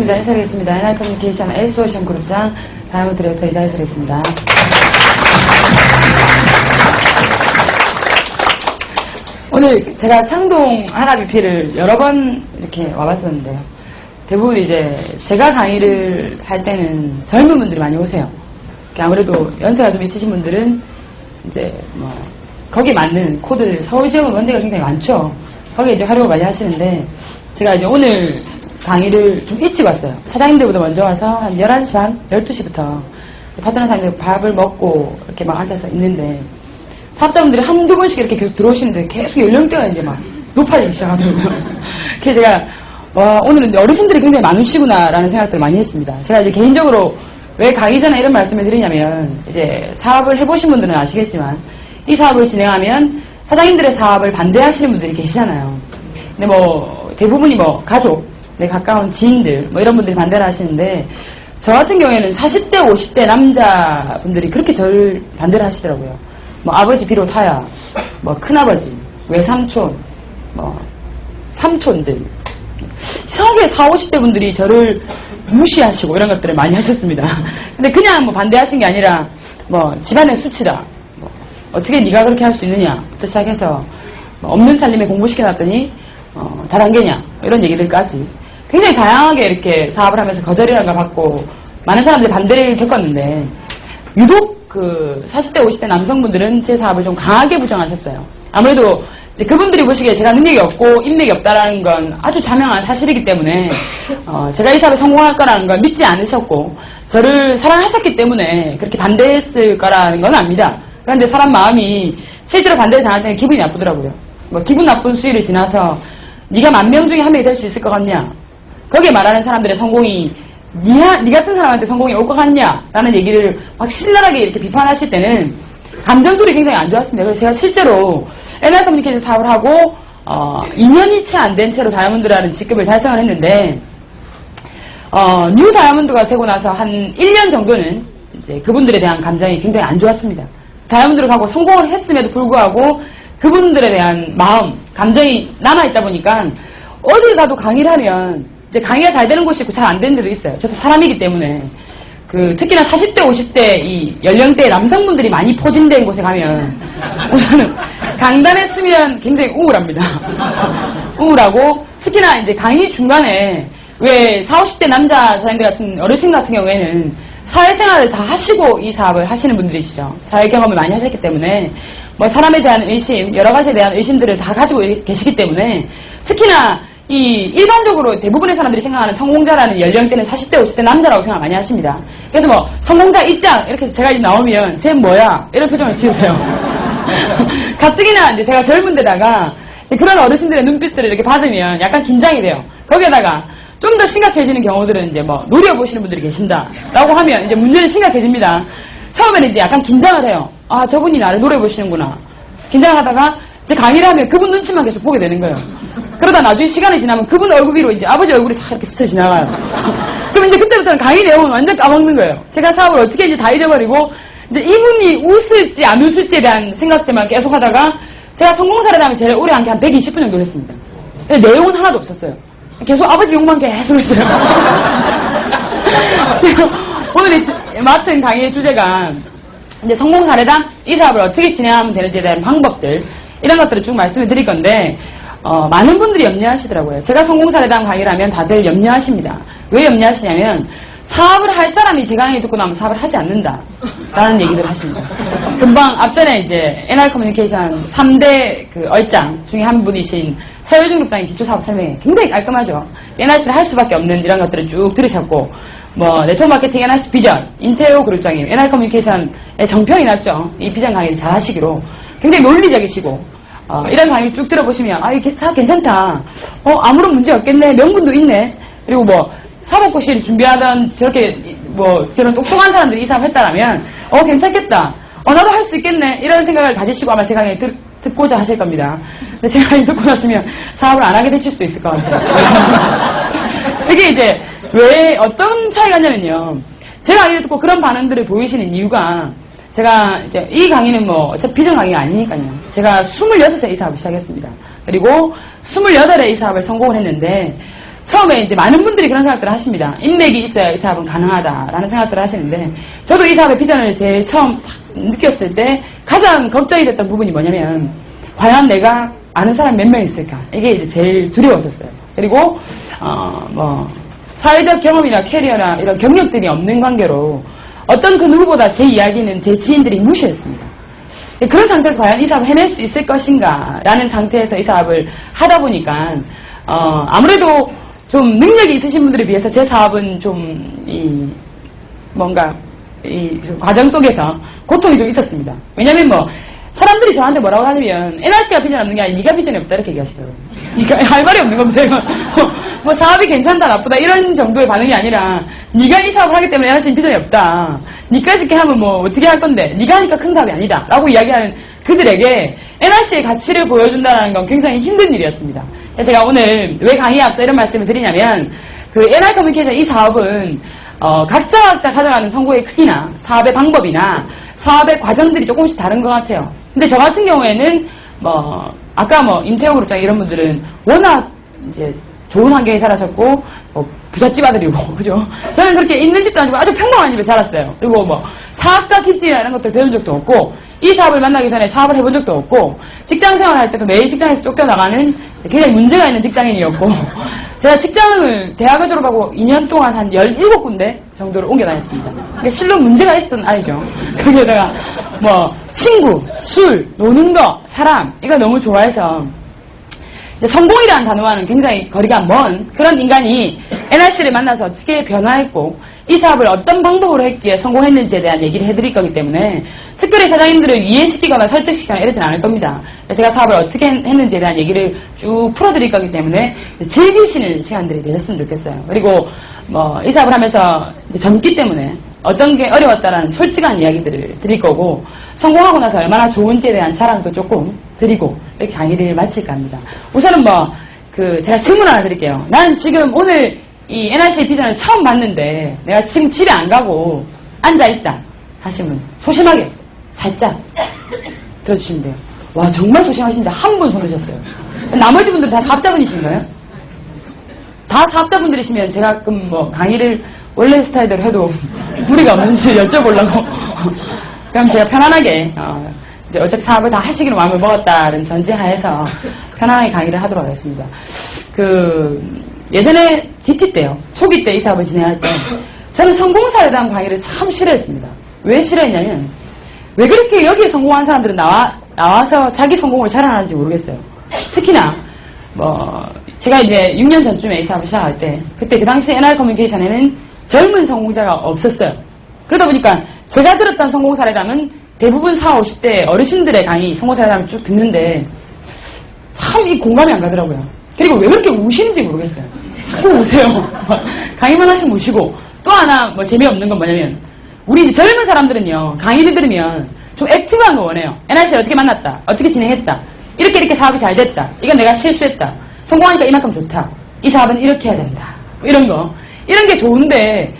인사 인사드리겠습니다. NR커뮤니케이션 에소시엄 그룹장 다이아몬드 디렉터 인사드리겠습니다. 오늘 제가 창동 하나비피를 여러 번 이렇게 와봤었는데요. 대부분 이제 제가 강의를 할 때는 젊은 분들이 많이 오세요. 아무래도 연세가 좀 있으신 분들은 이제 뭐 거기에 맞는 코드, 서울 지역은 원대가 굉장히 많죠. 거기에 이제 활용을 많이 하시는데 제가 이제 오늘 강의를 좀 일찍 왔어요. 사장님들보다 먼저 와서 한 11시 반, 12시부터 파트너 사장님들 밥을 먹고 이렇게 막 앉아서 있는데 사업자분들이 한두 번씩 이렇게 계속 들어오시는데 계속 연령대가 이제 막 높아지기 시작하더라고요. 그래서 제가 오늘은 어르신들이 굉장히 많으시구나라는 생각들을 많이 했습니다. 제가 이제 개인적으로 왜 강의 전에 이런 말씀을 드리냐면 이제 사업을 해보신 분들은 아시겠지만 이 사업을 진행하면 사장님들의 사업을 반대하시는 분들이 계시잖아요. 근데 뭐 대부분이 뭐 가족, 내 가까운 지인들 뭐 이런 분들이 반대를 하시는데 저 같은 경우에는 40대, 50대 남자분들이 그렇게 저를 반대를 하시더라고요. 뭐 아버지 비롯하여 뭐 큰아버지, 외삼촌, 뭐 삼촌들 이상하게 40, 50대 분들이 저를 무시하시고 이런 것들을 많이 하셨습니다. 근데 그냥 뭐 반대하신 게 아니라 뭐 집안의 수치다, 뭐 어떻게 네가 그렇게 할 수 있느냐부터 시작해서 뭐 없는 살림에 공부시켜놨더니 다단계냐 이런 얘기들까지 굉장히 다양하게 이렇게 사업을 하면서 거절이라는 걸 받고 많은 사람들이 반대를 겪었는데 유독 그 40대 50대 남성분들은 제 사업을 좀 강하게 부정하셨어요. 아무래도 그분들이 보시기에 제가 능력이 없고 인맥이 없다라는 건 아주 자명한 사실이기 때문에 제가 이 사업에 성공할 거라는 걸 믿지 않으셨고 저를 사랑하셨기 때문에 그렇게 반대했을 거라는 건 압니다. 그런데 사람 마음이 실제로 반대를 당할 때는 기분이 나쁘더라고요. 뭐 기분 나쁜 수위를 지나서 네가 10,000명 중에 한 명이 될 수 있을 것 같냐, 거기에 말하는 사람들의 성공이 네 같은 사람한테 성공이 올 것 같냐 라는 얘기를 막 신랄하게 이렇게 비판하실 때는 감정들이 굉장히 안 좋았습니다. 그래서 제가 실제로 NR커뮤니케이션 사업을 하고 2년이 채 안 된 채로 다이아몬드라는 직급을 달성을 했는데 뉴 다이아몬드가 되고 나서 한 1년 정도는 이제 그분들에 대한 감정이 굉장히 안 좋았습니다. 다이아몬드를 가고 성공을 했음에도 불구하고 그분들에 대한 마음, 감정이 남아있다 보니까 어딜 가도 강의를 하면 이제 강의가 잘 되는 곳이 있고 잘 안 되는 데도 있어요. 저도 사람이기 때문에 특히나 40대, 50대 이 연령대의 남성분들이 많이 포진된 곳에 가면 우선은 강단에 쓰면 굉장히 우울합니다. 우울하고 특히나 이제 강의 중간에 왜 40, 50대 남자 사장님들 같은 어르신 같은 경우에는 사회생활을 다 하시고 이 사업을 하시는 분들이시죠. 사회 경험을 많이 하셨기 때문에 뭐 사람에 대한 의심, 여러 가지에 대한 의심들을 다 가지고 계시기 때문에 특히나 이 일반적으로 대부분의 사람들이 생각하는 성공자라는 연령대는 40대, 50대 남자라고 생각 많이 하십니다. 그래서 뭐 성공자 입장 이렇게 제가 나오면 쟤 뭐야 이런 표정을 지으세요. 가뜩이나 이제 제가 젊은 데다가 그런 어르신들의 눈빛들을 이렇게 받으면 약간 긴장이 돼요. 거기에다가 좀 더 심각해지는 경우들은 이제 뭐 노려보시는 분들이 계신다라고 하면 이제 문제는 심각해집니다. 처음에는 이제 약간 긴장을 해요. 아, 저분이 나를 노려보시는구나. 긴장하다가 이제 강의를 하면 그분 눈치만 계속 보게 되는 거예요. 그러다 나중에 시간이 지나면 그분 얼굴 위로 이제 아버지 얼굴이 싹 이렇게 스쳐 지나가요. 그럼 이제 그때부터는 강의 내용은 완전 까먹는 거예요. 제가 사업을 어떻게 이제 다 잊어버리고 이제 이분이 웃을지 안 웃을지에 대한 생각들만 계속 하다가 제가 성공 사례를 하면 제일 오래 한 게 한 120분 정도 했습니다. 근데 내용은 하나도 없었어요. 계속 아버지 욕만 계속 했어요. 오늘 맡은 강의의 주제가 이제 성공 사례당 이 사업을 어떻게 진행하면 되는지에 대한 방법들 이런 것들을 쭉 말씀을 드릴 건데 많은 분들이 염려하시더라고요. 제가 성공 사례당 강의를 하면 다들 염려하십니다. 왜 염려하시냐면 사업을 할 사람이 제 강의 듣고 나면 사업을 하지 않는다 라는 얘기를 하십니다. 금방 앞전에 이제 NR커뮤니케이션 3대 그 얼짱 중에 한 분이신 서효준 grup장의 기초사업 설명이 굉장히 깔끔하죠. NRC를 할 수밖에 없는 이런 것들을 쭉 들으셨고 뭐 네트워크 마케팅 NRC 비전, 인테오 그룹장이 NR커뮤니케이션의 정평이 났죠. 이 비전 강의를 잘 하시기로 굉장히 논리적이시고 이런 강의 쭉 들어보시면 이게 사업 괜찮다. 아무런 문제 없겠네. 명분도 있네. 그리고 뭐 사법고시를 준비하던 저렇게 뭐 저런 똑똑한 사람들이 이 사업 했다라면 괜찮겠다. 나도 할 수 있겠네. 이런 생각을 가지시고 아마 제 강의 듣고자 하실 겁니다. 근데 제 강의 듣고 나시면 사업을 안 하게 되실 수도 있을 것 같아요. 이게 이제 왜 어떤 차이가 있냐면요. 제 강의를 듣고 그런 반응들을 보이시는 이유가 제가 이제 이 강의는 뭐 어차피 비전 강의가 아니니까요. 제가 26세 이 사업을 시작했습니다. 그리고 28에 이 사업을 성공을 했는데 처음에 이제 많은 분들이 그런 생각들을 하십니다. 인맥이 있어야 이 사업은 가능하다라는 생각들을 하시는데, 저도 이 사업의 비전을 제일 처음 느꼈을 때 가장 걱정이 됐던 부분이 뭐냐면, 과연 내가 아는 사람 몇 명 있을까? 이게 이제 제일 두려웠었어요. 그리고, 사회적 경험이나 캐리어나 이런 경력들이 없는 관계로 어떤 그 누구보다 제 이야기는 제 지인들이 무시했습니다. 그런 상태에서 과연 이 사업을 해낼 수 있을 것인가 라는 상태에서 이 사업을 하다 보니까 아무래도 좀 능력이 있으신 분들에 비해서 제 사업은 좀 뭔가 이 과정 속에서 고통이 좀 있었습니다. 왜냐면 사람들이 저한테 뭐라고 하냐면 NRC가 비전 없는 게 아니라 네가 비전이 없다 이렇게 얘기하시더라고요. 그러니까 할 말이 없는 겁니다. 사업이 괜찮다 나쁘다 이런 정도의 반응이 아니라 네가 이 사업을 하기 때문에 NRC는 비전이 없다. 네가 이렇게 하면 어떻게 할 건데 네가 하니까 큰 사업이 아니다 라고 이야기하는 그들에게 NRC의 가치를 보여준다는 건 굉장히 힘든 일이었습니다. 제가 오늘 왜 강의에 앞서 이런 말씀을 드리냐면 그 NR 커뮤니케이션 이 사업은 각자 가져가는 성공의 크기나 사업의 방법이나 사업의 과정들이 조금씩 다른 것 같아요. 근데 저 같은 경우에는 아까 임태호 그룹장 이런 분들은 워낙 이제 좋은 환경에 살아셨고 부잣집 아들이고 그죠? 저는 그렇게 있는 집도 아니고 아주 평범한 집에 살았어요. 그리고 사업가 기질이나 이런 것들 배운 적도 없고 이 사업을 만나기 전에 사업을 해본 적도 없고 직장 생활할 때도 매일 직장에서 쫓겨나가는 굉장히 문제가 있는 직장인이었고 제가 직장을 대학을 졸업하고 2년 동안 한 17군데 정도를 옮겨 다녔습니다. 그러니까 실로 문제가 있었던 아이죠. 거기에다가 친구, 술, 노는 거, 사람 이거 너무 좋아해서 성공이라는 단어와는 굉장히 거리가 먼 그런 인간이 NRC를 만나서 어떻게 변화했고 이 사업을 어떤 방법으로 했기에 성공했는지에 대한 얘기를 해드릴 거기 때문에 특별히 사장님들을 이해시키거나 설득시키거나 이러진 않을 겁니다. 제가 사업을 어떻게 했는지에 대한 얘기를 쭉 풀어드릴 거기 때문에 즐기시는 시간들이 되셨으면 좋겠어요. 그리고 이 사업을 하면서 젊기 때문에 어떤 게 어려웠다라는 솔직한 이야기들을 드릴 거고 성공하고 나서 얼마나 좋은지에 대한 자랑도 조금 드리고 이렇게 강의를 마칠까 합니다. 우선은 제가 질문 하나 드릴게요. 나는 지금 오늘 이 NRC 비전을 처음 봤는데 내가 지금 집에 안 가고 앉아있다 하시면 소심하게 살짝 들어주시면 돼요. 와 정말 소심하신데 한 분 손 드셨어요. 나머지 분들은 다 사업자분이신가요? 다 사업자분들이시면 제가 그럼 강의를 원래 스타일대로 해도 무리가 없는지 여쭤보려고 그럼 제가 편안하게 이제 어차피 사업을 다 하시기로 마음을 먹었다는 전제하에서 편안하게 강의를 하도록 하겠습니다. 예전에 DT 때요. 초기 때 이 사업을 진행할 때 저는 성공사에 대한 강의를 참 싫어했습니다. 왜 싫어했냐면 왜 그렇게 여기에 성공한 사람들은 나와서 자기 성공을 자랑하는지 모르겠어요. 특히나 제가 이제 6년 전쯤에 이 사업을 시작할 때 그때 그 당시 NR 커뮤니케이션에는 젊은 성공자가 없었어요. 그러다 보니까 제가 들었던 성공 사례담은 대부분 40, 50대 어르신들의 강의 성공 사례담을 쭉 듣는데 참 이 공감이 안 가더라고요. 그리고 왜 그렇게 우시는지 모르겠어요. 자꾸 우세요. 강의만 하시면 우시고 또 하나 재미없는 건 뭐냐면 우리 이제 젊은 사람들은요 강의를 들으면 좀 액티브한 거 원해요. NRC를 어떻게 만났다, 어떻게 진행했다, 이렇게 사업이 잘 됐다, 이건 내가 실수했다, 성공하니까 이만큼 좋다, 이 사업은 이렇게 해야 된다, 이런 게 좋은데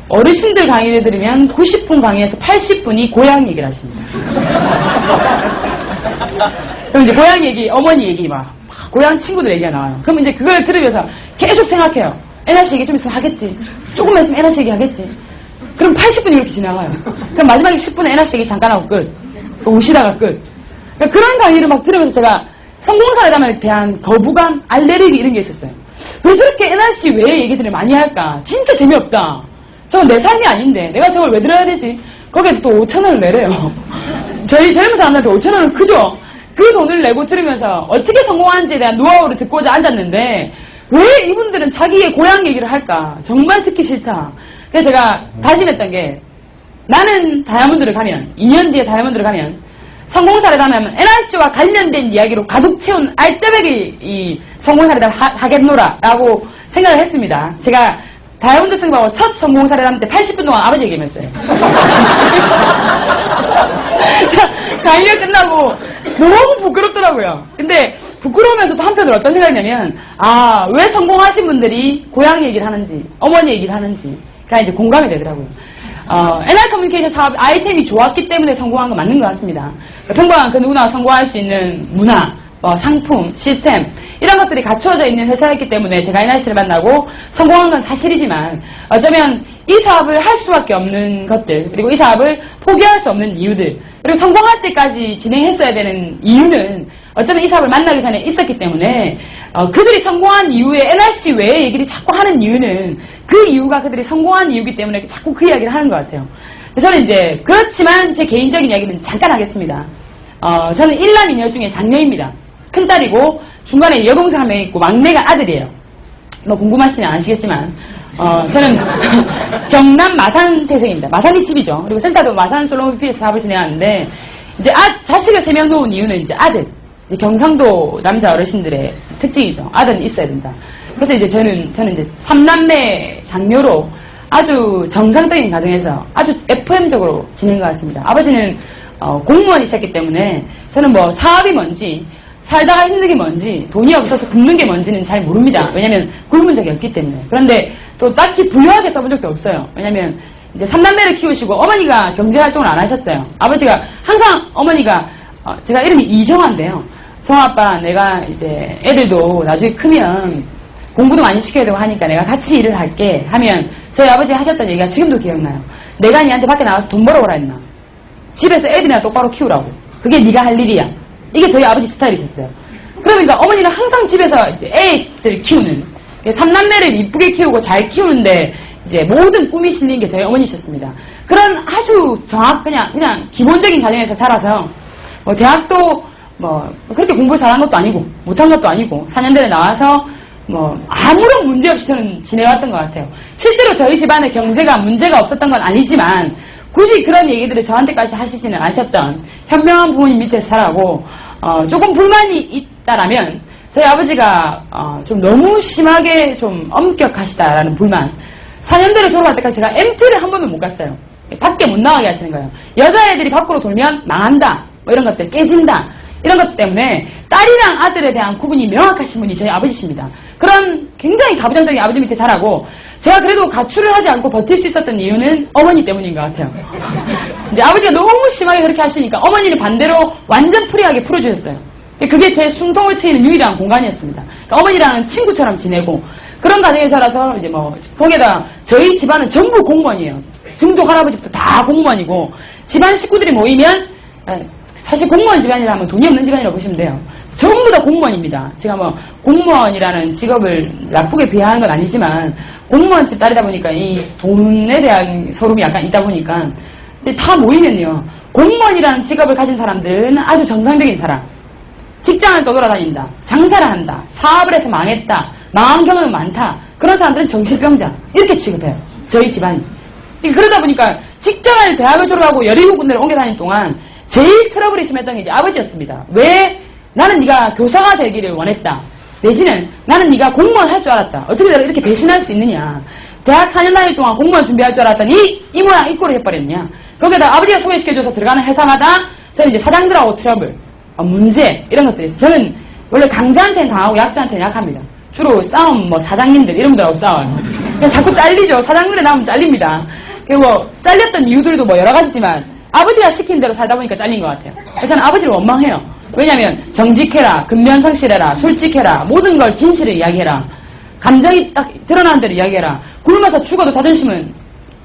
어르신들 강의를 들으면 90분 강의에서 80분이 고향 얘기를 하십니다. 그럼 이제 고향 얘기, 어머니 얘기 고향 친구들 얘기가 나와요. 그럼 이제 그걸 들으면서 계속 생각해요. NRC 얘기 좀 있으면 하겠지. 조금만 있으면 NRC 얘기 하겠지. 그럼 80분이 이렇게 지나가요. 그럼 마지막에 10분에 NRC 얘기 잠깐 하고 끝. 오시다가 끝. 그러니까 그런 강의를 들으면서 제가 성공사회담에 대한 거부감, 알레르기 이런 게 있었어요. 왜 저렇게 NRC 외의 얘기들을 많이 할까? 진짜 재미없다. 저건 내 삶이 아닌데 내가 저걸 왜 들어야 되지? 거기에 또 5,000원을 내래요. 저희 젊은 사람들한테 5,000원은 크죠? 그 돈을 내고 들으면서 어떻게 성공하는지에 대한 노하우를 듣고자 앉았는데 왜 이분들은 자기의 고향 얘기를 할까? 정말 듣기 싫다. 그래서 제가 다짐했던 게 나는 다이아몬드를 가면 2년 뒤에 다이아몬드를 가면 성공사례담 하면 NRC와 관련된 이야기로 가득 채운 알짜배기 이 성공사례담 하겠노라 라고 생각을 했습니다. 제가 다이아몬드 승부하고 첫 성공사례담 때 80분 동안 아버지 얘기했어요. 강의가 끝나고 너무 부끄럽더라고요. 근데 부끄러우면서도 한편으로 어떤 생각이냐면 왜 성공하신 분들이 고향 얘기를 하는지 어머니 얘기를 하는지가 이제 공감이 되더라고요. NR 커뮤니케이션 사업 아이템이 좋았기 때문에 성공한 건 맞는 것 같습니다. 평범한 그 누구나 성공할 수 있는 문화, 상품, 시스템 이런 것들이 갖추어져 있는 회사였기 때문에 제가 이날 씨를 만나고 성공한 건 사실이지만 어쩌면 이 사업을 할 수밖에 없는 것들 그리고 이 사업을 포기할 수 없는 이유들 그리고 성공할 때까지 진행했어야 되는 이유는 어쩌면 이 사업을 만나기 전에 있었기 때문에 그들이 성공한 이후에 NRC 외의 얘기를 자꾸 하는 이유는 그 이유가 그들이 성공한 이유이기 때문에 자꾸 그 이야기를 하는 것 같아요. 저는 이제 그렇지만 제 개인적인 이야기는 잠깐 하겠습니다. 저는 1남 2녀 중에 장녀입니다. 큰딸이고 중간에 여동생 한 명 있고 막내가 아들이에요. 뭐 궁금하시면 아시겠지만 저는 경남 마산 태생입니다. 마산이 집이죠. 그리고 센터도 마산 솔로몬 BP에서 사업을 진행하는데 이제 자식을 3명 놓은 이유는 이제 아들. 이제 경상도 남자 어르신들의 특징이죠. 아들은 있어야 된다. 그래서 이제 저는 이제 3남매 장녀로 아주 정상적인 가정에서 아주 FM적으로 지낸 것 같습니다. 아버지는 공무원이셨기 때문에 저는 뭐 사업이 뭔지 살다가 힘든 게 뭔지 돈이 없어서 굶는 게 뭔지는 잘 모릅니다. 왜냐면 굶은 적이 없기 때문에. 그런데 또 딱히 부유하게 써본 적도 없어요. 왜냐면 이제 3남매를 키우시고 어머니가 경제활동을 안 하셨어요. 아버지가 항상 어머니가 제가 이름이 이정아인데요. 정아빠 내가 이제 애들도 나중에 크면 공부도 많이 시켜야 되고 하니까 내가 같이 일을 할게 하면 저희 아버지 하셨던 얘기가 지금도 기억나요. 내가 니한테 밖에 나가서 돈 벌어오라 했나. 집에서 애들이나 똑바로 키우라고. 그게 네가 할 일이야. 이게 저희 아버지 스타일이셨어요. 그러니까 어머니는 항상 집에서 이제 애들 키우는 3남매를 이쁘게 키우고 잘 키우는데 이제 모든 꿈이 실린 게 저희 어머니셨습니다. 그런 아주 그냥 기본적인 가정에서 살아서 뭐 대학도 뭐 그렇게 공부 잘한 것도 아니고 못한 것도 아니고 4년대에 나와서 뭐 아무런 문제 없이 저는 지내왔던 것 같아요. 실제로 저희 집안의 경제가 문제가 없었던 건 아니지만 굳이 그런 얘기들을 저한테까지 하시지는 않으셨던 현명한 부모님 밑에서 살아고 조금 불만이 있다라면 저희 아버지가 좀 너무 심하게 좀 엄격하시다라는 불만. 4년대를 졸업할 때까지 제가 MT를 한 번도 못 갔어요. 밖에 못 나가게 하시는 거예요. 여자애들이 밖으로 돌면 망한다. 뭐 이런 것들 깨진다. 이런 것 때문에 딸이랑 아들에 대한 구분이 명확하신 분이 저희 아버지십니다. 그런 굉장히 가부장적인 아버지 밑에 자라고 제가 그래도 가출을 하지 않고 버틸 수 있었던 이유는 어머니 때문인 것 같아요. 이제 아버지가 너무 심하게 그렇게 하시니까 어머니는 반대로 완전 프리하게 풀어주셨어요. 그게 제 숨통을 트이는 유일한 공간이었습니다. 그러니까 어머니랑은 친구처럼 지내고 그런 가정에 살아서 이제 뭐 거기에다 저희 집안은 전부 공무원이에요. 증조 할아버지부터 다 공무원이고 집안 식구들이 모이면 사실 공무원 집안이라면 돈이 없는 집안이라고 보시면 돼요. 전부 다 공무원입니다. 제가 뭐 공무원이라는 직업을 나쁘게 비하하는 건 아니지만 공무원 집 딸이다 보니까 이 돈에 대한 서름이 약간 있다 보니까 근데 다 모이면요. 공무원이라는 직업을 가진 사람들은 아주 정상적인 사람. 직장을 떠돌아다닌다. 장사를 한다. 사업을 해서 망했다. 망한 경험은 많다. 그런 사람들은 정신병자. 이렇게 취급해요. 저희 집안이. 그러다 보니까 직장을 대학을 졸업하고 17군데를 옮겨 다닌 동안 제일 트러블이 심했던 게 이제 아버지였습니다. 왜? 나는 네가 교사가 되기를 원했다. 내지는 나는 네가 공무원 할 줄 알았다. 어떻게 내가 이렇게 배신할 수 있느냐. 대학 4년 다닐 동안 공무원 준비할 줄 알았더니 이 모양 이 꼴을 해버렸냐. 거기에다 아버지가 소개시켜줘서 들어가는 회사마다 저는 이제 사장들하고 트러블, 문제 이런 것들이 저는 원래 강자한테는 강하고 약자한테는 약합니다. 주로 싸움 뭐 사장님들 이런 분들하고 싸워요. 그냥 자꾸 잘리죠. 사장들에 나오면 잘립니다. 그리고 뭐 잘렸던 이유들도 뭐 여러 가지지만 아버지가 시킨 대로 살다 보니까 잘린 것 같아요. 그래서 저는 아버지를 원망해요. 왜냐하면 정직해라, 근면성실해라, 솔직해라, 모든 걸 진실을 이야기해라, 감정이 딱 드러나는 대로 이야기해라, 굶어서 죽어도 자존심은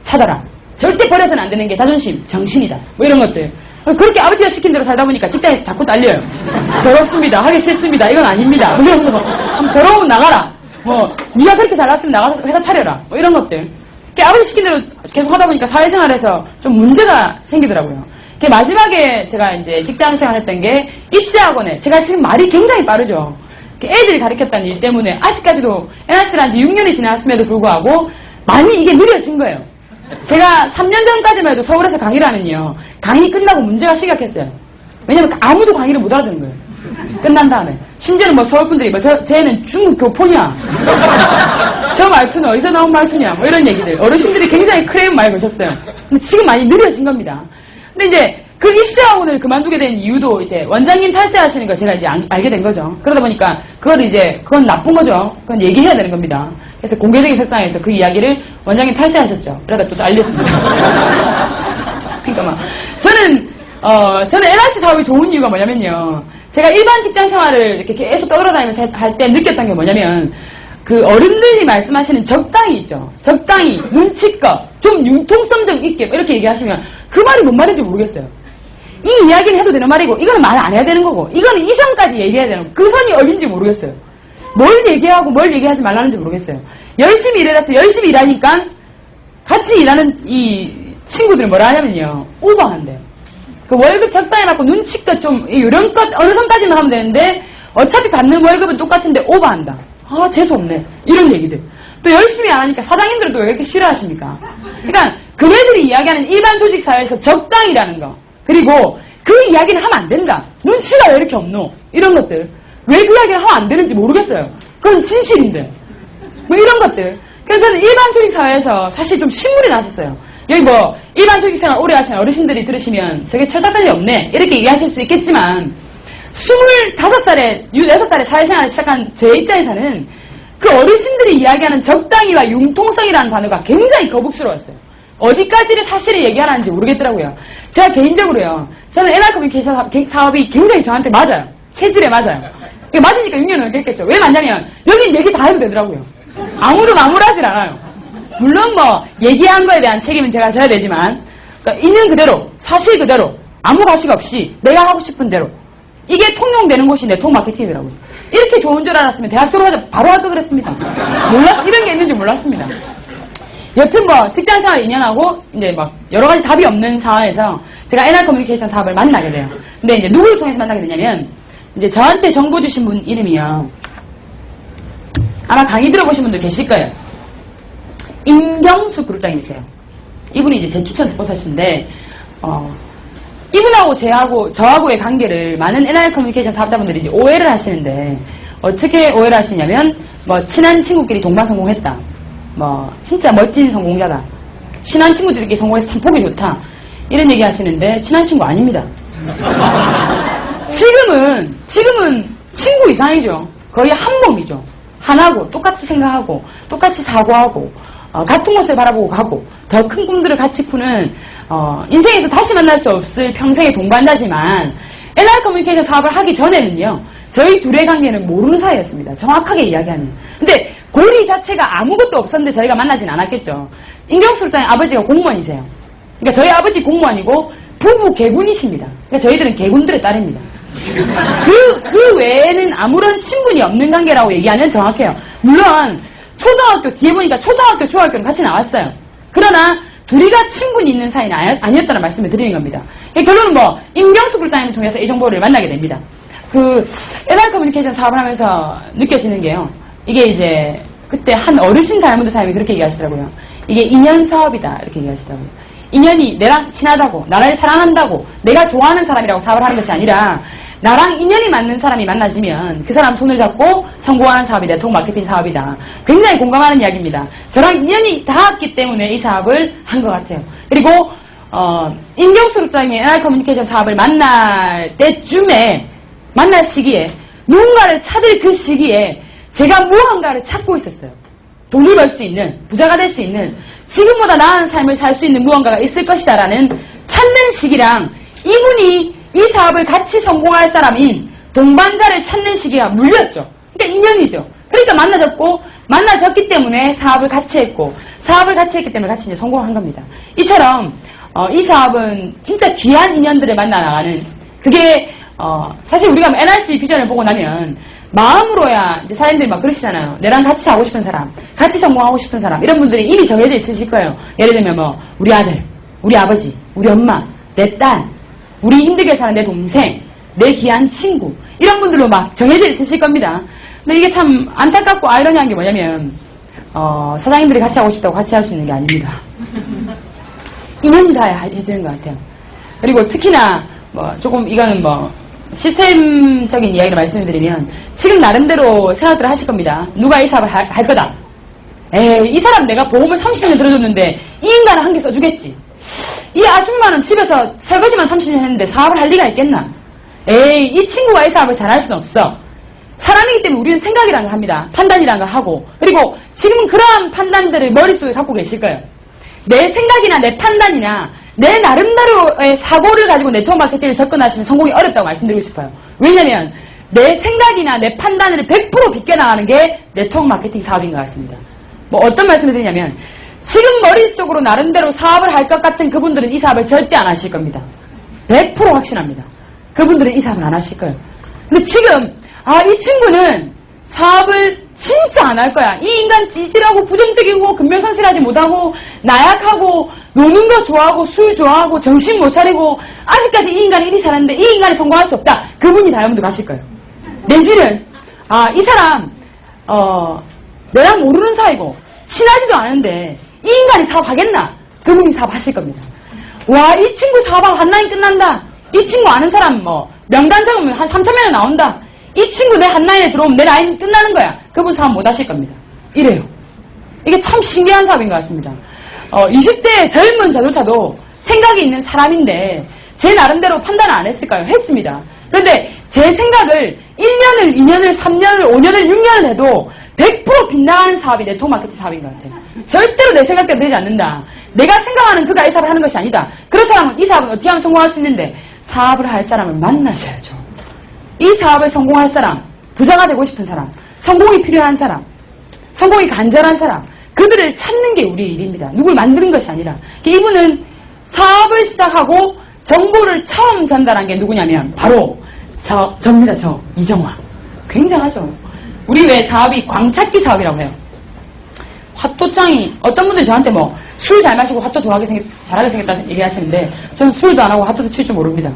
찾아라, 절대 버려서는 안 되는 게 자존심, 정신이다, 뭐 이런 것들. 그렇게 아버지가 시킨 대로 살다 보니까 직장에서 자꾸 잘려요. 더럽습니다, 하기 싫습니다, 이건 아닙니다, 뭐 이런 거. 더러우면 나가라, 뭐 네가 그렇게 잘났으면 나가서 회사 차려라, 뭐 이런 것들. 아버지 시킨 대로 계속 하다 보니까 사회생활에서 좀 문제가 생기더라고요. 마지막에 제가 이제 직장생활 했던 게 입시학원에 제가 지금 말이 굉장히 빠르죠. 애들이 가르쳤다는 일 때문에 아직까지도 NRC를 한 지 6년이 지났음에도 불구하고 많이 이게 느려진 거예요. 제가 3년 전까지만 해도 서울에서 강의를 하면요. 강의 끝나고 문제가 시작했어요. 왜냐면 아무도 강의를 못 알아듣는 거예요. 끝난 다음에. 심지어는 뭐 서울분들이 뭐 쟤는 중국 교포냐. 저 말투는 어디서 나온 말투냐. 뭐 이런 얘기들. 어르신들이 굉장히 크레임 많이 거셨어요. 근데 지금 많이 느려진 겁니다. 근데 이제 그 입시학원을 그만두게 된 이유도 이제 원장님 탈세하시는 걸 제가 이제 알게 된 거죠. 그러다 보니까 그건 나쁜 거죠. 그건 얘기해야 되는 겁니다. 그래서 공개적인 세상에서 그 이야기를 원장님 탈세하셨죠. 그러다 또 잘렸습니다. 그러니까 막 저는 저는 NRC 사업이 좋은 이유가 뭐냐면요. 제가 일반 직장 생활을 이렇게 계속 떠돌아다니면서 할 때 느꼈던 게 뭐냐면, 그 어른들이 말씀하시는 적당히 있죠. 적당히, 눈치껏, 좀 융통성 있게 이렇게 얘기하시면 그 말이 뭔 말인지 모르겠어요. 이 이야기는 해도 되는 말이고 이거는 말 안 해야 되는 거고 이거는 이 선까지 얘기해야 되는 거고 그 선이 어딘지 모르겠어요. 뭘 얘기하고 뭘 얘기하지 말라는지 모르겠어요. 열심히 일해서 열심히 일하니까 같이 일하는 이 친구들은 뭐라 하냐면요. 오버한대요. 그 월급 적당히 받고 눈치껏 좀 요령껏 어느 선까지만 하면 되는데 어차피 받는 월급은 똑같은데 오버한다. 아 재수없네. 이런 얘기들. 또 열심히 안 하니까 사장님들은 왜 이렇게 싫어하십니까? 그러니까 그네들이 이야기하는 일반 조직 사회에서 적당이라는 거. 그리고 그 이야기는 하면 안 된다. 눈치가 왜 이렇게 없노? 이런 것들. 왜 그 이야기를 하면 안 되는지 모르겠어요. 그건 진실인데. 뭐 이런 것들. 그래서 저는 일반 조직 사회에서 사실 좀 신물이 났었어요. 여기 뭐 일반 조직 생활 오래 하시는 어르신들이 들으시면 저게 철딱선이 없네. 이렇게 얘기하실 수 있겠지만 25살에, 16살에 사회생활을 시작한 제 입장에서는 그 어르신들이 이야기하는 적당히와 융통성이라는 단어가 굉장히 거북스러웠어요. 어디까지를 사실을 얘기하는지 모르겠더라고요. 제가 개인적으로요. 저는 NR 커뮤니케이션 사업이 굉장히 저한테 맞아요. 체질에 맞아요. 맞으니까 6년을 넘겠죠. 왜 맞냐면 여긴 얘기 다 해도 되더라고요. 아무도 나무라질 않아요. 물론 뭐 얘기한 거에 대한 책임은 제가 져야 되지만 그러니까 있는 그대로 사실 그대로 아무 가식 없이 내가 하고 싶은 대로 이게 통용되는 곳이 네트워크 마케팅이더라고요. 이렇게 좋은 줄 알았으면 대학 졸업하자 바로 할 거 그랬습니다. 이런 게 있는지 몰랐습니다. 여튼 뭐 직장생활 2년하고 이제 막 여러 가지 답이 없는 상황에서 제가 NR 커뮤니케이션 사업을 만나게 돼요. 근데 이제 누구를 통해서 만나게 되냐면 이제 저한테 정보 주신 분 이름이요. 아마 강의 들어보신 분들 계실 거예요. 임경수 그룹장님이세요. 이분이 이제 제 추천 스포서신데 이분하고 저하고의 관계를 많은 NR 커뮤니케이션 사업자분들이 이제 오해를 하시는데 어떻게 오해를 하시냐면 뭐 친한 친구끼리 동반 성공했다. 뭐 진짜 멋진 성공자다. 친한 친구들끼리 성공해서 참 보기 좋다. 이런 얘기 하시는데 친한 친구 아닙니다. 지금은 친구 이상이죠. 거의 한 몸이죠. 하나고 똑같이 생각하고 똑같이 사고하고 같은 곳을 바라보고 가고 더 큰 꿈들을 같이 푸는 인생에서 다시 만날 수 없을 평생의 동반자지만 NR 커뮤니케이션 사업을 하기 전에는요. 저희 둘의 관계는 모르는 사이였습니다. 정확하게 이야기하면. 근데 고리 자체가 아무것도 없었는데 저희가 만나진 않았겠죠. 임경수 일장의 아버지가 공무원이세요. 그러니까 저희 아버지 공무원이고 부부 개군이십니다. 그러니까 저희들은 개군들의 딸입니다. 그 외에는 아무런 친분이 없는 관계라고 얘기하면 정확해요. 물론 초등학교 뒤에 보니까 초등학교, 중학교는 같이 나왔어요. 그러나 둘이가 친분이 있는 사이는 아니었다는 말씀을 드리는 겁니다. 결론은 뭐 임경수 불장님을 통해서 이 정보를 만나게 됩니다. 그 NR 커뮤니케이션 사업을 하면서 느껴지는 게요. 이게 이제 그때 한 어르신 닮은 사람이 그렇게 얘기하시더라고요. 이게 인연 사업이다 이렇게 얘기하시더라고요. 인연이 내랑 친하다고 나를 사랑한다고 내가 좋아하는 사람이라고 사업을 하는 것이 아니라 나랑 인연이 맞는 사람이 만나지면 그 사람 손을 잡고 성공하는 사업이 네트워크 마케팅 사업이다. 굉장히 공감하는 이야기입니다. 저랑 인연이 닿았기 때문에 이 사업을 한 것 같아요. 그리고 임경수 luc장이 NR 커뮤니케이션 사업을 만날 때쯤에 만날 시기에 누군가를 찾을 그 시기에 제가 무언가를 찾고 있었어요. 돈을 벌 수 있는 부자가 될 수 있는 지금보다 나은 삶을 살 수 있는 무언가가 있을 것이다 라는 찾는 시기랑 이분이 이 사업을 같이 성공할 사람인 동반자를 찾는 시기가 물렸죠. 그러니까 인연이죠. 그러니까 만나졌기 때문에 사업을 같이 했고 사업을 같이 했기 때문에 같이 이제 성공한 겁니다. 이처럼 이 사업은 진짜 귀한 인연들을 만나 나가는 그게 사실 우리가 NRC 비전을 보고 나면 마음으로야 이제 사람들이 막 그러시잖아요. 내랑 같이 하고 싶은 사람, 같이 성공하고 싶은 사람 이런 분들이 이미 정해져 있으실 거예요. 예를 들면 뭐 우리 아들, 우리 아버지, 우리 엄마, 내 딸, 우리 힘들게 사는 내 동생, 내 귀한 친구 이런 분들로 막 정해져 있으실 겁니다. 근데 이게 참 안타깝고 아이러니한 게 뭐냐면 사장님들이 같이 하고 싶다고 같이 할 수 있는 게 아닙니다. 인연이 다 해주는 것 같아요. 그리고 특히나 뭐 조금 이거는 뭐 시스템적인 이야기를 말씀드리면 지금 나름대로 생각들을 하실 겁니다. 누가 이 사업을 할 거다. 에이 이 사람 내가 보험을 30년 들어줬는데 이 인간은 한 개 써주겠지. 이 아줌마는 집에서 설거지만 30년 했는데 사업을 할 리가 있겠나. 에이 이 친구가 이 사업을 잘할 수는 없어. 사람이기 때문에 우리는 생각이라는 걸 합니다. 판단이라는 걸 하고 그리고 지금은 그러한 판단들을 머릿속에 갖고 계실 거예요. 내 생각이나 내 판단이나 내 나름대로의 사고를 가지고 네트워크 마케팅을 접근하시면 성공이 어렵다고 말씀드리고 싶어요. 왜냐면 내 생각이나 내 판단을 100% 비껴나가는 게 네트워크 마케팅 사업인 것 같습니다. 뭐 어떤 말씀을 드리냐면 지금 머릿속으로 나름대로 사업을 할 것 같은 그분들은 이 사업을 절대 안 하실 겁니다. 100% 확신합니다. 그분들은 이 사업을 안 하실 거예요. 근데 지금 이 친구는 사업을 진짜 안 할 거야. 이 인간 찌질하고 부정적이고 근면성실하지 못하고 나약하고 노는 거 좋아하고 술 좋아하고 정신 못 차리고 아직까지 이 인간이 일이 잘하는데 이 인간이 성공할 수 없다. 그분이 다이아몬드 가실 거예요. 내지는 이 사람 내랑 모르는 사이고 친하지도 않은데 이 인간이 사업하겠나? 그분이 사업하실 겁니다. 와, 이 친구 사업하고 한 라인 끝난다. 이 친구 아는 사람 명단 적으면 한 3,000명이 나온다. 이 친구 내 한 라인에 들어오면 내 라인 끝나는 거야. 그분 사업 못 하실 겁니다. 이래요. 이게 참 신기한 사업인 것 같습니다. 20대 젊은 자동차도 생각이 있는 사람인데 제 나름대로 판단을 안 했을까요? 했습니다. 그런데 제 생각을 1년을, 2년을, 3년을, 5년을, 6년을 해도 100% 빗나가는 사업이 네트워크 마케팅 사업인 것 같아요. 절대로 내 생각대로 되지 않는다. 내가 생각하는 그가 이 사업을 하는 것이 아니다. 그렇다면 이 사업은 어떻게 하면 성공할 수 있는데 사업을 할 사람을 만나셔야죠. 이 사업을 성공할 사람, 부자가 되고 싶은 사람, 성공이 필요한 사람, 성공이 간절한 사람, 그들을 찾는 게 우리 일입니다. 누굴 만드는 것이 아니라. 이분은 사업을 시작하고 정보를 처음 전달한 게 누구냐면 바로 저입니다. 이정화. 굉장하죠. 우리 왜 사업이 광찾기 사업이라고 해요. 핫도짱이 어떤 분들이 저한테 술 잘 마시고 핫도 잘하게 생겼다는 얘기하시는데 저는 술도 안 하고 핫도도 칠 줄 모릅니다.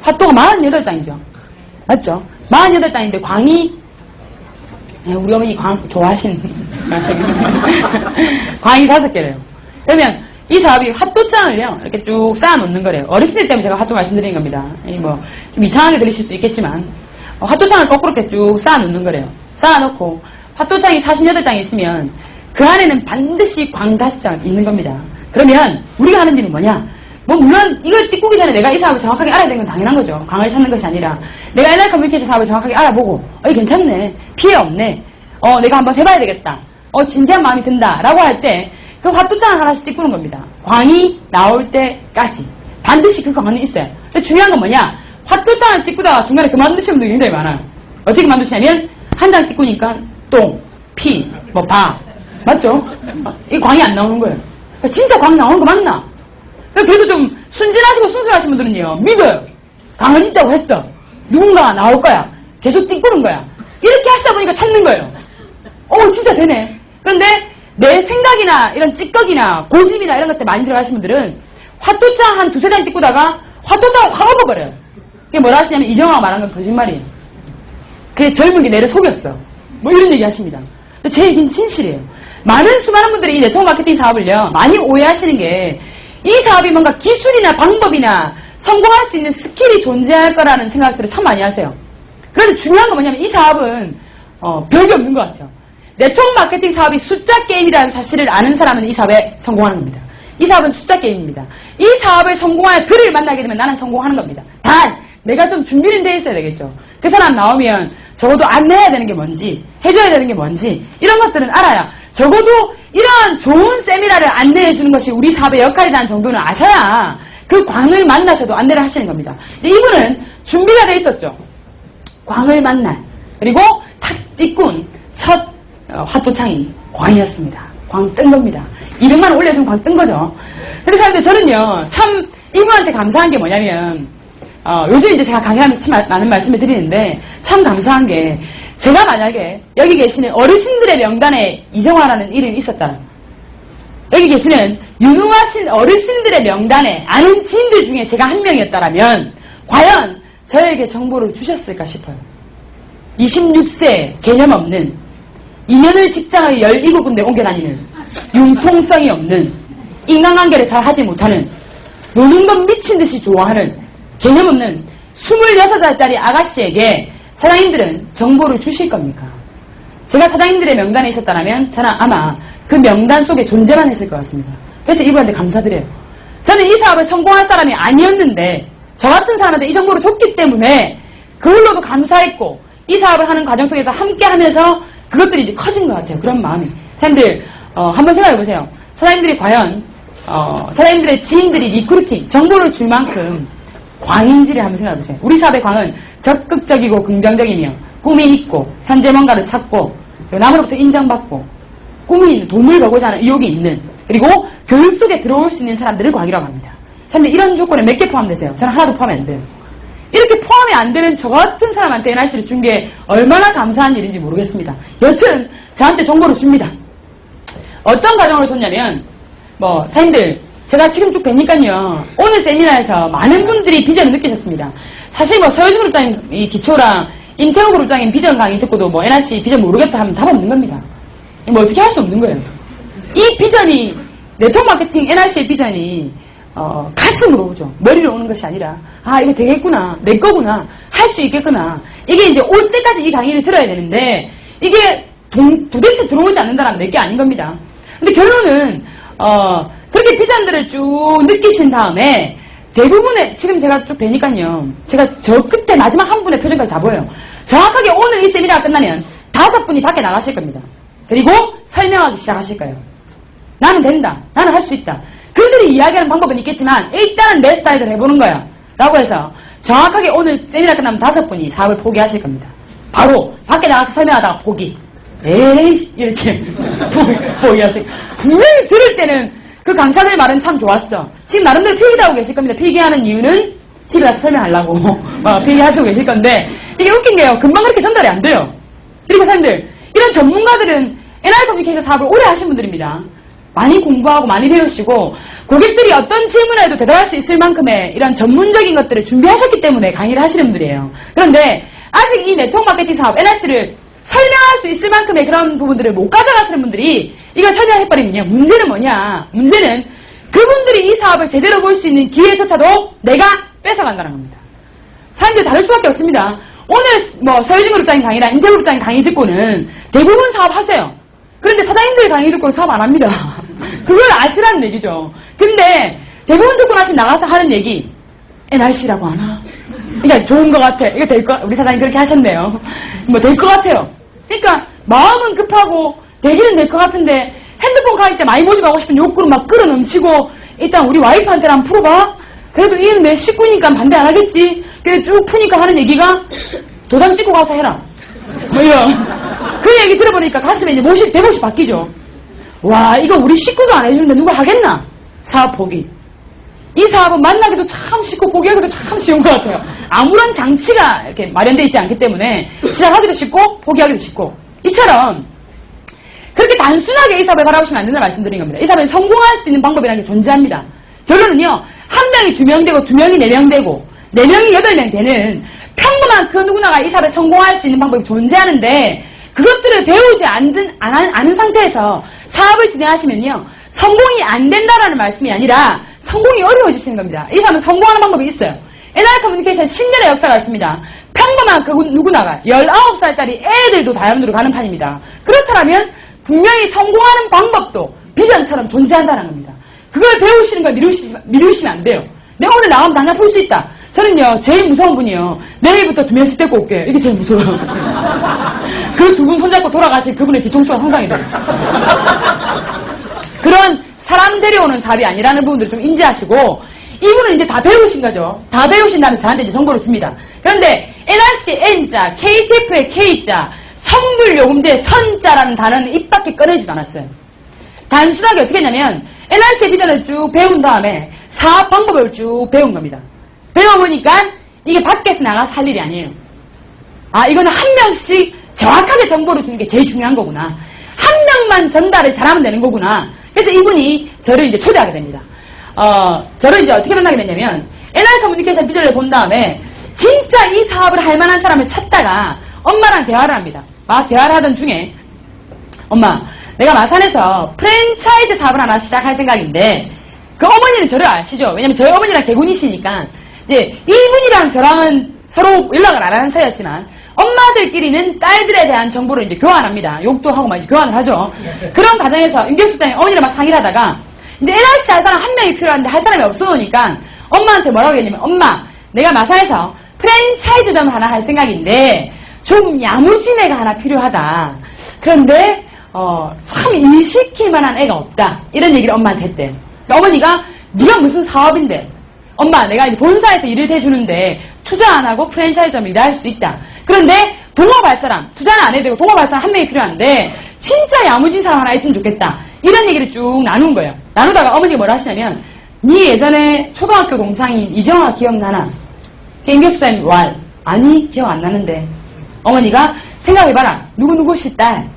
핫도가 48장이죠. 맞죠? 48장인데 광이 우리 어머니 광 좋아하시는 광이 5개래요. 그러면 이 사업이 핫도장을요 이렇게 쭉 쌓아놓는 거래요. 어르신들 때문에 제가 핫도 말씀드리는 겁니다. 좀 이상하게 들리실 수 있겠지만 핫도장을 거꾸로 이렇게 쭉 쌓아놓는 거래요. 쌓아놓고 핫도장이 48장이 있으면 그 안에는 반드시 광 5장 있는 겁니다. 그러면 우리가 하는 일은 뭐냐? 물론 이걸 띠꾸기 전에 내가 이 사업을 정확하게 알아야 되는 건 당연한 거죠. 광을 찾는 것이 아니라 내가 옛날 커뮤니케이션 사업을 정확하게 알아보고 괜찮네, 피해 없네, 내가 한번 해봐야 되겠다, 진지한 마음이 든다 라고 할 때 그 핫도장을 하나씩 띠꾸는 겁니다. 광이 나올 때까지 반드시 그 광은 있어요. 근데 중요한 건 뭐냐? 핫도장을 띠꾸다가 중간에 그만두시는 분들이 굉장히 많아요. 어떻게 만드시냐면 한 장 띠꾸니까 똥, 피, 바 맞죠? 이 광이 안 나오는 거예요. 진짜 광 나오는 거 맞나? 그래도 좀 순진하시고 순수하신 분들은요, 믿어요. 광은 있다고 했어. 누군가 나올 거야. 계속 띠꾸는 거야. 이렇게 하시다 보니까 찾는 거예요. 진짜 되네. 그런데 내 생각이나 이런 찌꺼기나 고집이나 이런 것들 많이 들어가신 분들은 핫도장 한 2-3장 띠꾸다가 핫도장을 확 엎어버려요. 그게 뭐라 하시냐면 이정화가 말한 건 거짓말이에요. 그게 젊은 게 내를 속였어. 이런 얘기 하십니다. 제 얘기는 진실이에요. 수많은 분들이 이 네트워크 마케팅 사업을요, 많이 오해하시는 게 이 사업이 뭔가 기술이나 방법이나 성공할 수 있는 스킬이 존재할 거라는 생각들을 참 많이 하세요. 그런데 중요한 건 뭐냐면 이 사업은 별게 없는 것 같아요. 네트워크 마케팅 사업이 숫자 게임이라는 사실을 아는 사람은 이 사업에 성공하는 겁니다. 이 사업은 숫자 게임입니다. 이 사업을 성공할 그를 만나게 되면 나는 성공하는 겁니다. 단 내가 좀 준비는 돼 있어야 되겠죠. 그 사람 나오면 적어도 안내해야 되는 게 뭔지, 해줘야 되는 게 뭔지 이런 것들은 알아야, 적어도 이러한 좋은 세미나를 안내해 주는 것이 우리 사업의 역할이라는 정도는 아셔야 그 광을 만나셔도 안내를 하시는 겁니다. 이분은 준비가 돼 있었죠. 광을 만날, 그리고 탁 띠꾼 첫 핫도창이 광이었습니다. 광 뜬 겁니다. 200만 원 올려주면 광 뜬 거죠. 그래서 저는요, 참 이분한테 감사한 게 뭐냐면 요즘 이제 제가 강의하면서 많은 말씀을 드리는데 참 감사한 게, 제가 만약에 여기 계시는 어르신들의 명단에 이정화라는 이름이 있었다, 여기 계시는 유능하신 어르신들의 명단에 아는 지인들 중에 제가 한 명이었다라면 과연 저에게 정보를 주셨을까 싶어요. 26세 개념 없는, 2년을 직장을 17군데 옮겨다니는, 융통성이 없는, 인간관계를 잘 하지 못하는, 노는 건 미친듯이 좋아하는 개념 없는 26살짜리 아가씨에게 사장님들은 정보를 주실 겁니까? 제가 사장님들의 명단에 있었다면 저는 아마 그 명단 속에 존재만 했을 것 같습니다. 그래서 이분한테 감사드려요. 저는 이 사업을 성공할 사람이 아니었는데 저 같은 사람한테 이 정보를 줬기 때문에 그걸로도 감사했고, 이 사업을 하는 과정 속에서 함께 하면서 그것들이 이제 커진 것 같아요. 그런 마음이. 사장님들 한번 생각해 보세요. 사장님들이 과연 사장님들의 지인들이 리크루팅, 정보를 줄 만큼 광인지를 한번 생각해보세요. 우리 사업의 광은 적극적이고 긍정적이며 꿈이 있고 현재 뭔가를 찾고 남으로부터 인정받고 꿈이 있는, 돈을 벌고자 하는 의욕이 있는, 그리고 교육 속에 들어올 수 있는 사람들을 광이라고 합니다. 근데 이런 조건에 몇 개 포함되세요? 저는 하나도 포함이 안 돼요. 이렇게 포함이 안 되는 저 같은 사람한테 NRC를 준 게 얼마나 감사한 일인지 모르겠습니다. 여튼 저한테 정보를 줍니다. 어떤 과정을 줬냐면 사장님들 제가 지금 쭉 뵈니까요, 오늘 세미나에서 많은 분들이 비전을 느끼셨습니다. 사실 서효진 그룹장님 이 기초랑 임태호 그룹장님 비전 강의 듣고도 NRC 비전 모르겠다 하면 답 없는 겁니다. 어떻게 할 수 없는 거예요. 이 비전이, 네트워크 마케팅 NRC의 비전이 가슴으로 오죠. 머리로 오는 것이 아니라, 이거 되겠구나, 내 거구나, 할 수 있겠구나. 이게 이제 올 때까지 이 강의를 들어야 되는데, 이게 도대체 들어오지 않는다라면 내 게 아닌 겁니다. 근데 결론은, 그렇게 비전들을 쭉 느끼신 다음에, 대부분의, 지금 제가 쭉 뵈니까요, 제가 저 끝에 마지막 한 분의 표정까지 다 보여요. 정확하게 오늘 이 세미나가 끝나면 5분이 밖에 나가실 겁니다. 그리고 설명하기 시작하실 거예요. 나는 된다. 나는 할 수 있다. 그들이 이야기하는 방법은 있겠지만 일단은 내 스타일대로 해보는 거야. 라고 해서 정확하게 오늘 세미나 끝나면 5분이 사업을 포기하실 겁니다. 바로 밖에 나가서 설명하다가 포기. 에이 이렇게 포기하실. 분명히 들을 때는 그 강사들 말은 참 좋았어. 지금 나름대로 필기도 하고 계실 겁니다. 필기하는 이유는 집에 가서 설명하려고 필기하시고 계실 건데, 이게 웃긴 게요, 금방 그렇게 전달이 안 돼요. 그리고 사람들, 이런 전문가들은 NR 커뮤니케이션 사업을 오래 하신 분들입니다. 많이 공부하고 많이 배우시고 고객들이 어떤 질문을 해도 대답할 수 있을 만큼의 이런 전문적인 것들을 준비하셨기 때문에 강의를 하시는 분들이에요. 그런데 아직 이 네트워크 마케팅 사업 NRC를 설명할 수 있을 만큼의 그런 부분들을 못 가져가시는 분들이 이걸 설명해버리면요, 문제는 뭐냐, 문제는 그분들이 이 사업을 제대로 볼 수 있는 기회조차도 내가 뺏어간다는 겁니다. 사람들이 다를 수밖에 없습니다. 오늘 서효진 그룹장님 강의랑 임태호 그룹장님 강의 듣고는 대부분 사업 하세요. 그런데 사장님들 강의 듣고 사업 안 합니다. 그걸 아시라는 얘기죠. 근데 대부분 듣고 나서 나가서 하는 얘기, NRC라고 하나? 그러니까 좋은 것 같아. 이거 될 거, 우리 사장님 그렇게 하셨네요. 될 것 같아요. 그러니까 마음은 급하고 되기는 될 것 같은데 핸드폰 가입 때 많이 모집하고 싶은 욕구로 막 끌어 넘치고, 일단 우리 와이프한테 한번 풀어봐. 그래도 얘는 내 식구니까 반대 안 하겠지. 그래서 쭉 푸니까 하는 얘기가 도장 찍고 가서 해라. 이런. 그 얘기 들어보니까 가슴에 이제 대못이 바뀌죠. 와, 이거 우리 식구도 안 해주는데 누가 하겠나? 사업 포기. 이 사업은 만나기도 참 쉽고 포기하기도 참 쉬운 것 같아요. 아무런 장치가 이렇게 마련되어 있지 않기 때문에 시작하기도 쉽고 포기하기도 쉽고, 이처럼 그렇게 단순하게 이 사업을 바라보시면 안 된다는 말씀드린 겁니다. 이 사업에 성공할 수 있는 방법이라는 게 존재합니다. 결론은요, 1명이 2명 되고 2명이 4명 되고 4명이 8명 되는 평범한 그 누구나가 이 사업에 성공할 수 있는 방법이 존재하는데, 그것들을 배우지 않은 상태에서 사업을 진행하시면요, 성공이 안 된다라는 말씀이 아니라 성공이 어려워지시는 겁니다. 이 사람은 성공하는 방법이 있어요. NR 커뮤니케이션 10년의 역사가 있습니다. 평범한 그 누구나가 19살짜리 애들도 다이아몬드로 가는 판입니다. 그렇다면 분명히 성공하는 방법도 비전처럼 존재한다는 겁니다. 그걸 배우시는 걸 미루시면 안 돼요. 내가 오늘 나가면 당장 풀 수 있다. 저는요, 제일 무서운 분이요, 내일부터 2명씩 데리고 올게요. 이게 제일 무서워요. 그 2분 손잡고 돌아가실 그분의 뒤통수가 상상이 돼요. 그런 사람 데려오는 사업이 아니라는 부분들을 좀 인지하시고, 이분은 이제 다 배우신 거죠. 다 배우신 다음에 저한테 이제 정보를 줍니다. 그런데 NRC N자, KTF의 K자, 성불요금제 선자라는 단어는 입 밖에 꺼내지도 않았어요. 단순하게 어떻게 했냐면 NRC의 비전을 쭉 배운 다음에 사업 방법을 쭉 배운 겁니다. 배워보니까 이게 밖에서 나가서 할 일이 아니에요. 이거는 한 명씩 정확하게 정보를 주는 게 제일 중요한 거구나. 한 명만 전달을 잘하면 되는 거구나. 그래서 이분이 저를 이제 초대하게 됩니다. 저를 이제 어떻게 만나게 됐냐면, NR 커뮤니케이션 비전을 본 다음에 진짜 이 사업을 할 만한 사람을 찾다가 엄마랑 대화를 합니다. 대화를 하던 중에, 엄마, 내가 마산에서 프랜차이즈 사업을 하나 시작할 생각인데, 그 어머니는 저를 아시죠? 왜냐면 저희 어머니랑 개군이시니까, 이제 이분이랑 저랑은 서로 연락을 안 하는 사이였지만, 엄마들끼리는 딸들에 대한 정보를 이제 교환합니다. 욕도 하고 막 이제 교환을 하죠. 그런 과정에서 임교수장이 어머니랑 막 상의를 하다가, 이제 NRC 할 사람 한 명이 필요한데 할 사람이 없어놓으니까 엄마한테 뭐라고 했냐면, 엄마, 내가 마산에서 프랜차이즈점을 하나 할 생각인데 좀 야무진 애가 하나 필요하다. 그런데 참 일 시킬 만한 애가 없다. 이런 얘기를 엄마한테 했대요. 어머니가 네가 무슨 사업인데 엄마 내가 이제 본사에서 일을 해주는데 투자 안 하고 프랜차이즈점을 일할 수 있다. 그런데 동업할 사람, 투자는 안 해도 되고 동업할 사람 한 명이 필요한데 진짜 야무진 사람 하나 있으면 좋겠다. 이런 얘기를 쭉 나눈 거예요. 나누다가 어머니가 뭐라 하시냐면 네 예전에 초등학교 동창인 이정아 기억나나? 갱교쌤 왈. 아니 기억 안 나는데. 어머니가 생각해봐라. 누구누구 씨딸.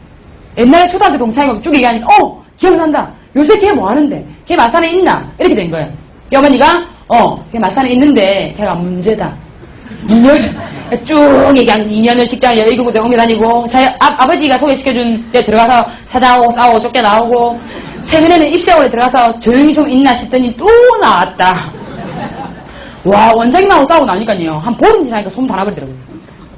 옛날에 초등학교 동창이고 쭉 얘기하니까 기억난다. 요새 걔 뭐 하는데? 걔 마산에 있나? 이렇게 된 거예요. 어머니가 걔 마산에 있는데 걔가 문제다. 2년 쭉 얘기하는 2년을 직장에 여의도구대 옮겨 다니고 아버지가 소개시켜준 데 들어가서 사장하고 싸우고 쫓겨나오고 최근에는 입시학원에 들어가서 조용히 좀 있나 싶더니 또 나왔다. 와 원장님하고 싸우고 나니까요 한 보름 지나니까 손 다 나버리더라고요.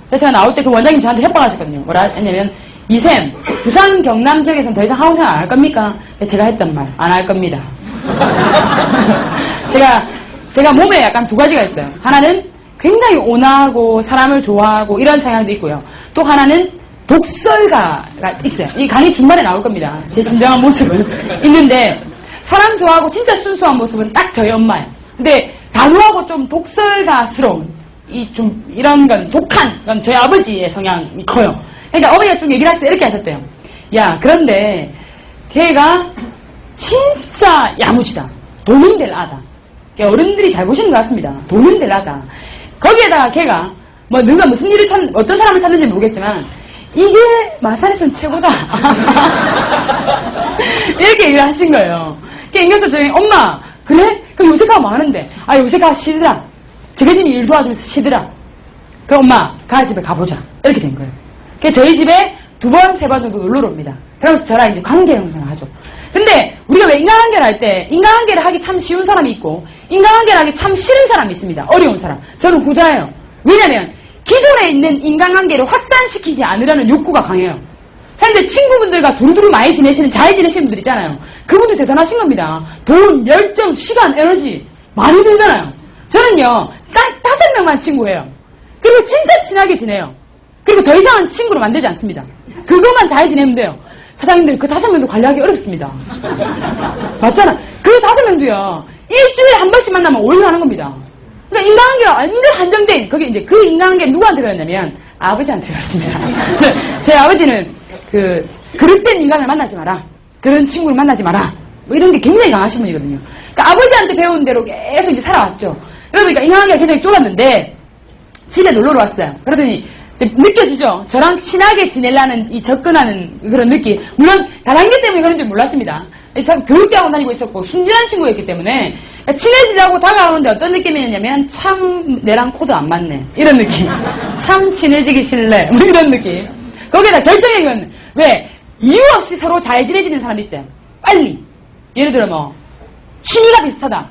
그래서 제가 나올 때 그 원장님 저한테 협박하셨거든요. 뭐라 했냐면 이샘 부산 경남 지역에서는 더 이상 하우생 안 할 겁니까? 제가 했던 말 안 할 겁니다. 제가 몸에 약간 두 가지가 있어요. 하나는 굉장히 온화하고 사람을 좋아하고 이런 성향도 있고요. 또 하나는 독설가가 있어요. 이 강의 중반에 나올 겁니다. 제 진정한 모습은 있는데 사람 좋아하고 진짜 순수한 모습은 딱 저희 엄마예요. 근데 단호하고 좀 독설가스러운 이런 건 독한 건 저희 아버지의 성향이 커요. 그러니까 어머니가 좀 얘기를 할 때 이렇게 하셨대요. 야 그런데 걔가 진짜 야무지다. 돈은 될 아다. 어른들이 잘 보시는 것 같습니다. 돈은 될 아다. 거기에다가 걔가 뭐 누가 무슨 일을 어떤 사람을 찾는지 모르겠지만 이게 마산에서는 최고다. 이렇게 얘기를 하신 거예요. 그래서 저희 엄마 그래? 그럼 요새가 뭐 하는데? 요새가 쉬더라. 저희집이 일 도와주면서 쉬더라. 그럼 엄마 가을 집에 가보자. 이렇게 된 거예요. 그래서 저희 집에 2번, 3번 정도 놀러 옵니다. 그러면서 저랑 이제 관계 형성을 하죠. 근데 우리가 왜 인간관계를 할 때 인간관계를 하기 참 쉬운 사람이 있고 인간관계를 하기 참 싫은 사람이 있습니다. 어려운 사람. 저는 후자예요. 왜냐면 기존에 있는 인간관계를 확산시키지 않으려는 욕구가 강해요. 현재 친구분들과 두루두루 많이 지내시는 잘 지내시는 분들 있잖아요. 그분들 대단하신 겁니다. 돈, 열정, 시간, 에너지 많이 들잖아요. 저는요 5명만 친구해요. 그리고 진짜 친하게 지내요. 그리고 더 이상은 친구로 만들지 않습니다. 그것만 잘 지내면 돼요. 사장님들 그 5명도 관리하기 어렵습니다. 맞잖아. 그 5명도요 일주일에 한 번씩 만나면 오해를 하는 겁니다. 그러니까 인간관계가 완전 한정된 거기 이제 그 인간관계는 누구한테 배웠냐면 아버지한테 배웠습니다. 제 아버지는 그릇된 인간을 만나지 마라. 그런 친구를 만나지 마라. 뭐 이런 게 굉장히 강하신 분이거든요. 그러니까 아버지한테 배운 대로 계속 이제 살아왔죠. 그러니까 인간관계가 굉장히 좁았는데 집에 놀러 왔어요. 그러더니 느껴지죠? 저랑 친하게 지내려는 이 접근하는 그런 느낌. 물론 다단계 때문에 그런지 몰랐습니다. 참 교육대학원 다니고 있었고 순진한 친구였기 때문에 친해지자고 다가오는데 어떤 느낌이었냐면 참 내랑 코드 안 맞네. 이런 느낌. 참 친해지기 싫네. 뭐 이런 느낌. 거기에다 결정적인 건 왜 이유 없이 서로 잘 지내지는 사람이 있어요. 빨리. 예를 들어 뭐 취미가 비슷하다.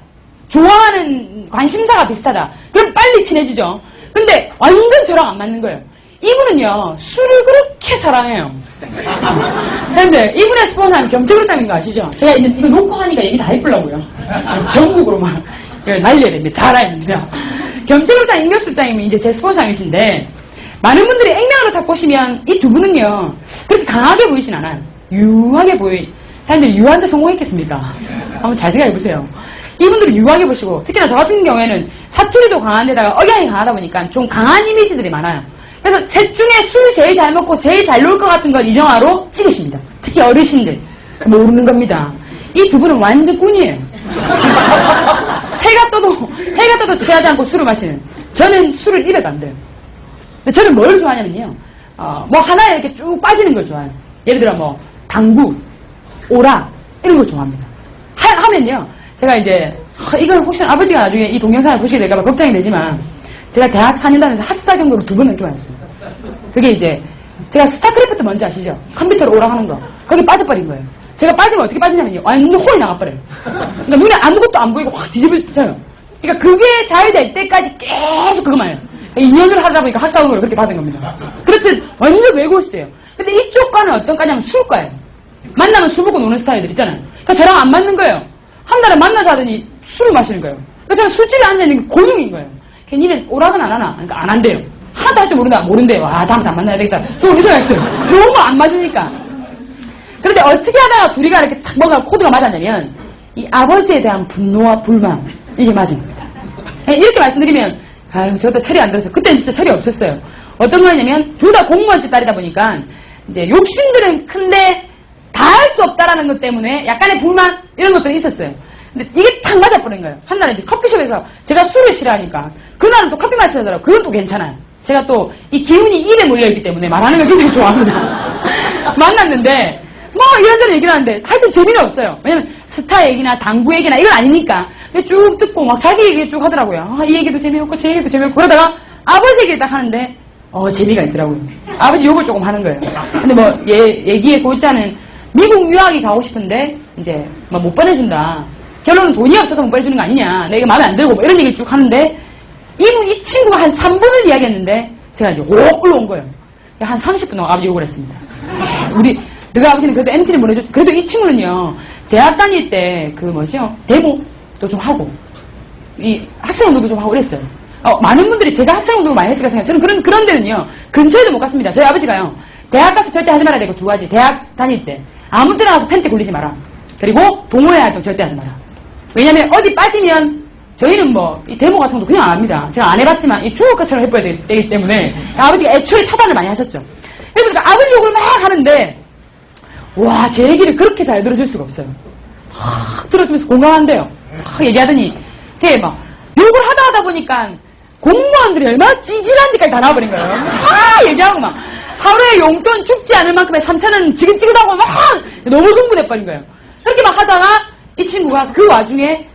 좋아하는 관심사가 비슷하다. 그럼 빨리 친해지죠. 근데 완전 저랑 안 맞는 거예요. 이분은요 술을 그렇게 사랑해요. 근데 이분의 스폰서는 겸teg그룹장인 거 아시죠? 제가 이거 놓고 하니까 얘기 다 해보려고요. 전국으로 막 날려야 됩니다. 다 알아야 됩니다. 겸teg그룹장 임경수장님이 이제 제 스폰서이신데 많은 분들이 액면으로 딱 보시면 이 두 분은요 그렇게 강하게 보이진 않아요. 유하게 사람들이 유한테 성공했겠습니까? 한번 잘 생각해보세요. 이분들은 유하게 보시고 특히나 저 같은 경우에는 사투리도 강한데다가 억양이 강하다 보니까 좀 강한 이미지들이 많아요. 그래서 셋 중에 술 제일 잘 먹고 제일 잘 놀 것 같은 걸 이정아로 찍으십니다. 특히 어르신들 모르는 겁니다. 이 두 분은 완전 꾼이에요. 해가 떠도 취하지 않고 술을 마시는. 저는 술을 입에도 안 돼요. 근데 저는 뭘 좋아하냐면요. 뭐 하나에 이렇게 쭉 빠지는 걸 좋아해요. 예를 들어 뭐 당구, 오락 이런 걸 좋아합니다. 하면요. 제가 이제 이건 혹시 아버지가 나중에 이 동영상을 보시게 될까봐 걱정이 되지만 제가 대학 4년 다니면서 학사 경로를 2번 넘게 받았어요. 그게 이제 제가 스타크래프트 뭔지 아시죠? 컴퓨터로 오락하는 거. 거기 빠져버린 거예요. 제가 빠지면 어떻게 빠지냐면요. 완전 홀이 나가버려요. 그러니까 눈에 아무것도 안 보이고 확 뒤집어져요. 그러니까 그게 잘 될 때까지 계속 그것만 해요. 2년을 하다 보니까 학사 경로를 그렇게 받은 겁니다. 그렇듯 완전 외고였어요. 근데 이쪽 과는 어떤 과냐면 술과예요. 만나면 술 먹고 노는 스타일들 있잖아요. 그러니까 저랑 안 맞는 거예요. 한 달에 만나자 하더니 술을 마시는 거예요. 그러니까 저는 술집에 앉아있는 게 고용인 거예요. 니는 오락은 안 하나? 그러니까 안 한대요. 하나도 할 줄 모른대요. 다음부터 안 만나야 되겠다. 저 어디서 했어요. 너무 안 맞으니까. 그런데 어떻게 하다가 둘이가 이렇게 탁 뭔가 코드가 맞았냐면 이 아버지에 대한 분노와 불만, 이게 맞은 겁니다. 이렇게 말씀드리면, 아유, 저도 철이 안 들어서, 그때는 진짜 철이 없었어요. 어떤 거냐면, 둘 다 공무원 집 딸이다 보니까, 이제 욕심들은 큰데, 다 할 수 없다라는 것 때문에 약간의 불만, 이런 것들이 있었어요. 근데 이게 탁 맞아버린 거예요. 한날은 이제 커피숍에서 제가 술을 싫어하니까, 그날은 또 커피 마시더라고요. 그건 또 괜찮아요. 제가 또 이 기운이 입에 몰려있기 때문에 말하는 걸 굉장히 좋아합니다. 만났는데, 뭐 이런저런 얘기를 하는데, 하여튼 재미는 없어요. 왜냐면, 스타 얘기나 당구 얘기나 이건 아니니까. 쭉 듣고 막 자기 얘기 쭉 하더라고요. 아, 이 얘기도 재미없고 제 얘기도 재미없고 그러다가 아버지 얘기를 딱 하는데 재미가 있더라고요. 아버지 욕을 조금 하는 거예요. 근데 뭐 얘기의 골자는 미국 유학이 가고 싶은데 이제 뭐 못 보내준다. 결론은 돈이 없어서 못 보내주는 거 아니냐. 내가 마음에 안 들고 뭐 이런 얘기를 쭉 하는데 이 친구가 한 3분을 이야기했는데 제가 이제 오 올라온 거예요. 한 30분 동안 아버지 욕을 했습니다. 너가 아버지는 그래도 MT를 보내줬. 그래도 이 친구는요. 대학 다닐 때 그 뭐죠? 데모도 좀 하고 이 학생운동도 좀 하고 이랬어요. 많은 분들이 제가 학생운동을 많이 했을까 생각해요. 저는 그런 데는요. 근처에도 못 갔습니다. 저희 아버지가요. 대학 가서 절대 하지 말아야 되고 두 가지. 대학 다닐 때 아무 때나 가서 텐트 굴리지 마라. 그리고 동호회 활동 절대 하지 마라. 왜냐면 어디 빠지면 저희는 뭐 이 데모 같은 것도 그냥 안 합니다. 제가 안 해봤지만 이 추억 것처럼 해봐야 되기 때문에 아버지가 애초에 차단을 많이 하셨죠. 그러니까 아버지 욕을 막 하는데 와, 제 얘기를 그렇게 잘 들어줄 수가 없어요. 들어주면서 공감한대요. 얘기하더니, 되게 막, 욕을 하다 보니까, 공무원들이 얼마나 찌질한지까지 다 나와버린 거예요. 얘기하고 막, 하루에 용돈 죽지 않을 만큼의 3,000원 지긋지긋하고 막, 너무 흥분해버린 거예요. 그렇게 막 하다가, 이 친구가 그 와중에,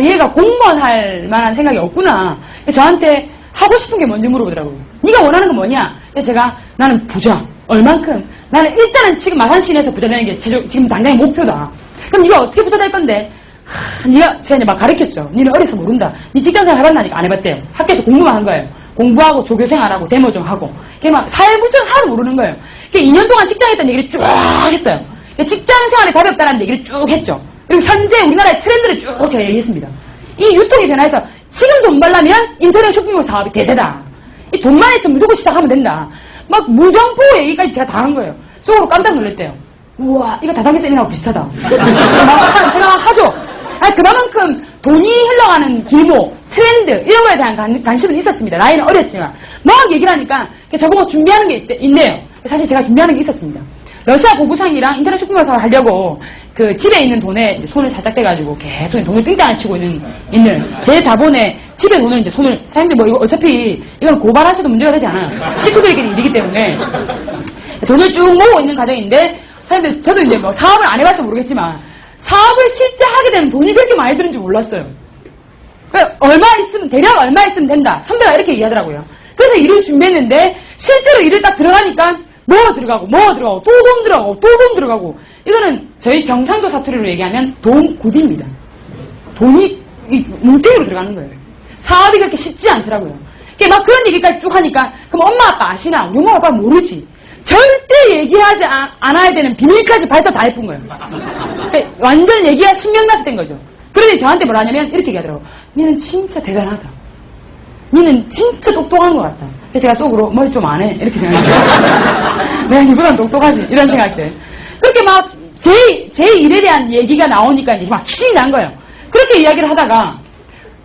얘가 공무원 할 만한 생각이 없구나. 저한테 하고 싶은 게 뭔지 물어보더라고요. 네가 원하는 건 뭐냐? 제가, 나는 부자. 얼만큼? 나는 일단은 지금 마산시내에서 부자 되는 게 지금 당장의 목표다. 그럼 네가 어떻게 부자 될 건데? 제가 이제 막 가르쳤죠. 니는 어려서 모른다. 니 직장생활 해봤나니까 안 해봤대요. 학교에서 공부만 한 거예요. 공부하고 조교생활하고 데모 좀 하고. 그게 막 사회물정 하나도 모르는 거예요. 2년 동안 직장했던 얘기를 쭉 했어요. 직장생활에 답이 없다는 얘기를 쭉 했죠. 그리고 현재 우리나라의 트렌드를 쭉 제가 얘기했습니다. 이 유통이 변화해서 지금 돈 벌려면 인터넷 쇼핑몰 사업이 대세다. 이 돈만 있으면 무조건 시작하면 된다. 막 무정포 얘기까지 제가 다 한 거예요. 속으로 깜짝 놀랐대요. 우와, 이거 다단계 세미나하고 비슷하다. 제가 하죠. 그만큼 돈이 흘러가는 길목, 트렌드 이런 거에 대한 관심은 있었습니다. 나이는 어렸지만 막 얘기를 하니까 저보고 준비하는 게 있네요. 사실 제가 준비하는 게 있었습니다. 러시아 고부상이랑 인터넷 쇼핑몰 사업을 하려고 그 집에 있는 돈에 손을 살짝 떼가지고 계속 돈을 띵땅 치고 있는 제 자본에 집에 돈을 이제 손을 사람들이 뭐 이거 어차피 이건 고발하셔도 문제가 되지 않아요. 식구들끼리 일이기 때문에 돈을 쭉 모으고 있는 과정인데 사람들 저도 이제 뭐 사업을 안 해봤지 모르겠지만 사업을 실제 하게 되면 돈이 그렇게 많이 드는지 몰랐어요. 그러니까 대략 얼마 있으면 된다. 선배가 이렇게 얘기하더라고요. 그래서 일을 준비했는데 실제로 일을 딱 들어가니까 뭐 들어가고 또 돈 들어가고 이거는 저희 경상도 사투리로 얘기하면 돈 굿입니다. 돈이 뭉탱이로 들어가는 거예요. 사업이 그렇게 쉽지 않더라고요. 막 그런 얘기까지 쭉 하니까 그럼 엄마 아빠 아시나? 우리 엄마 아빠 모르지. 절대 얘기하지 않아야 되는 비밀까지 발사 다 해픈 거예요. 그러니까 완전 얘기가 신명나서 된 거죠. 그러니 저한테 뭐라 하냐면 이렇게 얘기하더라고요. 니는 진짜 대단하다. 니는 진짜 똑똑한 것 같다. 그래서 제가 속으로 뭘 좀 안 해. 이렇게 생각했어요. 내가 니보단 똑똑하지. 이런 생각들. 그렇게 막 제 일에 대한 얘기가 나오니까 이제 막 신이 난 거예요. 그렇게 이야기를 하다가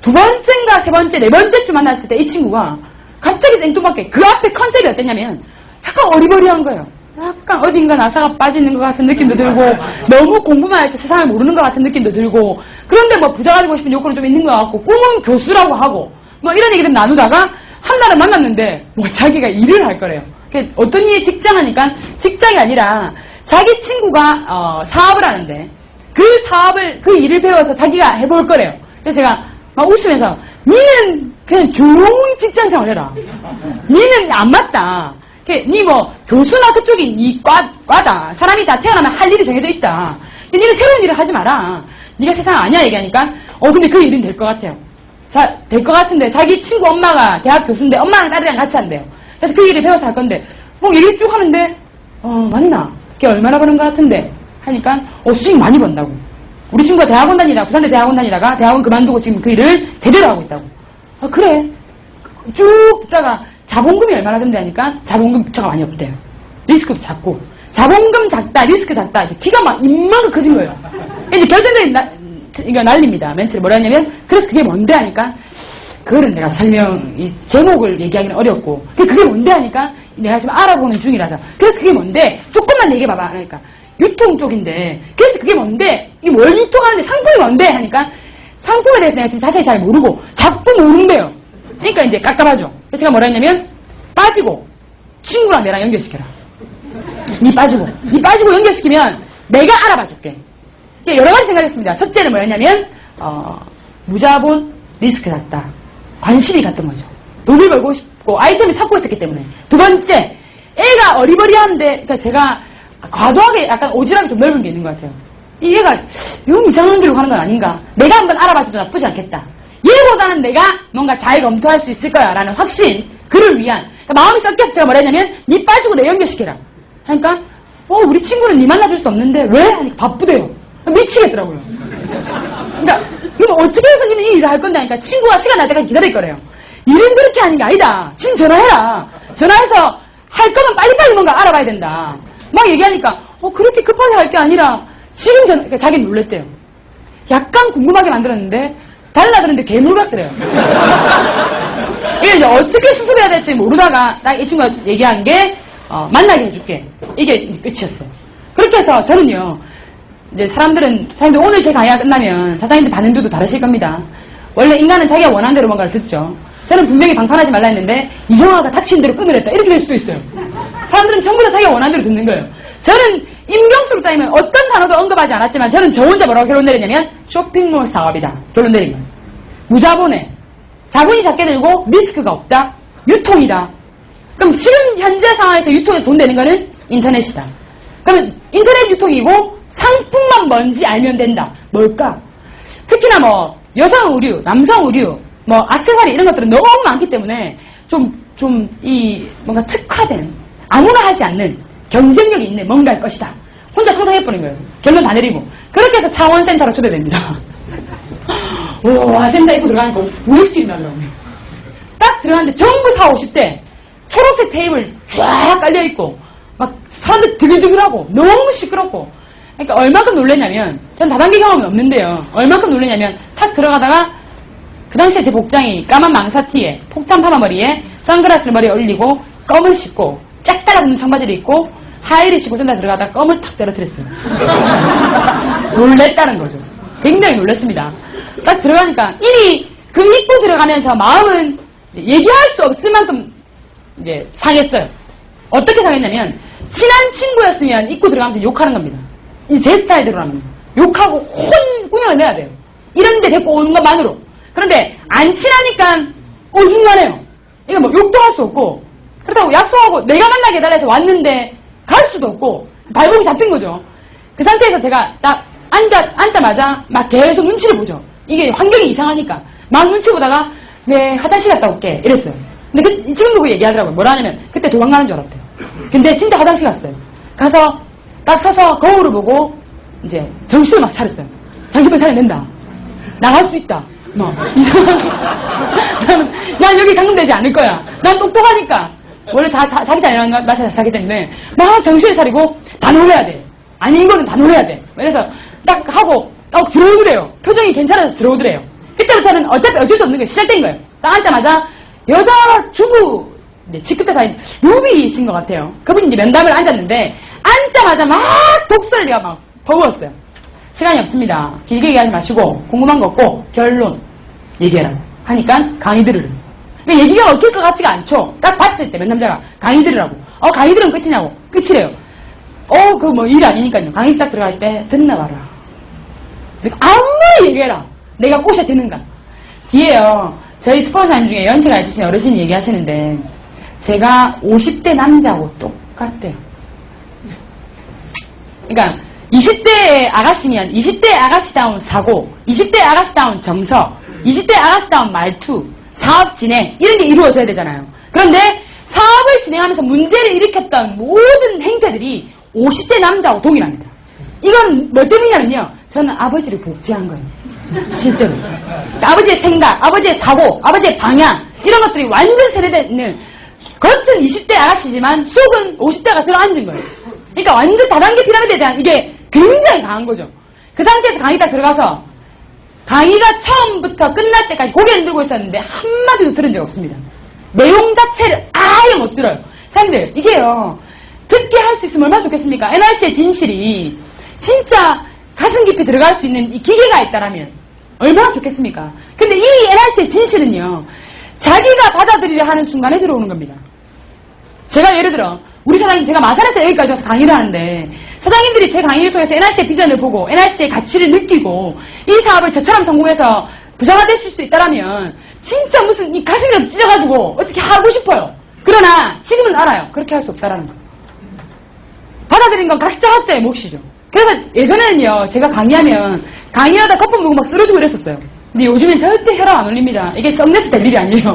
두 번째인가 세 번째, 네 번째쯤 만났을 때 이 친구가 갑자기 생뚱맞게 그 앞에 컨셉이 어땠냐면 약간 어리버리한 거예요. 약간 어딘가 나사가 빠지는 것 같은 느낌도 들고 너무 공부만 해서 세상을 모르는 것 같은 느낌도 들고 그런데 뭐 부자가 되고 싶은 욕구는 좀 있는 것 같고 꿈은 교수라고 하고 뭐 이런 얘기를 나누다가 한 날을 만났는데 뭐 자기가 일을 할 거래요. 어떤 일이 직장하니까 직장이 아니라 자기 친구가 사업을 하는데 그 일을 배워서 자기가 해볼 거래요. 그래서 제가 막 웃으면서 니는 그냥 조용히 직장생활 해라. 니는 안 맞다. 니 뭐 교수나 그쪽이 니 과다. 사람이 다 태어나면 할 일이 정해져 있다. 니는 새로운 일을 하지 마라. 니가 세상 아니야 얘기하니까 근데 그 일은 될 것 같아요. 될 것 같은데 자기 친구 엄마가 대학 교수인데 엄마랑 딸이랑 같이 한대요. 그래서 그 일을 배워서 할 건데 뭐 얘기를 쭉 하는데 맞나? 걔 얼마나 버는 것 같은데 하니까 수익 많이 번다고. 우리 친구가 대학원 다니다가 부산대 대학원 다니다가 대학원 그만두고 지금 그 일을 제대로 하고 있다고. 그래. 쭉 듣다가 자본금이 얼마나 든대 하니까 자본금 부처가 많이 없대요. 리스크도 작고 자본금 작다 리스크 작다 이제 키가 막 이만큼 커진 거예요. 이제 결정적인 이거 날립니다. 멘트를 뭐라 했냐면, 그래서 그게 뭔데 하니까, 그거는 내가 이 제목을 얘기하기는 어렵고, 그게 뭔데 하니까, 내가 지금 알아보는 중이라서. 그래서 그게 뭔데? 조금만 얘기해봐봐. 그러니까, 유통 쪽인데, 그래서 그게 뭔데? 이게 뭘 유통하는데 상품이 뭔데? 하니까, 상품에 대해서 내가 지금 자세히 잘 모르고, 자꾸 모른대요. 그러니까 이제 깝깝하죠. 그래서 제가 뭐라 했냐면, 빠지고, 친구랑 내랑 연결시켜라. 니 빠지고 연결시키면, 내가 알아봐 줄게. 여러 가지 생각했습니다. 첫째는 뭐였냐면, 무자본 리스크 같다. 관심이 갔던 거죠. 돈을 벌고 싶고, 아이템을 찾고 있었기 때문에. 두 번째, 애가 어리버리한데, 그러니까 제가 과도하게 약간 오지랖이 좀 넓은 게 있는 것 같아요. 이 얘가 영 이상한 길로 가는 건 아닌가? 내가 한번 알아봐줘도 나쁘지 않겠다. 얘보다는 내가 뭔가 잘 검토할 수 있을 거야 라는 확신, 그를 위한, 그러니까 마음이 섞여서 제가 뭐라 했냐면, 니 빠지고 내 연결시켜라. 그러니까, 우리 친구는 니 만나줄 수 없는데 왜? 하니까 바쁘대요. 미치겠더라고요. 그러니까 이거 어떻게 해서 니는 이 일을 할 건데 하니까 친구가 시간 날 때까지 기다릴 거래요. 일은 그렇게 하는 게 아니다. 지금 전화해라. 전화해서 할 거면 빨리빨리 뭔가 알아봐야 된다. 막 얘기하니까 그렇게 급하게 할 게 아니라 지금 그러니까 자기는 놀랬대요. 약간 궁금하게 만들었는데 달라드는데 괴물 같더래요. 이게 이제 어떻게 수습해야 될지 모르다가 딱 이 친구가 얘기한 게 만나게 해줄게. 이게 끝이었어요. 그렇게 해서 저는요, 이제 사장님들 오늘 제 강의가 끝나면 사장님들 반응들도 다르실 겁니다. 원래 인간은 자기가 원하는 대로 뭔가를 듣죠. 저는 분명히 방판하지 말라 했는데 이정화가 닥친 대로 끊으랬다. 이렇게 될 수도 있어요. 사람들은 전부 다 자기가 원하는 대로 듣는 거예요. 저는 임경수로 따지면 어떤 단어도 언급하지 않았지만 저는 저 혼자 뭐라고 결론 내리냐면 쇼핑몰 사업이다. 결론 내린 거예요. 무자본에 자본이 작게 들고 리스크가 없다. 유통이다. 그럼 지금 현재 상황에서 유통에 돈 되는 거는 인터넷이다. 그러면 인터넷 유통이고 상품만 뭔지 알면 된다. 뭘까? 특히나 뭐 여성 의류, 남성 의류, 뭐 액세서리 이런 것들은 너무 많기 때문에 이 뭔가 특화된 아무나 하지 않는 경쟁력이 있는 뭔가일 것이다. 혼자 상상해버린 거예요. 결론 다 내리고. 그렇게 해서 창원센터로 초대됩니다. 와, 센터 입고 들어가니까 우육질이 나더라고요. 딱 들어갔는데 전부 40, 50대 초록색 테이블 쫙 깔려있고 막 사람들 드글드글하고 너무 시끄럽고. 그러니까 얼마큼 놀랐냐면, 전 다단계 경험은 없는데요. 얼마큼 놀랐냐면 탁 들어가다가 그 당시에 제 복장이 까만 망사티에 폭탄 파마머리에 선글라스를 머리에 올리고 껌을 씹고 짝 달라붙는 청바지를 입고 하이를 신고 센터 들어가다가 껌을 탁 떨어뜨렸어요. 놀랬다는 거죠. 굉장히 놀랐습니다. 딱 들어가니까 이미 그 입고 들어가면서 마음은 얘기할 수 없을 만큼 이제 상했어요. 어떻게 상했냐면 친한 친구였으면 입고 들어가면서 욕하는 겁니다. 제 스타일대로라면 욕하고 꾸녕을 내야 돼요. 이런데 데리고 오는 것만으로. 그런데 안 친하니까 오중간해요. 이거 뭐 욕도 할 수 없고, 그렇다고 약속하고 내가 만나게 해달라 해서 왔는데 갈 수도 없고 발목이 잡힌 거죠. 그 상태에서 제가 딱 앉자마자 막 계속 눈치를 보죠. 이게 환경이 이상하니까 막 눈치 보다가 네 화장실 갔다 올게 이랬어요. 근데 이 친구도 그 얘기하더라고요. 뭐라 하냐면 그때 도망가는 줄 알았대요. 근데 진짜 화장실 갔어요. 가서 딱 서서 거울을 보고 이제 정신을 막 차렸어요. 정신을 차려낸다. 나갈 수 있다. 뭐. 난 여기 감금되지 않을 거야. 난 똑똑하니까. 원래 자기 자녀랑 맞춰서 자기 때문에 막 정신을 차리고 다 놀래야 돼. 아닌 거는 다 놀래야 돼. 그래서 딱 하고 딱 들어오더래요. 표정이 괜찮아서 들어오더래요. 그때부터는 어차피 어쩔 수 없는 게 시작된 거예요. 딱 앉자마자 여자 주부 직급대사인 루비이신 것 같아요. 그분이 이제 면담을 앉았는데 앉자마자 막 독서를 내가 막 버거웠어요. 시간이 없습니다. 길게 얘기하지 마시고 궁금한 거 없고 결론 얘기해라 하니까 강의 들으래. 근데 얘기가 어떨 것 같지가 않죠. 딱 봤을 때 면담자가 강의 들으라고. 강의 들으면 끝이냐고. 끝이래요. 그 뭐 일 아니니까요. 강의 딱 들어갈 때 듣나 봐라. 아무리 얘기해라. 내가 꼬셔 드는가. 뒤에요. 저희 스폰서님 중에 연세가 있으신 어르신이 얘기하시는데 제가 50대 남자하고 똑같대요. 그러니까 20대 아가씨면 20대 아가씨다운 사고, 20대 아가씨다운 정서, 20대 아가씨다운 말투, 사업 진행 이런 게 이루어져야 되잖아요. 그런데 사업을 진행하면서 문제를 일으켰던 모든 행태들이 50대 남자하고 동일합니다. 이건 뭐 때문이냐면요. 저는 아버지를 복제한 거예요. 실제로. 아버지의 생각, 아버지의 사고, 아버지의 방향 이런 것들이 완전 세뇌되는 겉은 20대 아가씨지만 속은 50대가 들어앉은 거예요. 그러니까 완전 다단계 피라미드에 대한 이게 굉장히 강한 거죠. 그 상태에서 강의 딱 들어가서 강의가 처음부터 끝날 때까지 고개를 들고 있었는데 한마디도 들은 적 없습니다. 내용 자체를 아예 못 들어요. 사람들 이게요. 듣게 할 수 있으면 얼마나 좋겠습니까? NRC의 진실이 진짜 가슴 깊이 들어갈 수 있는 이 기계가 있다라면 얼마나 좋겠습니까? 근데 이 NRC의 진실은요. 자기가 받아들이려 하는 순간에 들어오는 겁니다. 제가 예를 들어 우리 사장님 제가 마산에서 여기까지 와서 강의를 하는데 사장님들이 제 강의를 통해서 NRC의 비전을 보고 NRC의 가치를 느끼고 이 사업을 저처럼 성공해서 부자가 되실 수 있다라면 진짜 무슨 이 가슴이라도 찢어가지고 어떻게 하고 싶어요. 그러나 지금은 알아요. 그렇게 할 수 없다라는 거. 받아들인 건 각자의 몫이죠. 그래서 예전에는요 제가 강의하다 거품 물고 막 쓰러지고 이랬었어요. 근데 요즘엔 절대 혈압 안 올립니다. 이게 썩내서 될 일이 아니에요.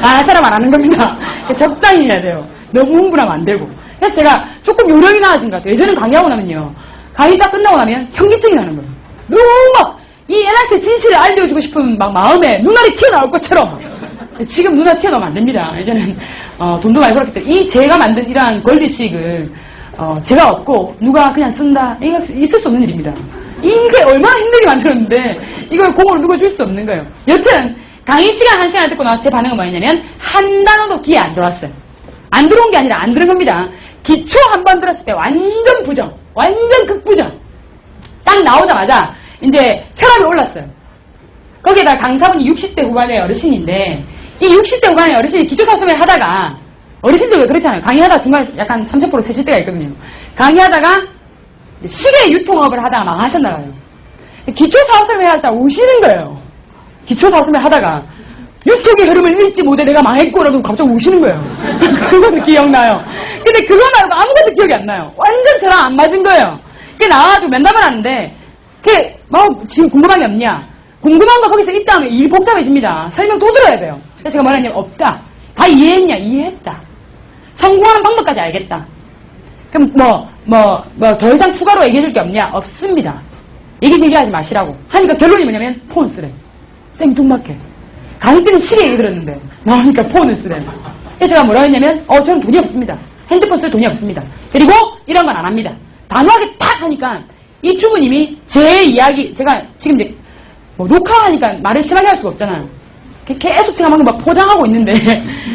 안 할 사람 안 하는 겁니다. 적당히 해야 돼요. 너무 흥분하면 안 되고. 그래서 제가 조금 요령이 나아진 것 같아요. 예전엔 강의하고 나면요. 강의 딱 끝나고 나면 현기증이 나는 거예요. 너무 막 이 NRC의 진실을 알려주고 싶은 막 마음에 눈알이 튀어나올 것처럼. 지금 눈알 튀어나오면 안 됩니다. 예전엔 돈도 많이 벌었기 때문에 이 제가 만든 이러한 권리 수익을 제가 얻고 누가 그냥 쓴다. 이거 있을 수 없는 일입니다. 이게 얼마나 힘들게 만들었는데 이걸 공으로 누가 줄 수 없는 거예요. 여튼 강의 시간 1시간을 듣고 나서 제 반응은 뭐였냐면 한 단어도 귀에 안 들어왔어요. 안 들어온 게 아니라 안 들은 겁니다. 기초 한 번 들었을 때 완전 부정. 완전 극부정. 딱 나오자마자 이제 혈압이 올랐어요. 거기에다 강사분이 60대 후반의 어르신인데 이 60대 후반의 어르신이 기초사수면 하다가 어르신들 왜 그렇잖아요. 강의하다가 중간에 약간 30% 세실 때가 있거든요. 강의하다가 시계 유통업을 하다가 망하셨나봐요. 기초사업을 하다가 우시는 거예요. 기초사업을 하다가 유통의 흐름을 읽지 못해 내가 망했고라도 갑자기 우시는 거예요. 그것도 기억나요. 근데 그거 말고 아무것도 기억이 안 나요. 완전 저랑 안 맞은 거예요. 그게 나와가지고 면담을 하는데 그게 지금 궁금한 게 없냐. 궁금한 거 거기서 있다 하면 일 복잡해집니다. 설명 또 들어야 돼요. 그래서 제가 뭐랬냐면 없다. 다 이해했냐? 이해했다. 성공하는 방법까지 알겠다. 그럼 더 이상 추가로 얘기해줄 게 없냐? 없습니다. 얘기하지 마시라고. 하니까 결론이 뭐냐면 폰 쓰래. 생뚱맞게. 강의 때는 시계 얘기 들었는데 나오니까 폰을 쓰래. 그래서 제가 뭐라고 했냐면 저는 돈이 없습니다. 핸드폰 쓸 돈이 없습니다. 그리고 이런 건 안 합니다. 단호하게 탁 하니까 이 주부님이 제 이야기 제가 지금 이제 녹화하니까 말을 심하게 할 수가 없잖아요. 계속 제가 막 포장하고 있는데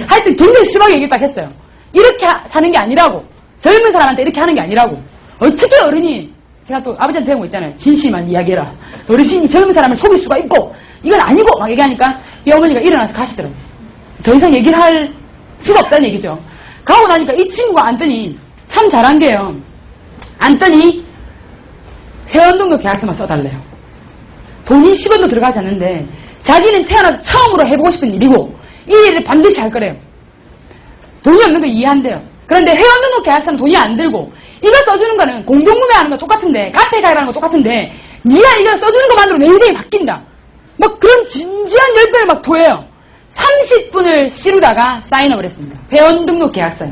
하여튼 굉장히 심하게 얘기 딱 했어요. 이렇게 사는 게 아니라고. 젊은 사람한테 이렇게 하는 게 아니라고. 어떻게 어른이 제가 또 아버지한테 배운 거 있잖아요. 진실만 이야기해라. 어르신이 젊은 사람을 속일 수가 있고 이건 아니고 막 얘기하니까 이 어머니가 일어나서 가시더라고요. 더 이상 얘기를 할 수가 없다는 얘기죠. 가고 나니까 이 친구가 앉더니 참 잘한 게요. 앉더니 회원등록 계약서만 써달래요. 돈이 10원도 들어가지 않는데 자기는 태어나서 처음으로 해보고 싶은 일이고 이 일을 반드시 할 거래요. 돈이 없는 거 이해한대요. 그런데 회원등록 계약서는 돈이 안 들고 이거 써주는 거는 공동구매하는 거 똑같은데 카페 가입하는 거 똑같은데 네가 이거 써주는 것만으로 내 인생이 바뀐다. 뭐 그런 진지한 열변을 막 토해요. 30분을 씨르다가 사인업을 했습니다. 회원등록 계약서요.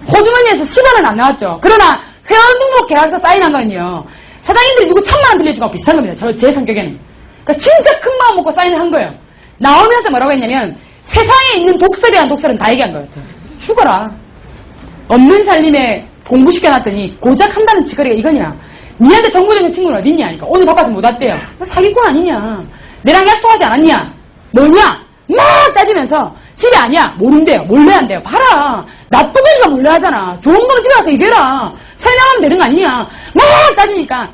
호주머니에서 10원은 안 나왔죠. 그러나 회원등록 계약서 사인한 거는요. 사장님들이 누구 1000만 원 빌려준 거하고 비슷한 겁니다. 제 성격에는. 그러니까 진짜 큰 마음 먹고 사인을 한 거예요. 나오면서 뭐라고 했냐면 세상에 있는 독설이란 독설은 다 얘기한 거였어요. 죽어라. 없는 살림에 공부시켜놨더니 고작 한다는 짓거리가 이거냐. 니한테 정보적인 친구는 어딨냐 하니까 오늘 바빠서 못 왔대요. 사기꾼 아니냐. 내랑 약속하지 않았냐. 뭐냐. 막 따지면서 집에 아니야. 모른대요. 몰래 한대요. 봐라. 나쁘게니까 몰래 하잖아. 좋은 거는 집에 가서 얘기해라. 설명하면 되는 거 아니냐. 막 따지니까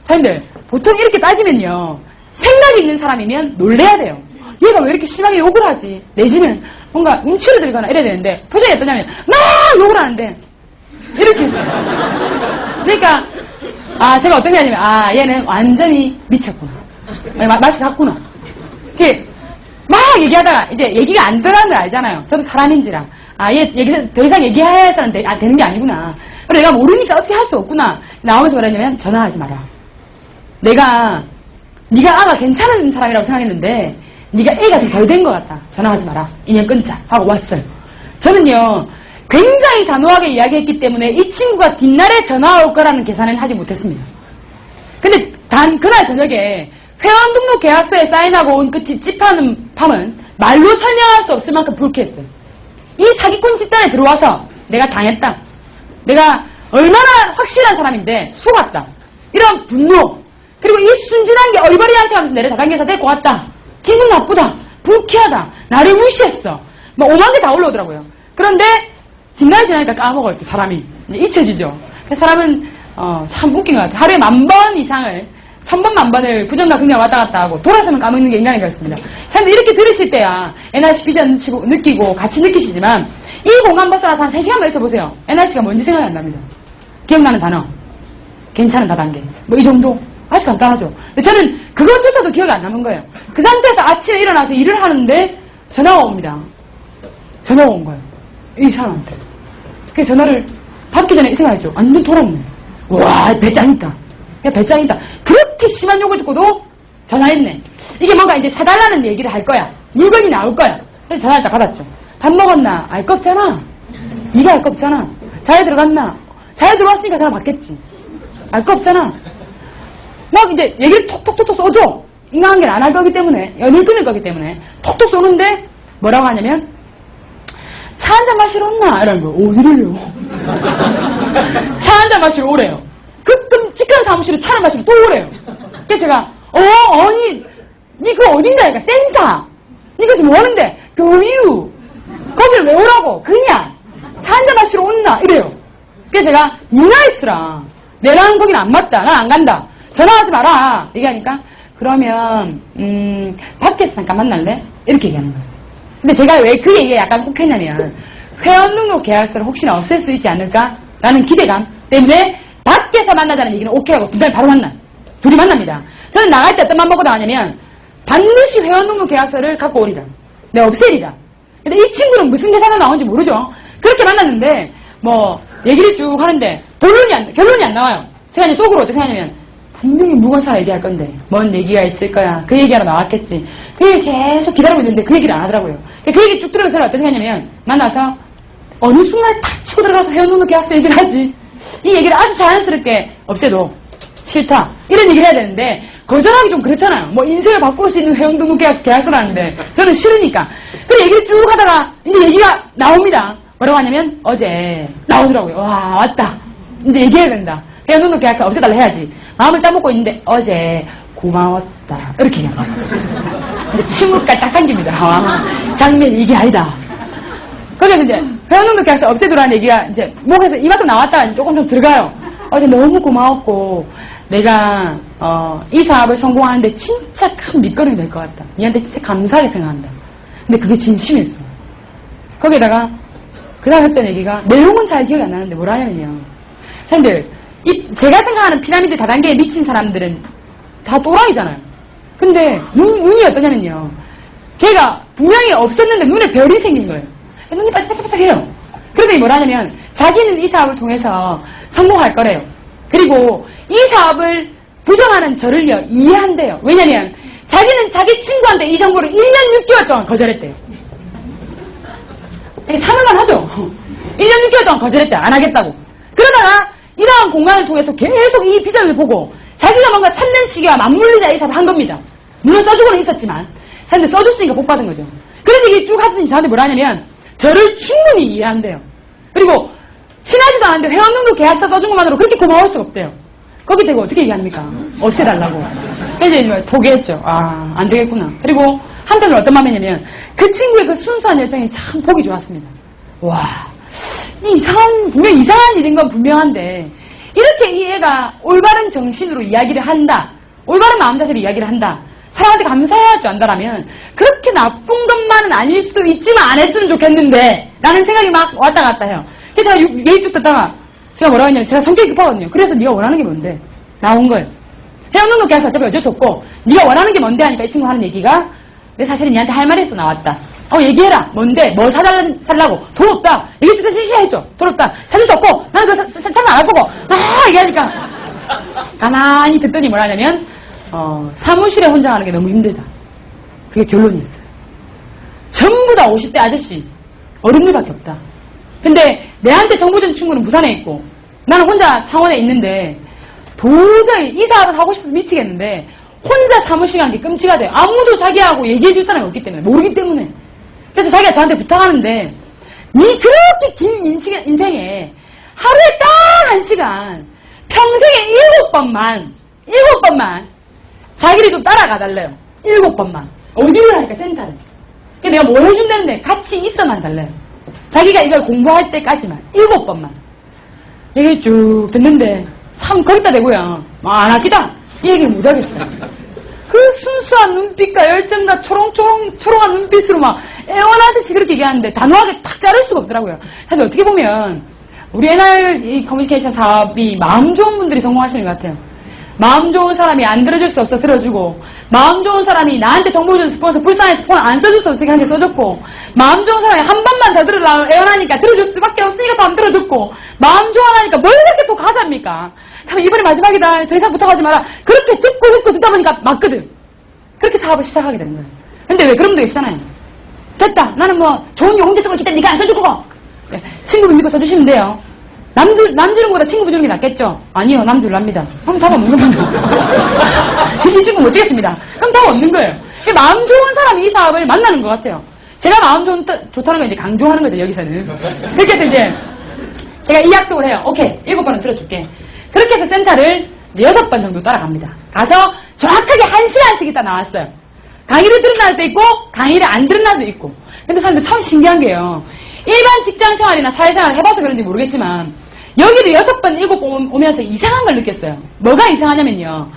사람들 보통 이렇게 따지면요. 생각이 있는 사람이면 놀래야 돼요. 얘가 왜 이렇게 심하게 욕을 하지? 내지는 뭔가 움츠러 들거나 이래야 되는데 표정이 어떠냐면 막 욕을 하는데 이렇게 그러니까 제가 어떻게 하냐면 얘는 완전히 미쳤구나. 맛이 갔구나. 이렇게 막 얘기하다가 이제 얘기가 안 들어가는 걸 알잖아요. 저도 사람인지라 얘 더 이상 얘기해서는 되는 게 아니구나. 그래 내가 모르니까 어떻게 할 수 없구나. 나오면서 뭐라냐면 전화하지 마라. 네가 아가 괜찮은 사람이라고 생각했는데 네가 애가 좀 덜 된 것 같다. 전화하지 마라. 인연 끊자. 하고 왔어요. 저는요. 굉장히 단호하게 이야기했기 때문에 이 친구가 뒷날에 전화 올 거라는 계산은 하지 못했습니다. 근데 그날 저녁에 회원 등록 계약서에 사인하고 온 그 찝찝한 밤은 말로 설명할 수 없을 만큼 불쾌했어요. 이 사기꾼 집단에 들어와서 내가 당했다. 내가 얼마나 확실한 사람인데 속았다. 이런 분노. 그리고 그리고 이 순진한 게 얼버리한테 하면서 내려 다단계에서 데리고 왔다. 기분 나쁘다. 불쾌하다. 나를 무시했어. 뭐 5만 개 다 올라오더라고요. 그런데 지나니까 까먹어요. 또 사람이. 잊혀지죠. 그래서 사람은 참 웃긴 것 같아요. 하루에 10,000번 이상을 1000번, 10,000번을 부정과 긍정 왔다 갔다 하고 돌아서면 까먹는 게 인간인 것 같습니다. 그런데 이렇게 들으실 때야 NRC 비전 느끼고 같이 느끼시지만 이 공간 벗어나서 한 3시간만 있어보세요. NRC가 뭔지 생각이 안 납니다. 기억나는 단어. 괜찮은 다단계. 뭐 이 정도. 아주 간단하죠. 근데 저는 그것조차도 기억이 안 남은 거예요. 그 상태에서 아침에 일어나서 일을 하는데 전화가 옵니다. 전화가 온 거예요. 이 사람한테. 그 전화를 받기 전에 이 생각했죠. 완전 돌았네. 와, 배짱 있다. 야, 배짱 있다. 그렇게 심한 욕을 듣고도 전화했네. 이게 뭔가 이제 사달라는 얘기를 할 거야. 물건이 나올 거야. 그래서 전화를 딱 받았죠. 밥 먹었나? 알 거 없잖아. 네가 알 거 없잖아. 잘 들어갔나? 잘 들어왔으니까 전화 받겠지. 알 거 없잖아. 막 이제 얘기를 톡톡톡톡 써줘. 인간관계를 안 할 거기 때문에, 연을 끊을 거기 때문에 톡톡 쏘는데 뭐라고 하냐면 차 한잔 마시러 온나? 이러는 거예요. 어디를요? 차 한잔 마시러 오래요. 그 끔찍한 사무실에 차를 마시러 또 오래요. 그래서 제가 아니 니 그거 어딘가? 그러니까 센터. 니 그거 뭐 하는데? 교유. 거기를 왜 오라고? 그냥 차 한잔 마시러 온나? 이래요. 그래서 제가 니나 있으라. 내랑 거긴 안 맞다. 난 안 간다. 전화하지 마라. 얘기하니까 그러면 밖에서 잠깐 만날래? 이렇게 얘기하는 거예요. 근데 제가 왜 그 얘기에 약간 혹했냐면 회원 등록 계약서를 혹시나 없앨 수 있지 않을까라는 기대감 때문에 밖에서 만나자는 얘기는 오케이 하고 두 달 바로 만나. 둘이 만납니다. 저는 나갈 때 어떤 맘 먹고 나가냐면 반드시 회원 등록 계약서를 갖고 오리라. 내가 없애리라. 근데 이 친구는 무슨 대사가 나오는지 모르죠. 그렇게 만났는데 뭐 얘기를 쭉 하는데 결론이 안 나와요. 제가 이제 속으로 어떻게 하냐면 분명히 무건사 얘기할 건데 뭔 얘기가 있을 거야. 그 얘기하러 나왔겠지. 그 얘기 계속 기다리고 있는데 그 얘기를 안 하더라고요. 그 얘기 쭉 들으면서 어떻게 하냐면 만나서 어느 순간 탁 치고 들어가서 회원 등록 계약서 얘기를 하지. 이 얘기를 아주 자연스럽게 없애도 싫다. 이런 얘기를 해야 되는데 거절하기 좀 그렇잖아요. 뭐 인생을 바꿀 수 있는 회원 등록 계약서라는데 저는 싫으니까. 그래 얘기를 쭉 하다가 이제 얘기가 나옵니다. 뭐라고 하냐면 어제 나오더라고요. 와 왔다. 이제 얘기해야 된다. 회원 등록 계약서 없애달라 해야지. 마음을 따먹고 있는데 어제 고마웠다. 이렇게 얘기하고. 근데 침묵까지 딱 당깁니다. 장면이 이게 아니다. 거기서 이제 회원 등록 계약서 없애두라는 얘기가 이제 목에서 입에서 나왔다가 조금 좀 들어가요. 어제 너무 고마웠고 내가 이 사업을 성공하는데 진짜 큰 밑거름이 될 것 같다. 니한테 진짜 감사하게 생각한다. 근데 그게 진심이었어. 거기다가 그 다음 했던 얘기가 내용은 잘 기억이 안 나는데 뭐라 하냐면요. 사람들 제가 생각하는 피라미드 다단계에 미친 사람들은 다 또라이잖아요. 근데 눈이 어떠냐면요. 걔가 분명히 없었는데 눈에 별이 생긴 거예요. 눈이 반짝반짝해요. 그런데 뭐라 하냐면 자기는 이 사업을 통해서 성공할 거래요. 그리고 이 사업을 부정하는 저를요 이해한대요. 왜냐면 자기는 자기 친구한테 이 정보를 1년 6개월 동안 거절했대요. 사는만 하죠. 1년 6개월 동안 거절했대요. 안 하겠다고. 그러다가 이러한 공간을 통해서 계속 이 비전을 보고 자기가 뭔가 찾는 시기와 맞물리자 이 사업을 한 겁니다. 물론 써주고는 있었지만 근데 써줬으니까 복 받은 거죠. 그런 얘기를 쭉 하더니 저한테 뭐라 하냐면 저를 충분히 이해한대요. 그리고 친하지도 않은데 회원 등록 계약서 써준 것만으로 그렇게 고마울 수가 없대요. 거기 대고 어떻게 얘기합니까? 없애달라고. 그래서 이제 포기했죠. 안 되겠구나. 그리고 한편으로 어떤 마음이냐면 그 친구의 그 순수한 열정이 참 보기 좋았습니다. 와, 분명 이상한 일인 건 분명한데 이렇게 이 애가 올바른 정신으로 이야기를 한다. 올바른 마음 자세로 이야기를 한다. 사람한테 감사해야 할 줄 안다라면 그렇게 나쁜 것만은 아닐 수도 있지만 안 했으면 좋겠는데 라는 생각이 막 왔다 갔다 해요. 그래서 제가 얘기 쭉 듣다가 제가 뭐라고 했냐면 제가 성격이 급하거든요. 그래서 네가 원하는 게 뭔데? 나온 거예요. 회원 등록 계약서 어차피 어쩔 수 없고 네가 원하는 게 뭔데 하니까 이 친구 하는 얘기가 내 사실은 니한테 할 말이 있어 나왔다. 얘기해라. 뭔데? 뭘 살라고? 돈 없다. 얘기 좀 해줘. 돈 없다. 사줄 수 없고 나는 그거 찾아 안 할 거고 막 얘기하니까 가만히 듣더니 뭐라 하냐면 사무실에 혼자 하는 게 너무 힘들다. 그게 결론이었어요. 전부 다 50대 아저씨 어른들밖에 없다. 근데 내한테 정보 준 친구는 부산에 있고 나는 혼자 창원에 있는데 도저히 이 사업을 하고 싶어서 미치겠는데 혼자 사무실 가는 게 끔찍하다 돼요. 아무도 자기하고 얘기해 줄 사람이 없기 때문에 모르기 때문에. 그래서 자기가 저한테 부탁하는데 니 그렇게 긴 인생에 하루에 딱 1시간 평생에 7번만 자기를 좀 따라가달래요. 7번만. 어디를 하니까 센터를. 내가 뭘 해준다는데 같이 있어만 달래요. 자기가 이걸 공부할 때까지만 7번만. 얘기를 쭉 듣는데 참 거기다 대고요. 안 하기다. 이 얘기를 못하겠어요. 그 순수한 눈빛과 열정과 초롱한 눈빛으로 막 애원하듯이 그렇게 얘기하는데 단호하게 탁 자를 수가 없더라고요. 사실 어떻게 보면 우리 NR 커뮤니케이션 사업이 마음 좋은 분들이 성공하시는 것 같아요. 마음 좋은 사람이 안 들어줄 수 없어 들어주고, 마음 좋은 사람이 나한테 정보 준 스폰서 불쌍해서 폰 안 써줄 수 없으니까 한테 써줬고, 마음 좋은 사람이 한 번만 더 들으려고 애원하니까 들어줄 수밖에 없으니까 더 안 들어줬고, 마음 좋아하니까 뭘 그렇게 또 가자입니까? 참 이번이 마지막이다. 더 이상 부탁하지 마라. 그렇게 듣고 듣다 보니까 맞거든. 그렇게 사업을 시작하게 되는 거예요. 근데 왜 그런 분도 있잖아요. 됐다. 나는 뭐 좋은 용지 쓰고 있기 때문에 네가 안 써주고. 네, 친구분 믿고 써주시면 돼요. 남 주는 것보다 친구분 주는 게 낫겠죠? 아니요, 남 줄랍니다. 그럼 답 없는 겁니다. 이 친구 못 주겠습니다. 그럼 답 없는 거예요. 마음 좋은 사람이 이 사업을 만나는 것 같아요. 제가 마음 좋다는 건 이제 강조하는 거죠, 여기서는. 그렇게 해서 이제 제가 이 약속을 해요. 오케이, 7번은 들어줄게. 그렇게 해서 센터를 이제 6번 정도 따라갑니다. 가서 정확하게 1시간씩 있다 나왔어요. 강의를 들은 날도 있고, 강의를 안 들은 날도 있고. 근데 사실 참 신기한 게요. 일반 직장 생활이나 사회생활을 해봐서 그런지 모르겠지만, 여기를 6번, 7번 오면서 이상한 걸 느꼈어요. 뭐가 이상하냐면요.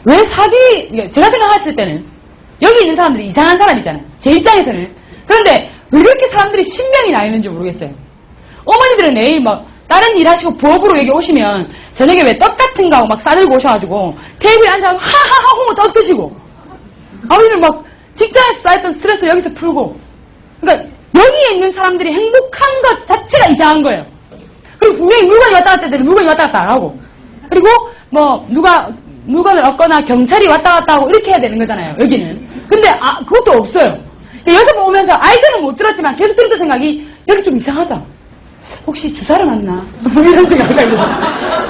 왜 제가 생각했을 때는, 여기 있는 사람들이 이상한 사람이잖아요. 제 입장에서는. 그런데 왜 이렇게 사람들이 신명이 나 있는지 모르겠어요. 어머니들은 내일 다른 일 하시고 부업으로 여기 오시면, 저녁에 왜 떡 같은 거 하고 막 싸들고 오셔가지고, 테이블에 앉아서 하하하 홍어 떡 드시고, 아버지는 직장에서 쌓였던 스트레스를 여기서 풀고, 그러니까 여기에 있는 사람들이 행복한 것 자체가 이상한 거예요. 그리고 분명히 물건이 왔다 갔다 했더니 물건이 왔다 갔다 안 하고, 그리고 누가 물건을 얻거나 경찰이 왔다 갔다 하고 이렇게 해야 되는 거잖아요, 여기는. 근데 그것도 없어요. 여기서 오면서 알지는 못 들었지만 계속 들었던 생각이, 여기 좀 이상하다. 혹시 주사를 맞나? 이런 생각이 들어요.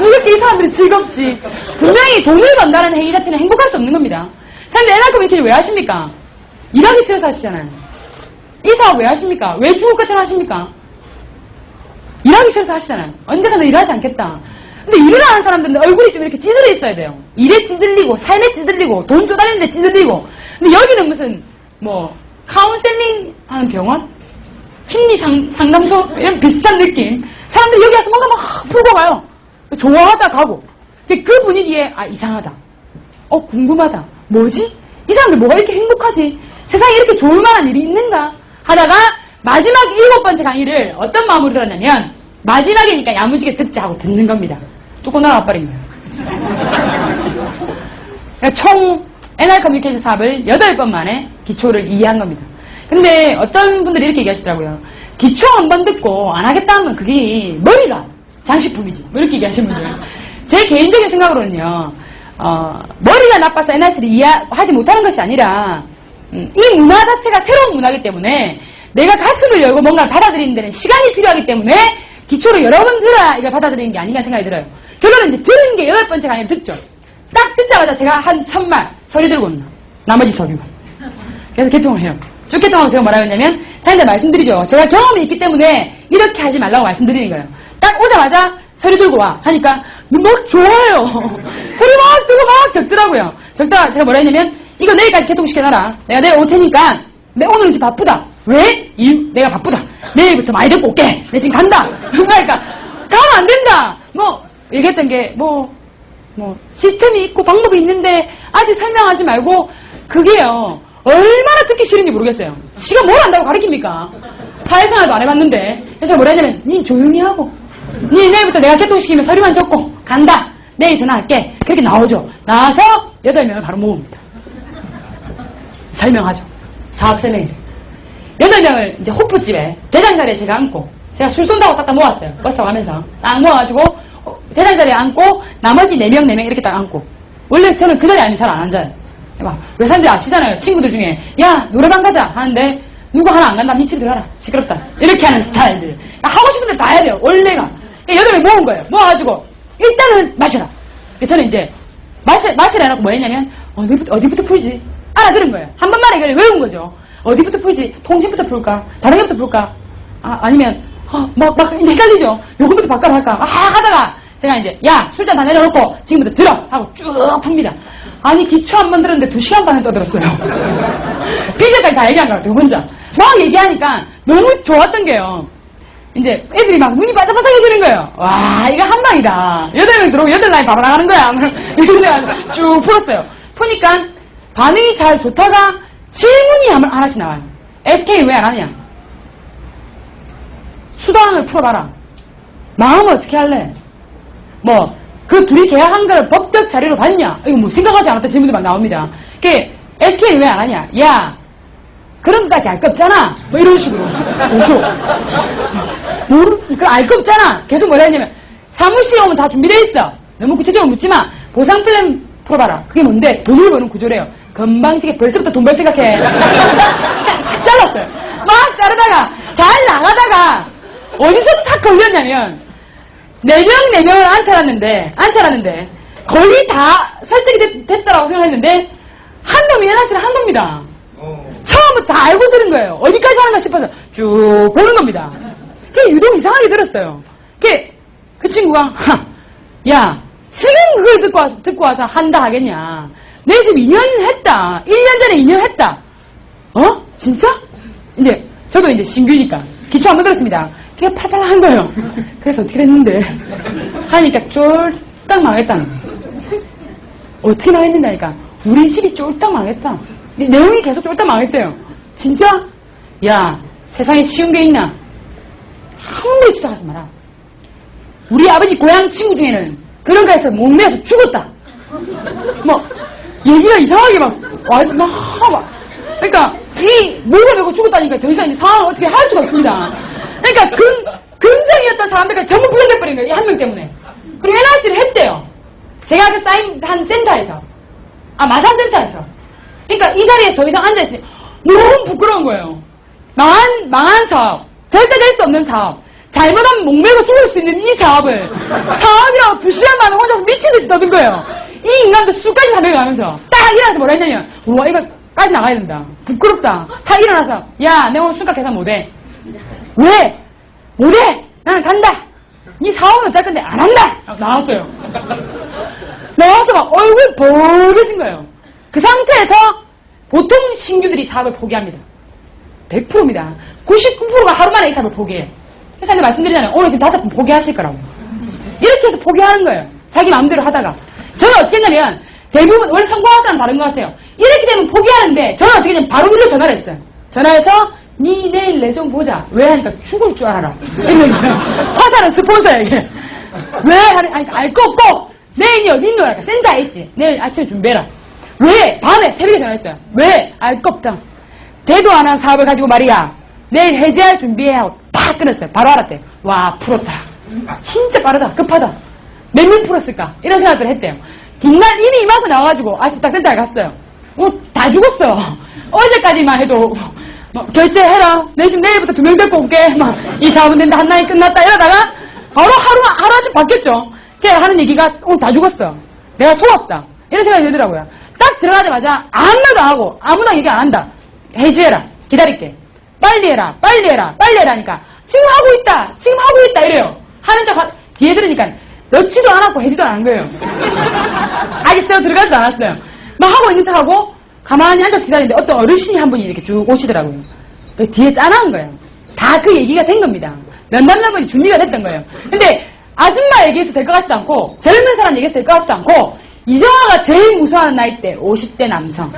왜 이렇게 이 사람들이 즐겁지? 분명히 돈을 번다는 행위 자체는 행복할 수 없는 겁니다. 그런데 NR 커뮤니케이션 왜 하십니까? 일하기 싫어서 하시잖아요. 이 사업 왜 하십니까? 왜 죽을 것처럼 하십니까? 일하기 싫어서 하시잖아요. 언젠가 너 일하지 않겠다. 근데 일을 하는 사람들은 얼굴이 좀 이렇게 찌들어 있어야 돼요. 일에 찌들리고, 삶에 찌들리고, 돈 쪼달리는데 찌들리고. 근데 여기는 무슨, 카운셀링 하는 병원? 심리 상담소? 이런 비슷한 느낌. 사람들이 여기 와서 뭔가 막 풀고 가요. 좋아하다 가고. 그 분위기에, 이상하다. 궁금하다. 뭐지? 이 사람들 뭐가 이렇게 행복하지? 세상에 이렇게 좋을 만한 일이 있는가? 하다가 마지막 7번째 강의를 어떤 마음으로 들었냐면, 마지막이니까 야무지게 듣자 하고 듣는 겁니다. 뚜껑 나와버린 거예요. 총 NR 커뮤니케이션 사업을 8번 만에 기초를 이해한 겁니다. 근데 어떤 분들이 이렇게 얘기하시더라고요. 기초 한 번 듣고 안 하겠다 하면 그게 머리가 장식품이지. 이렇게 얘기하시는 분들. 제 개인적인 생각으로는요. 머리가 나빠서 NRC를 이해하지 못하는 것이 아니라 이 문화 자체가 새로운 문화이기 때문에 내가 가슴을 열고 뭔가를 받아들이는 데는 시간이 필요하기 때문에 기초를 여러 번 들어야 이걸 받아들이는 게 아닌가 생각이 들어요. 결론은 이제 들은 게 8번째 강의를 듣죠. 딱 듣자마자 제가 한 1000말 서류 들고 온다. 나머지 서류. 그래서 개통을 해요. 쭉 개통하고 제가 뭐라고 했냐면, 사연자 말씀드리죠. 제가 경험이 있기 때문에 이렇게 하지 말라고 말씀드리는 거예요. 딱 오자마자 서류 들고 와 하니까 막 좋아요. 서류 막 들고 막 적더라고요. 적다가 제가 뭐라 했냐면, 이거 내일까지 개통시켜놔라. 내가 내일 올 테니까 오늘은 지금 바쁘다. 왜? 내가 바쁘다. 내일부터 많이 듣고 올게. 내 지금 간다. 그러니까 가면 안 된다. 얘기했던 게 시스템이 있고 방법이 있는데 아직 설명하지 말고, 그게요 얼마나 듣기 싫은지 모르겠어요. 지가 뭘 안다고 가르칩니까? 사회생활도 안 해봤는데. 그래서 뭐라 했냐면, 니 조용히 하고, 니 내일부터 내가 개통시키면 서류만 적고 간다. 내일 전화할게. 그렇게 나오죠. 나와서 8명을 바로 모읍니다. 설명하죠. 사업 설명이에요. 8명을 이제 호프집에 대장 자리에 제가 앉고, 제가 술 쏜다고 딱 모았어요. 버스 가면서 딱 모아가지고 대장 자리에 앉고 나머지 4명 이렇게 딱 앉고. 원래 저는 그 자리에 앉으면 잘 안 앉아요. 왜 사람들이 아시잖아요. 친구들 중에 야 노래방 가자 하는데 누구 하나 안 간다. 미친 들어가라. 시끄럽다. 이렇게 하는 스타일들. 하고 싶은 대로 다 해야 돼요. 원래가. 8명 모은 거예요. 모아가지고 일단은 마셔라. 저는 이제 마시라 해놓고 뭐 했냐면, 어디부터 풀지? 알아들은 거예요. 한 번만에 이걸 외운 거죠. 어디부터 풀지? 통신부터 풀까? 다른 게부터 풀까? 아니면 막 헷갈리죠. 요거부터 바꿔 할까? 하다가 제가 이제 야 술잔 다 내려놓고 지금부터 들어 하고 쭉 풉니다. 아니, 기초 한 번 들었는데 2시간 반을 떠들었어요. 비제까지 다 얘기한 것 같아요, 혼자. 막 얘기하니까 너무 좋았던 게요. 이제 애들이 막 눈이 바짝바짝해지는 거예요. 와, 이거 한 방이다. 8명 들어오고 8라인 바로 나가는 거야. 이러면서 쭉 풀었어요. 푸니까 반응이 잘 좋다가 질문이 하나씩 나와요. SK 왜 안 하냐? 수당을 풀어봐라. 마음을 어떻게 할래? 뭐, 그 둘이 계약한 걸 법적 자료로 봤냐? 이거 뭐 생각하지 않았던 질문들이 막 나옵니다. 그게 SK 왜 안 하냐? 야, 그런 것까지 알 거 없잖아. 뭐 이런 식으로. 그럼 알 거 없잖아. 계속 뭐라 했냐면, 사무실에 오면 다 준비되어 있어. 너무 구체적으로 묻지 마. 보상 플랜 풀어봐라. 그게 뭔데? 돈을 버는 구조래요. 건방지게 벌써부터 돈 벌 생각해. 잘랐어요. 막 자르다가, 잘 나가다가, 어디서 탁 걸렸냐면, 4명을 앉혀놨는데, 거의 다 설득이 됐다라고 생각했는데, 한 놈이 해놨으면 한 놈입니다. 처음부터 다 알고 들은 거예요. 어디까지 하는가 싶어서 쭉 보는 겁니다. 그게 유독 이상하게 들었어요. 그 친구가, 야, 지금 그걸 듣고 와서 한다 하겠냐. 내 지금 2년 했다. 1년 전에 2년 했다. 어? 진짜? 이제, 저도 이제 신규니까. 기초 한번 들었습니다. 그게 팔팔한 거예요. 그래서 어떻게 됐는데. 하니까 쫄딱 망했다는 거예요. 어떻게 망했는다니까. 우리 집이 쫄딱 망했다. 내용이 계속 쫄딱 망했대요. 진짜? 야, 세상에 쉬운 게 있나? 한 번도 진짜 하지 마라. 우리 아버지 고향 친구 중에는 그런 거에서 목매어서 죽었다. 뭐, 얘기가 이상하게 막, 그러니까, 이 목을 메고 죽었다니까 더 이상 상황을 어떻게 할 수가 없습니다. 그러니까, 긍정이었던 사람들까지 전부 부정돼버린 거예요. 이 한 명 때문에. 그리고 NRC를 했대요. 제가 그 사인한 센터에서. 마산센터에서. 그러니까 이 자리에 더 이상 앉아있으니 너무 부끄러운 거예요. 망한 사업. 절대 될 수 없는 사업. 잘못하면 목매고 죽을 수 있는 이 사업을 사업이라고 2시간 만에 혼자서 미친듯이 떠든 거예요. 이 인간도 술까지 사먹어가면서 딱 일어나서 뭐라 했냐면 우와 이거 까지 나가야 된다. 부끄럽다. 다 일어나서 야 내가 오늘 술값 계산 못해. 왜? 못해? 나는 간다. 니 사업은 짤 건데 안 한다. 나왔어요. 나와서 막 얼굴 벌개진 거예요. 그 상태에서 보통 신규들이 사업을 포기합니다. 100%입니다. 99%가 하루 만에 이 사업을 포기해요. 그래서 제가 말씀드리잖아요. 오늘 지금 5분 포기하실 거라고. 이렇게 해서 포기하는 거예요. 자기 마음대로 하다가. 저는 어떻게 했냐면 대부분 원래 성공한 사람 다른 것 같아요. 이렇게 되면 포기하는데 저는 어떻게 했냐면 바로 일로 전화를 했어요. 전화해서 니 내일 내 좀 보자. 왜 하니까 죽을 줄 알아라. 화사는 스폰서에게. 왜 하니 알 거 없고 내일이 어디 있노? 센터에 있지. 내일 아침에 준비해라. 왜? 밤에 새벽에 전화했어요. 왜? 알 거 없다. 대도 안 한 사업을 가지고 말이야. 내일 해제할 준비해 하고 팍 끊었어요. 바로 알았대요. 와 풀었다. 진짜 빠르다. 급하다. 몇 명 풀었을까? 이런 생각들을 했대요. 뒷날 이미 이만큼 나와가지고 아침 딱 센터에 갔어요. 다 죽었어. 어제까지만 해도 뭐, 결제해라. 내 집 내일부터 2명 데리고 올게. 막 이 사업은 된다. 한 날이 끝났다. 이러다가 바로 하루아침 바뀌었죠. 걔가 하는 얘기가 오늘 다 죽었어. 내가 속았다. 이런 생각이 들더라고요. 딱 들어가자마자 아무도 안 하고 아무나 얘기 안 한다. 해지해라. 기다릴게. 빨리 해라. 빨리 해라. 빨리 해라니까. 지금 하고 있다. 지금 하고 있다. 이래요. 하는 척 뒤에 들으니까 넣지도 않았고 해지도 안 한 거예요. 아직 새어 들어가지도 않았어요. 막 하고 있는 척하고 가만히 앉아서 기다리는데 어떤 어르신이 한 분이 이렇게 쭉 오시더라고요. 그 뒤에 짠한 거예요. 다 그 얘기가 된 겁니다. 면담자분이 준비가 됐던 거예요. 근데 아줌마 얘기해서 될 것 같지도 않고 젊은 사람 얘기해서 될 것 같지도 않고 이정아가 제일 무서워하는 나이대 50대 남성.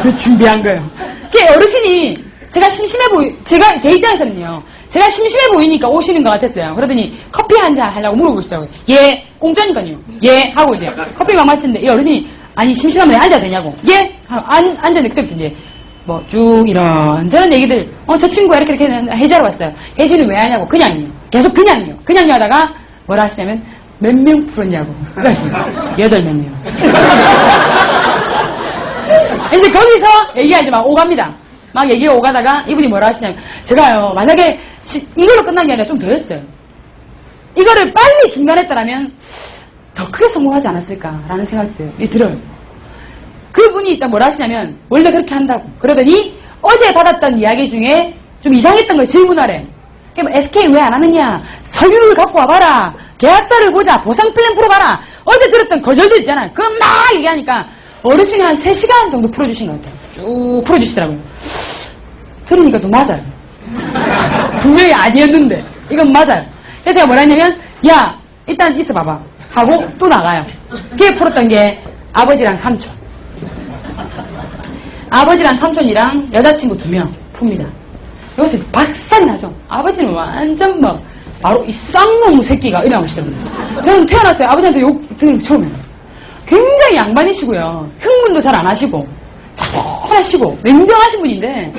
그 준비한 거예요. 그 어르신이 제가 제 입장에서는요. 제가 심심해 보이니까 오시는 것 같았어요. 그러더니 커피 한 잔 하려고 물어보시더라고요. 예, 공짜니까요. 예, 하고 이제 커피 막 마시는데 이 어르신이 아니 심심하면 앉아도 되냐고. 예, 앉았는데 그때 이제 뭐 쭉 이런저런 얘기들. 저 친구가 이렇게 해제하러 왔어요. 해제는 왜 하냐고. 그냥이요. 계속 그냥이요. 그냥요 하다가 뭐라 하시냐면 몇 명 풀었냐고. 8명. 이제 거기서 얘기가 이제 막 오갑니다. 막 얘기가 오가다가 이분이 뭐라 하시냐면 제가요 만약에 이걸로 끝난 게 아니라 좀 더 했어요. 이거를 빨리 중단했다라면 더 크게 성공하지 않았을까라는 생각이 들어요. 그분이 일단 뭐라 하시냐면 원래 그렇게 한다고. 그러더니 어제 받았던 이야기 중에 좀 이상했던 걸 질문하래. 그럼 SK 왜 안 하느냐. 서류를 갖고 와봐라. 계약서를 보자. 보상 플랜 풀어봐라. 어제 들었던 거절들 있잖아요. 그건 막 얘기하니까 어르신이 한 3시간 정도 풀어주신 것 같아요. 쭉 풀어주시더라고요. 들으니까 좀 맞아요. 분명히 아니었는데 이건 맞아요. 그래서 제가 뭐라 했냐면 야 일단 있어봐봐 하고 또 나가요. 그게 풀었던 게 아버지랑 삼촌, 아버지랑 삼촌이랑 여자친구 2명 풉니다. 여기서 박살이 나죠. 아버지는 완전 막 바로 이 쌍놈 새끼가 일어나시더라고요. 저는 태어났어요. 아버지한테 욕 듣는 게 처음이에요. 굉장히 양반이시고요. 흥분도 잘 안 하시고 차분하시고 냉정하신 분인데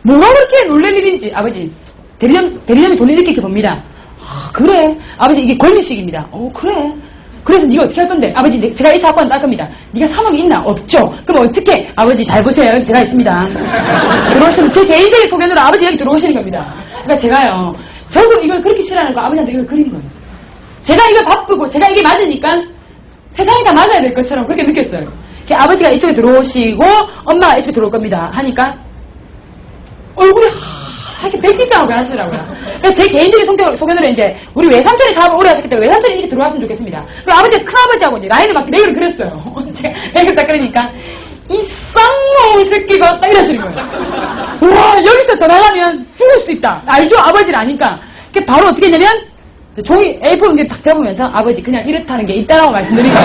뭐가 그렇게 놀랄 일인지 아버지 대리점에 돈을 이렇게 봅니다. 아, 그래 아버지 이게 권리식입니다. 그래 그래서 네가 어떻게 할 건데? 아버지 제가 이 사건 딸 겁니다. 네가 3억이 있나? 없죠. 그럼 어떻게? 아버지 잘 보세요. 여기 제가 있습니다. 들어오시면 제 개인적인 소견으로 아버지 여기 들어오시는 겁니다. 그러니까 제가요 저도 이걸 그렇게 싫어하는 거 아버지한테 이걸 그린 거예요. 제가 이걸 바쁘고 제가 이게 맞으니까 세상이 다 맞아야 될 것처럼 그렇게 느꼈어요. 아버지가 이쪽에 들어오시고 엄마가 이쪽에 들어올 겁니다 하니까 얼굴이 이렇게 백지장하고 변하시더라고요. 그래서 제 개인적인 소견으로 이제 우리 외삼촌이 사업을 오래 하셨기 때문에 외삼촌이 이렇게 들어왔으면 좋겠습니다. 그리고 아버지가 큰아버지하고 이제 라인을 맞게 내기를 그렸어요. 내기를 딱 그러니까 이 쌍놈 새끼가 딱 이러시는 거예요. 우와 여기서 더 나가면 죽을 수 있다. 알죠? 아버지를 아니까. 바로 어떻게 했냐면 종이 A4 이제 딱 잡으면서 아버지 그냥 이렇다는 게 있다라고 말씀드리니까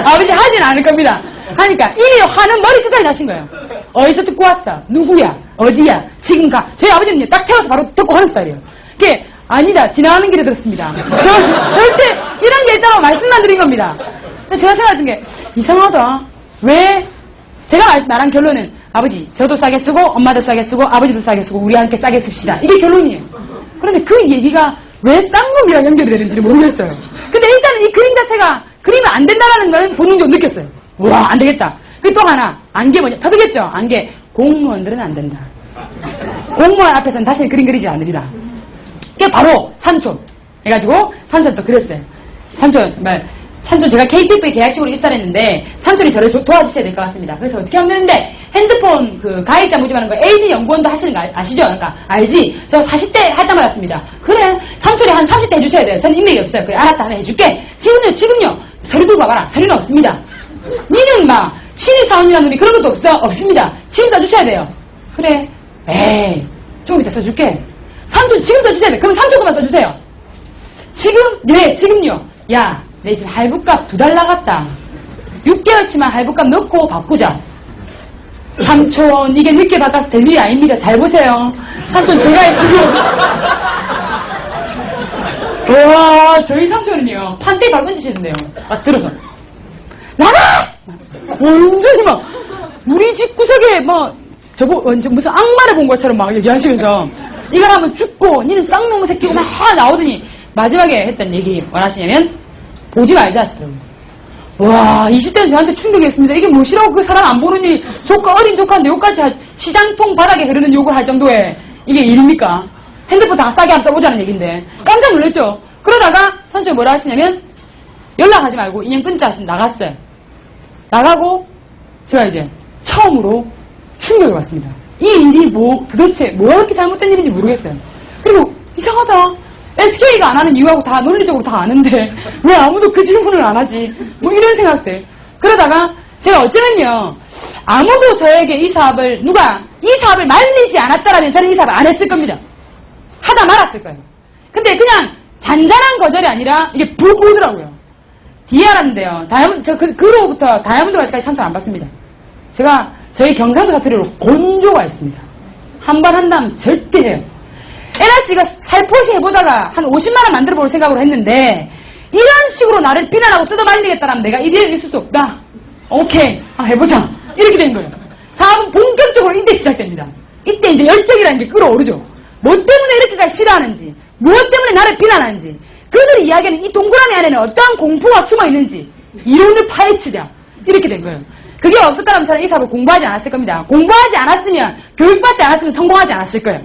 아버지 하진 않을 겁니다. 하니까 이미 화는 머리 끝까지 나신 거예요. 어디서 듣고 왔어? 누구야? 어디야? 지금 가. 저희 아버지는 딱 세워서 바로 듣고 하는 스타일이에요. 그게 아니다. 지나가는 길에 들었습니다. 절대 이런 게 있다고 말씀만 드린 겁니다. 제가 생각한 게 이상하다. 왜? 제가 말한 결론은 아버지 저도 싸게 쓰고 엄마도 싸게 쓰고 아버지도 싸게 쓰고 우리 함께 싸게 씁시다. 이게 결론이에요. 그런데 그 얘기가 왜 쌍놈이랑 연결이 되는지 모르겠어요. 근데 일단은 이 그림 자체가 그리면 안 된다라는 걸 본능적으로 느꼈어요. 우와 안 되겠다. 그리고 또 하나 안개 뭐냐 터득했죠. 안개 공무원들은 안 된다. 공무원 앞에서는 다시 그림 그리지 않으리라. 그게 바로 삼촌 해가지고 삼촌 또 그렸어요. 삼촌 제가 KTV 계약직으로 입사했는데 삼촌이 저를 도와주셔야 될 것 같습니다. 그래서 어떻게 하면 되는데 핸드폰 그 가입자 모집하는 거 LG 연구원도 하시는 거 아시죠? 그러니까 알지? 저 40대 할당 받았습니다. 그래 삼촌이 한 30대 해주셔야 돼요. 저는 인맥이 없어요. 그래 알았다 하나 해줄게. 지금요 서류 들고 와봐라. 서류는 없습니다. 니는 막 신입사원이라는 놈이 그런 것도 없습니다. 지금 써주셔야 돼요. 그래 에이 조금 이따 써줄게. 삼촌 지금 써주셔야 돼. 그럼 삼촌 것만 써주세요. 지금? 네 지금요. 야 내 지금 할부값 2달 나갔다. 6개월치만 할부값 넣고 바꾸자. 삼촌 이게 늦게 받아서 될 일이 아닙니다. 잘 보세요. 삼촌 제가 와 저희 삼촌은요 판때기 바로 던지시는데요. 막 들어서 나가! 완전히 막 우리 집 구석에 막 저거 완전 무슨 악마를 본 것처럼 막 얘기하시면서 이걸 하면 죽고 니는 쌍놈의 새끼고 막 나오더니 마지막에 했던 얘기 뭘 하시냐면 보지 말자 하시더라고요. 와 20대는 저한테 충격이었습니다. 이게 무엇이라고 그 사람 안 보느니 조카 어린 조카인데 욕까지 시장통 바닥에 흐르는 욕을 할 정도의 이게 일입니까? 핸드폰 다 싸게 한번 써보자는 얘기인데 깜짝 놀랐죠. 그러다가 선생님이 뭐라 하시냐면 연락하지 말고 인연 끊자 하시면 나갔어요. 나가고 제가 이제 처음으로 충격을 받습니다. 이 일이 도대체 뭐가 그렇게 잘못된 일인지 모르겠어요. 그리고 이상하다. SK가 안 하는 이유하고 다 논리적으로 다 아는데 왜 아무도 그 질문을 안 하지? 뭐 이런 생각들. 그러다가 제가 어쩌면요 아무도 저에게 이 사업을 말리지 않았다라면 저는 이 사업을 안 했을 겁니다. 하다 말았을 거예요. 근데 그냥 잔잔한 거절이 아니라 이게 불 오더라고요. 뒤에 알았는데요. 그로부터 다이아몬드까지 참석 안 받습니다. 제가 저희 경상도 사투리로 곤조가 있습니다. 한 번 한다면 절대 해요. LRC가 살포시 해보다가 한 50만원 만들어 볼 생각으로 했는데 이런 식으로 나를 비난하고 뜯어말리겠다라면 내가 이 일에 있을 수 없다. 오케이 해보자. 이렇게 된 거예요. 사업은 본격적으로 이때 시작됩니다. 이때 이제 열정이라는 게 끌어오르죠. 뭐 때문에 이렇게까지 싫어하는지 무엇 때문에 나를 비난하는지 그들의 이야기는 이 동그라미 안에는 어떠한 공포가 숨어있는지 이론을 파헤치자. 이렇게 된 거예요. 그게 없었다면 저는 이 사업을 공부하지 않았을 겁니다. 공부하지 않았으면 교육받지 않았으면 성공하지 않았을 거예요.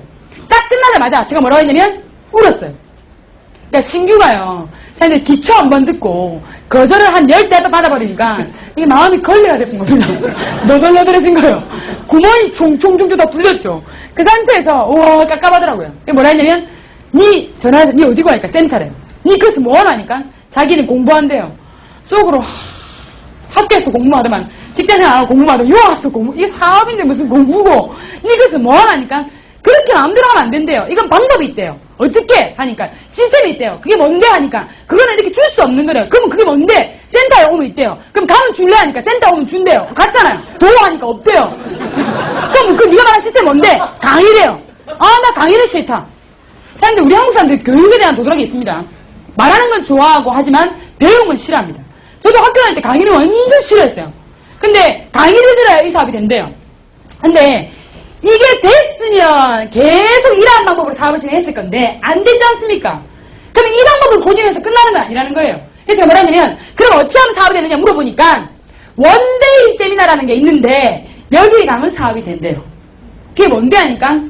딱 끝나자마자 제가 뭐라고 했냐면 울었어요. 그러니까 신규가요. 근데 기초 한 번 듣고 거절을 한 10대도 받아버리니까 이게 마음이 걸레가 됐던 겁니다. 너덜너덜해진 거예요. 구멍이 총총총총 다 뚫렸죠. 그 상태에서 우와 깝깝하더라고요. 뭐라 했냐면 니 전화해서 니 어디고 하니까 센터래. 니 그래서 뭐하나 하니까 자기는 공부한대요. 속으로 학교에서 공부하더만 직장생활하고 공부하더만 요 와서 공부. 이게 사업인데 무슨 공부고 이것은 뭐하니까 그렇게 마음대로 하면 안 된대요. 이건 방법이 있대요. 어떻게 하니까 시스템이 있대요. 그게 뭔데 하니까 그거는 이렇게 줄 수 없는 거래요. 그러면 그게 뭔데? 센터에 오면 있대요. 그럼 가면 줄래 하니까 센터에 오면 준대요. 갔잖아요. 도와하니까 없대요. 그럼 그 네가 말한 시스템 뭔데? 강의래요. 아, 나 강의를 싫다. 사람들, 우리 한국 사람들 교육에 대한 도덕이 있습니다. 말하는 건 좋아하고 하지만 배우는 건 싫어합니다. 저도 학교 다닐 때 강의를 완전 싫어했어요. 근데 강의를 들어야 이 사업이 된대요. 근데 이게 됐으면 계속 이러한 방법으로 사업을 진행했을 건데 안 됐지 않습니까? 그럼 이 방법을 고집해서 끝나는 건 아니라는 거예요. 그래서 제가 뭐라냐면 그럼 어찌 하면 사업이 되느냐 물어보니까 원데이 세미나라는 게 있는데 여기 가면 사업이 된대요. 그게 뭔데 하니까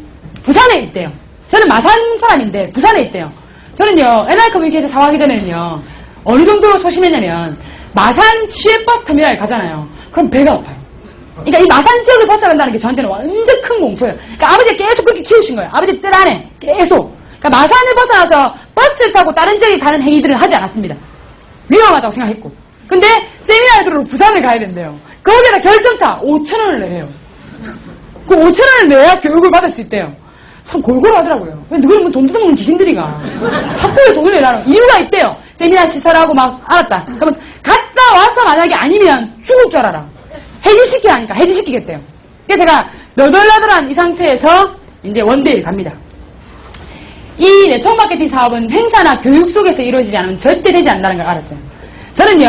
부산에 있대요. 저는 마산 사람인데 부산에 있대요. 저는요 NR 커뮤니케이션 사업하기 전에는요 어느 정도로 소심했냐면 마산 취해버스 터미널에 가잖아요. 그럼 배가 아파요. 그러니까 이 마산 지역을 벗어난다는 게 저한테는 완전 큰 공포예요. 그러니까 아버지가 계속 그렇게 키우신 거예요. 아버지 뜰 안에 계속. 그러니까 마산을 벗어나서 버스를 타고 다른 지역에 가는 행위들을 하지 않았습니다. 위험하다고 생각했고. 근데 세미나를 들으러 부산을 가야 된대요. 거기에다 결정차 5,000원을 내요. 그 5,000원을 내야 교육을 받을 수 있대요. 참 골골하더라고요. 근데 그걸 뭐 돈 뜯어먹는 귀신들이가 자꾸 돈을 내라는 이유가 있대요. 세미나 시설하고 막 알았다. 그러면 갔다 와서 만약에 아니면 죽을 줄 알아라. 해지시키라 하니까 해지시키겠대요. 그래서 제가 너덜너덜한 이 상태에서 이제 원데이를 갑니다. 이 네트워크 마케팅 사업은 행사나 교육 속에서 이루어지지 않으면 절대 되지 않는다는 걸 알았어요. 저는요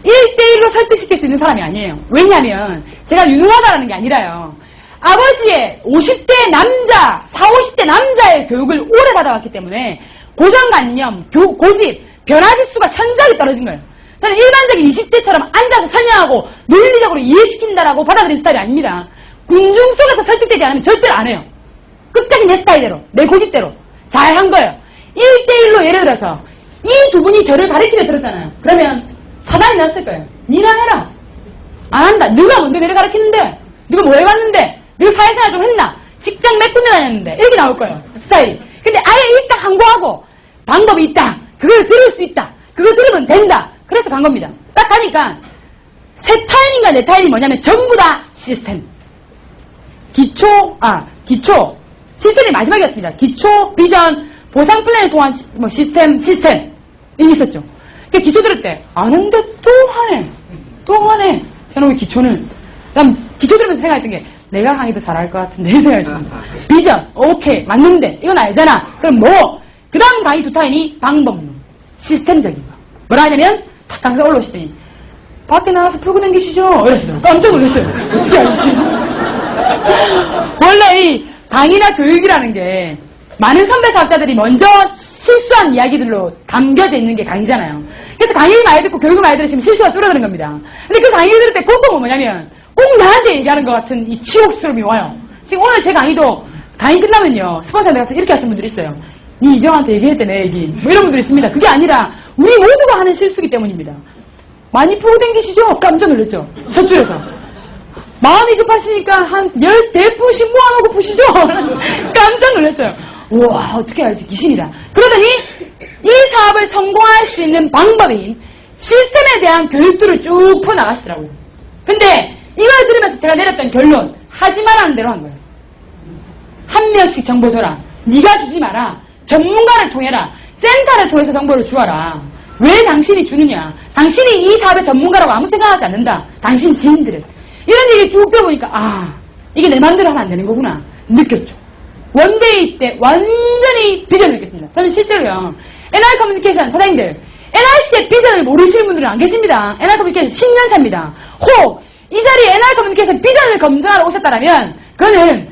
1대1로 설득시킬 수 있는 사람이 아니에요. 왜냐하면 제가 유능하다라는 게 아니라요. 아버지의 50대 남자, 40, 50대 남자의 교육을 오래 받아왔기 때문에 고정관념, 고집, 변화지수가 천장이 떨어진 거예요. 저는 일반적인 20대처럼 앉아서 설명하고 논리적으로 이해시킨다라고 받아들인 스타일이 아닙니다. 군중 속에서 설득되지 않으면 절대로 안 해요. 끝까지 내 스타일대로, 내 고집대로 잘 한 거예요. 1대1로 예를 들어서 이 두 분이 저를 가르치려 들었잖아요. 그러면 사단이 났을 거예요. 니나 해라. 안 한다. 네가 뭔데 내를 가르치는데? 네가 뭐 해봤는데? 네가 사회생활 좀 했나? 직장 몇 군데 다녔는데? 이렇게 나올 거예요. 스타일이. 근데 아예 일단 항고하고 방법이 있다. 그걸 들을 수 있다. 그걸 들으면 된다. 그래서 간 겁니다. 딱 가니까 세 타임인가 네 타임이 뭐냐면 전부 다 시스템. 기초 시스템이 마지막이었습니다. 기초, 비전, 보상 플랜을 통한 뭐 시스템이 있었죠. 그러니까 기초 들을 때 아는데 또 하네. 저는 왜 기초는 그럼 기초 들으면서 생각했던 게 내가 강의 더 잘할 것 같은데 생각했습니다. 비전, 오케이 맞는데 이건 알잖아. 그럼 뭐 그 다음 강의 두 타임이 방법론, 시스템적인 거. 뭐라 하냐면 탁 강사 올라오시더니 밖에 나가서 풀고 다니시죠? 이랬어요. 깜짝 놀랐어요. 어떻게 알지? 원래 이 강의나 교육이라는 게 많은 선배 사업자들이 먼저 실수한 이야기들로 담겨져 있는 게 강의잖아요. 그래서 강의를 많이 듣고 교육을 많이 들으시면 실수가 줄어드는 겁니다. 근데 그 강의를 들을 때 꼭 뭐냐면 꼭 나한테 얘기하는 것 같은 이 치욕스러움이 와요. 지금 오늘 제 강의도 강의 끝나면요 스폰서한테 가서 이렇게 하시는 분들이 있어요. 니 이정한테 얘기했대 내 얘기. 뭐 이런 분들이 있습니다. 그게 아니라 우리 모두가 하는 실수기 때문입니다. 많이 풀고 댕기시죠? 깜짝 놀랐죠? 첫 줄에서. 마음이 급하시니까 한 10대푸씩 모아놓고 푸시죠? 깜짝 놀랐어요. 우와 어떻게 알지? 귀신이다. 그러더니 이 사업을 성공할 수 있는 방법인 시스템에 대한 교육들을 쭉 풀어나가시더라고요. 근데 이걸 들으면서 제가 내렸던 결론 하지 말라는 대로 한 거예요. 한 명씩 정보 줘라. 네가 주지 마라. 전문가를 통해라. 센터를 통해서 정보를 주어라. 왜 당신이 주느냐. 당신이 이 사업의 전문가라고 아무 생각하지 않는다. 당신 지인들은. 이런 얘기 쭉 들어보니까 아 이게 내 마음대로 하면 안 되는 거구나 느꼈죠. 원데이 때 완전히 비전을 느꼈습니다. 저는 실제로요 NR 커뮤니케이션 사장님들 NRC의 비전을 모르시는 분들은 안 계십니다. NR 커뮤니케이션 10년차입니다. 혹 이 자리에 NR 커뮤니케이션 비전을 검증하러 오셨다면 그거는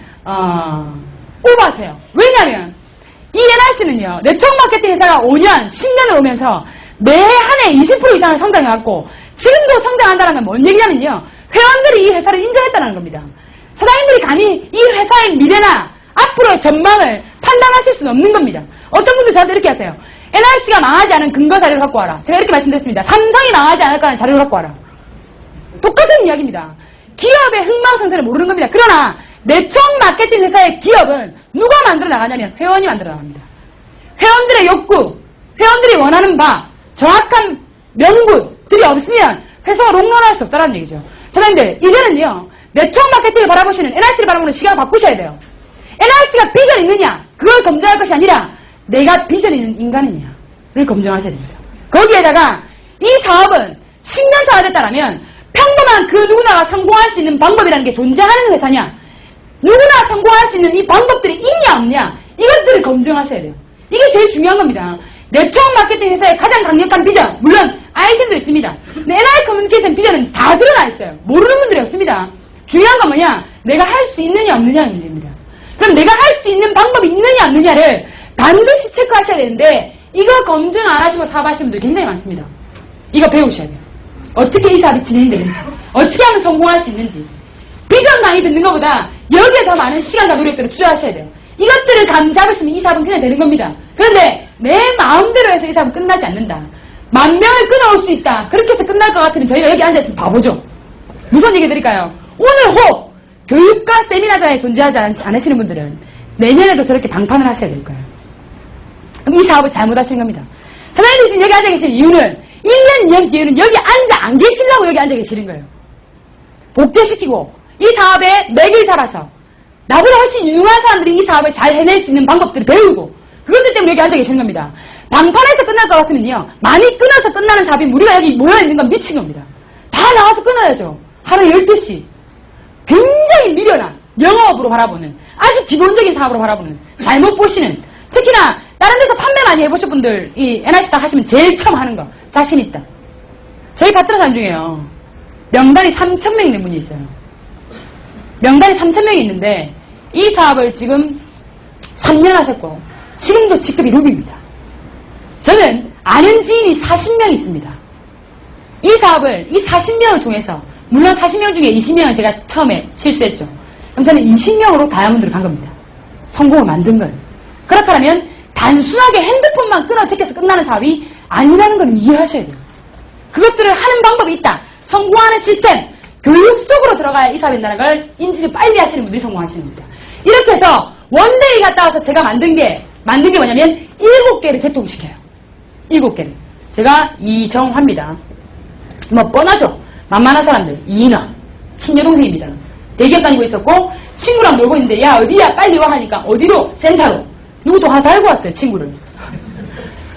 오버하세요. 왜냐하면 이 NRC는요 네트워크 마케팅 회사가 5년 10년을 오면서 매 한 해 20% 이상을 성장해왔고 지금도 성장한다는 건 뭔 얘기냐면요 회원들이 이 회사를 인정했다는 겁니다. 사장님들이 감히 이 회사의 미래나 앞으로의 전망을 판단하실 수는 없는 겁니다. 어떤 분들 저한테 이렇게 하세요. NRC가 망하지 않은 근거 자료를 갖고 와라. 제가 이렇게 말씀드렸습니다. 삼성이 망하지 않을 거라는 자료를 갖고 와라. 똑같은 이야기입니다. 기업의 흥망성쇠를 모르는 겁니다. 그러나 네트워크 마케팅 회사의 기업은 누가 만들어 나가냐면 회원이 만들어 나갑니다. 회원들의 욕구, 회원들이 원하는 바, 정확한 명분들이 없으면 회사가 롱런할 수 없다는 얘기죠. 사장님들, 이제는요, 네트워크 마케팅을 바라보시는 NRC를 바라보는 시각을 바꾸셔야 돼요. NRC가 비전 있느냐, 그걸 검증할 것이 아니라 내가 비전 있는 인간이냐를 검증하셔야 됩니다. 거기에다가 이 사업은 10년 차가 됐다라면 평범한 그 누구나가 성공할 수 있는 방법이라는 게 존재하는 회사냐, 누구나 성공할 수 있는 이 방법들이 있냐 없냐, 이것들을 검증하셔야 돼요. 이게 제일 중요한 겁니다. 네트워크 마케팅 회사의 가장 강력한 비전, 물론 아이템도 있습니다. 근데 NR 커뮤니케이션 비전은 다 드러나 있어요. 모르는 분들이 없습니다. 중요한 건 뭐냐, 내가 할 수 있느냐 없느냐의 문제입니다. 그럼 내가 할 수 있는 방법이 있느냐 없느냐를 반드시 체크하셔야 되는데, 이거 검증 안 하시고 사업하시는 분들 굉장히 많습니다. 이거 배우셔야 돼요. 어떻게 이 사업이 진행되는지, 어떻게 하면 성공할 수 있는지. 비전 강의 듣는 것보다 여기에 더 많은 시간과 노력들을 투자하셔야 돼요. 이것들을 감 잡으시면 이 사업은 그냥 되는 겁니다. 그런데 내 마음대로 해서 이 사업은 끝나지 않는다. 10,000명을 끊어올 수 있다. 그렇게 해서 끝날 것 같으면 저희가 여기 앉아있으면 바보죠. 무슨 얘기 드릴까요? 오늘 혹 교육과 세미나장에 존재하지 않으시는 분들은 내년에도 저렇게 방판을 하셔야 될 거예요. 그럼 이 사업을 잘못하시는 겁니다. 사장님이 지금 여기 앉아 계신 이유는 1년, 2년 뒤에는 여기 앉아 안 계시려고 여기 앉아 계시는 거예요. 복제시키고 이 사업에 맥을 잡아서 나보다 훨씬 유능한 사람들이 이 사업을 잘 해낼 수 있는 방법들을 배우고 그것들 때문에 여기 앉아 계시는 겁니다. 방판에서 끝날 것 같으면요, 많이 끊어서 끝나는 사업이 우리가 여기 모여있는 건 미친 겁니다. 다 나와서 끊어야죠. 하루 12시. 굉장히 미련한 영업으로 바라보는, 아주 기본적인 사업으로 바라보는, 잘못 보시는, 특히나 다른 데서 판매 많이 해보신 분들 이 NRC 딱 하시면 제일 처음 하는 거 자신 있다. 저희 파트너 사람 중에요, 명단이 3,000명 있는 분이 있어요. 명단이 3,000명이 있는데 이 사업을 지금 3년 하셨고 지금도 직급이 루비입니다. 저는 아는 지인이 40명 있습니다. 이 사업을 이 40명을 통해서, 물론 40명 중에 20명은 제가 처음에 실수했죠. 그럼 저는 20명으로 다이아몬드를 간 겁니다. 성공을 만든 거예요. 그렇다면 단순하게 핸드폰만 끊어제껴서 끝나는 사업이 아니라는 걸 이해하셔야 돼요. 그것들을 하는 방법이 있다. 성공하는 시스템, 교육 속으로 들어가야 이 사업이 된다는 걸 인지를 빨리 하시는 분들이 성공하시는 겁니다. 이렇게 해서 원데이 갔다 와서 제가 만든 게 뭐냐면 7개를 개통시켜요. 7개를. 제가 이정화입니다. 뭐 뻔하죠. 만만한 사람들. 이인화. 친여동생입니다. 대기업 다니고 있었고 친구랑 놀고 있는데 야 어디야 빨리 와 하니까 어디로? 센터로. 누구도 하나 달고 왔어요. 친구를.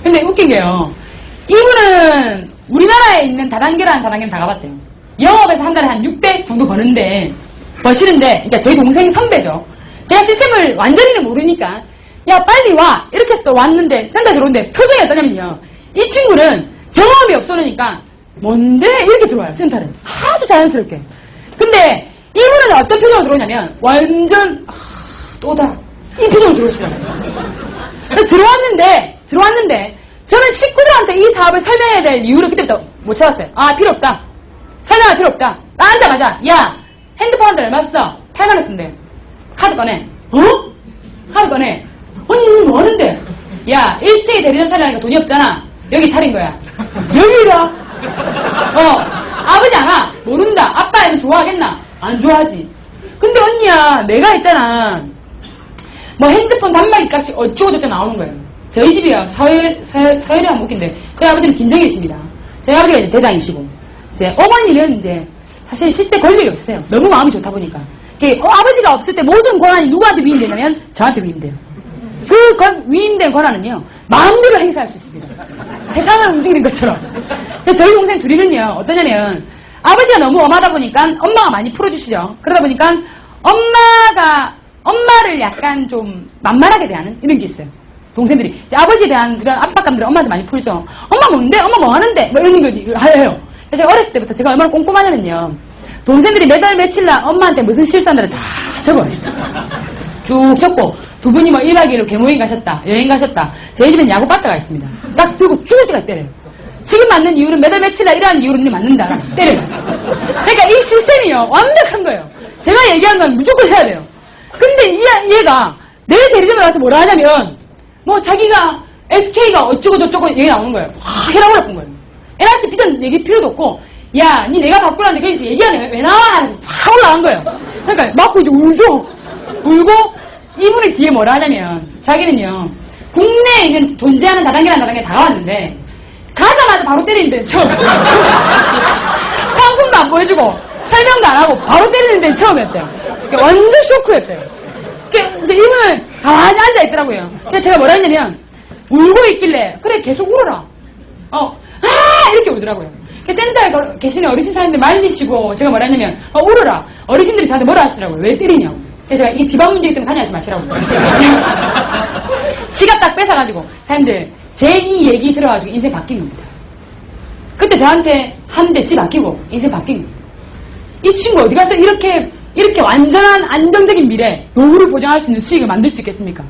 근데 웃긴 게요, 이분은 우리나라에 있는 다단계라는 다단계는 다 가봤대요. 영업에서 한 달에 한 600 정도 버시는데, 그러니까 저희 동생 선배죠. 제가 시스템을 완전히는 모르니까 야 빨리 와 이렇게 해서 왔는데 센터 들어오는데 표정이 어떠냐면요, 이 친구는 경험이 없으니까 뭔데 이렇게 들어와요. 센터를 아주 자연스럽게. 근데 이분은 어떤 표정으로 들어오냐면 완전 또다 이 표정으로 들어오시더라고요. 들어왔는데 저는 식구들한테 이 사업을 설명해야 될 이유를 그때부터 못 찾았어요. 아 필요 없다, 설명할 필요 없다. 앉자마자 야 핸드폰 한 달 얼마 써? 8만 원 쓴대. 카드 꺼내. 어? 카드 꺼내. 언니 뭐 하는데? 야 1층에 대리점 차리라니까 돈이 없잖아. 여기 차린 거야. 여기라. 아버지 안 와. 모른다. 아빠 애는 좋아하겠나? 안 좋아하지. 근데 언니야 내가 있잖아, 뭐 핸드폰 단말기 값이 어쩌고저쩌고 나오는 거예요. 저희 집이요 서열이랑 웃긴데 저희 아버지는 김정일이십니다. 저희 아버지가 이제 대장이시고 이제 어머니는 이제 사실 실제 권력이 없으세요. 너무 마음이 좋다 보니까. 아버지가 없을 때 모든 권한이 누구한테 위임되냐면 저한테 위임돼요. 그 위임된 권한은요 마음대로 행사할 수 있습니다. 세상을 움직이는 것처럼. 저희 동생 둘이는요 어떠냐면 아버지가 너무 엄하다 보니까 엄마가 많이 풀어주시죠. 그러다 보니까 엄마를 약간 좀 만만하게 대하는 이런 게 있어요. 동생들이 아버지에 대한 그런 압박감들을 엄마한테 많이 풀죠. 엄마 뭔데? 엄마 뭐 하는데? 뭐 이런 거 해요. 제가 어렸을 때부터 제가 얼마나 꼼꼼하냐면요, 동생들이 몇 월 며칠 날 엄마한테 무슨 실수한다를 다 적어요. 쭉 적고 두 분이 뭐 1박 2일로 개모임 가셨다, 여행 가셨다. 저희 집엔 야구 빠따가 있습니다. 딱 들고 죽을 때까지 때려요. 지금 맞는 이유는 몇 월 며칠 날 이러한 이유로 맞는다. 때려요. 그러니까 이 시스템이요 완벽한 거예요. 제가 얘기한 건 무조건 해야 돼요. 근데 얘가 내 대리점에 가서 뭐라 하냐면 뭐 자기가 SK가 어쩌고 저쩌고 얘기 나오는 거예요. 해라고 나쁜 거예요. NRC 비전 얘기 필요도 없고 야 니 내가 바꾸라는데 거기서 얘기하네 왜 나와? 하면서 확 올라간 거예요. 그러니까 맞고 이제 울고 이분이 뒤에 뭐라 하냐면 자기는요 국내에 있는 존재하는 다단계라는 다단계 다 가봤는데 가자마자 바로 때리는데 처음. 상품도 안 보여주고 설명도 안 하고 바로 때리는 데는 처음이었대요. 완전 쇼크였대요. 근데 이분은 가만히 앉아있더라고요. 그래서 제가 뭐라 했냐면, 울고 있길래, 그래, 계속 울어라. 이렇게 울더라고요. 센터에 계시는 어르신 사람들 말리시고, 제가 뭐라 했냐면, 울어라. 어르신들이 저한테 뭐라 하시더라고요. 왜 때리냐고. 그래서 제가 이게 집안 문제이기 때문에 다녀하지 마시라고. 지갑 딱 뺏어가지고, 사람들, 제 이 얘기 들어가지고 인생 바뀐 겁니다. 그때 저한테 하는데 집 아끼고 인생 바뀐 겁니다. 이 친구 어디 가서 이렇게 완전한 안정적인 미래, 노후를 보장할 수 있는 수익을 만들 수 있겠습니까?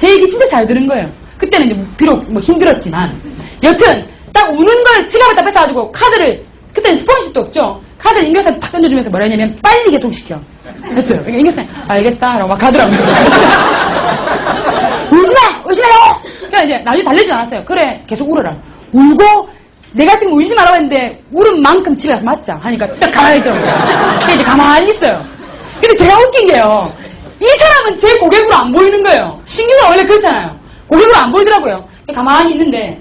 제 얘기 진짜 잘 들은 거예요. 그때는 이제 비록 뭐 힘들었지만, 여튼 딱 우는 걸 지갑을 딱 뺏어가지고 카드를, 그때는 스폰식도 없죠. 카드를 임교사한테 탁 던져주면서 뭐라 했냐면 빨리 개통시켜 했어요. 그러니까 임교사님 알겠다 라고 막 가더라고요. 울지 마라고! 그러니까 이제 나중에 달래지 않았어요. 그래 계속 울어라. 울고 내가 지금 울지 말라고 했는데 울은 만큼 집에 가서 맞자 하니까 딱 가만히 있더라고요. 그러니까 이제 가만히 있어요. 근데 제가 웃긴 게요, 이 사람은 제 고객으로 안 보이는 거예요. 신규가 원래 그렇잖아요. 고객으로 안 보이더라고요. 가만히 있는데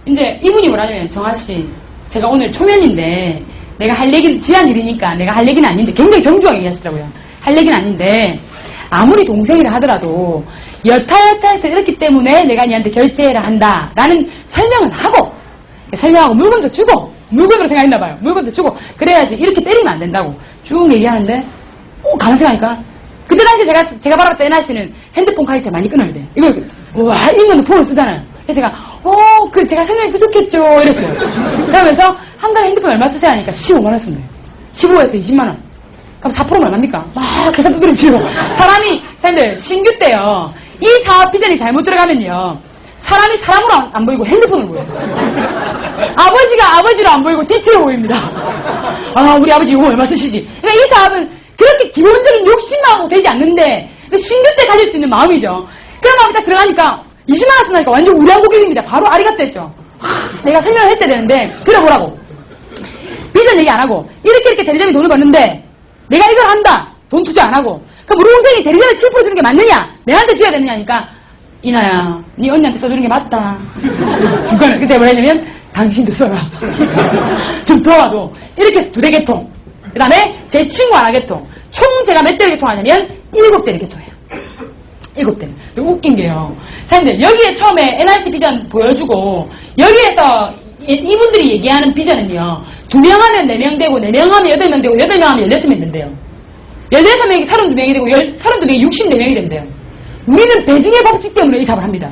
이제 이분이 뭐라냐면, 정아씨 제가 오늘 초면인데 내가 할 얘기는 지한 일이니까 내가 할 얘기는 아닌데, 굉장히 정중하게 얘기하시더라고요. 할 얘기는 아닌데 아무리 동생이라 하더라도 여타여타해서 이렇기 때문에 내가 니한테 결제해라 한다 라는 설명은 하고, 설명하고 물건도 주고, 물건으로 생각했나봐요. 물건도 주고 그래야지 이렇게 때리면 안 된다고 쭉 얘기하는데, 가만 생각하니까 그때 당시 제가 바라볼 때 애나씨는 핸드폰 카이트 많이 끊어야 돼. 이거 인간도 폰을 쓰잖아요. 그래서 제가 제가 설명이 부족했죠 이랬어요. 그러면서 한 달에 핸드폰 얼마 쓰세요 하니까 15만원 쓴대요. 15에서 20만원. 그럼 4%면 얼마입니까? 막 계산 두드려 치고. 사람들 신규 때요, 이 사업 비전이 잘못 들어가면요, 사람이 사람으로 안 보이고 핸드폰으로 보여요. 아버지가 아버지로 안 보이고 대체로 보입니다. 우리 아버지 이거 얼마 쓰시지? 그러니까 이 사업은 그렇게 기본적인 욕심하고 되지 않는데 신규 때 가질 수 있는 마음이죠. 그런 마음이 딱 들어가니까 20만원 쓰니까 완전 우량 고객입니다. 바로 아리가또 했죠. 내가 설명을 했어야 되는데 들어보라고. 비전 얘기 안 하고 이렇게 대리점이 돈을 벌는데 내가 이걸 한다. 돈 투자 안 하고. 그럼 우리 동생이 대리점에 7% 주는 게 맞느냐? 내한테 줘야 되느냐니까, 이나야 네 언니한테 써주는 게 맞다. 그때 뭐라 했냐면, 당신도 써라. 좀 도와도. 이렇게 해서 2대 개통. 그 다음에 제 친구 하나 개통. 총 제가 몇 대를 개통하냐면 7대를 개통해요. 7대. 웃긴 게요, 사람들 여기에 처음에 NRC 비전 보여주고, 여기에서 이분들이 얘기하는 비전은요, 2명 하면 4명 되고, 4명 하면 8명 되고, 8명 하면 16명 된대요. 16명이 32명이 되고, 32명이 64명이 된대요. 우리는 배징의 법칙 때문에 이 사업을 합니다.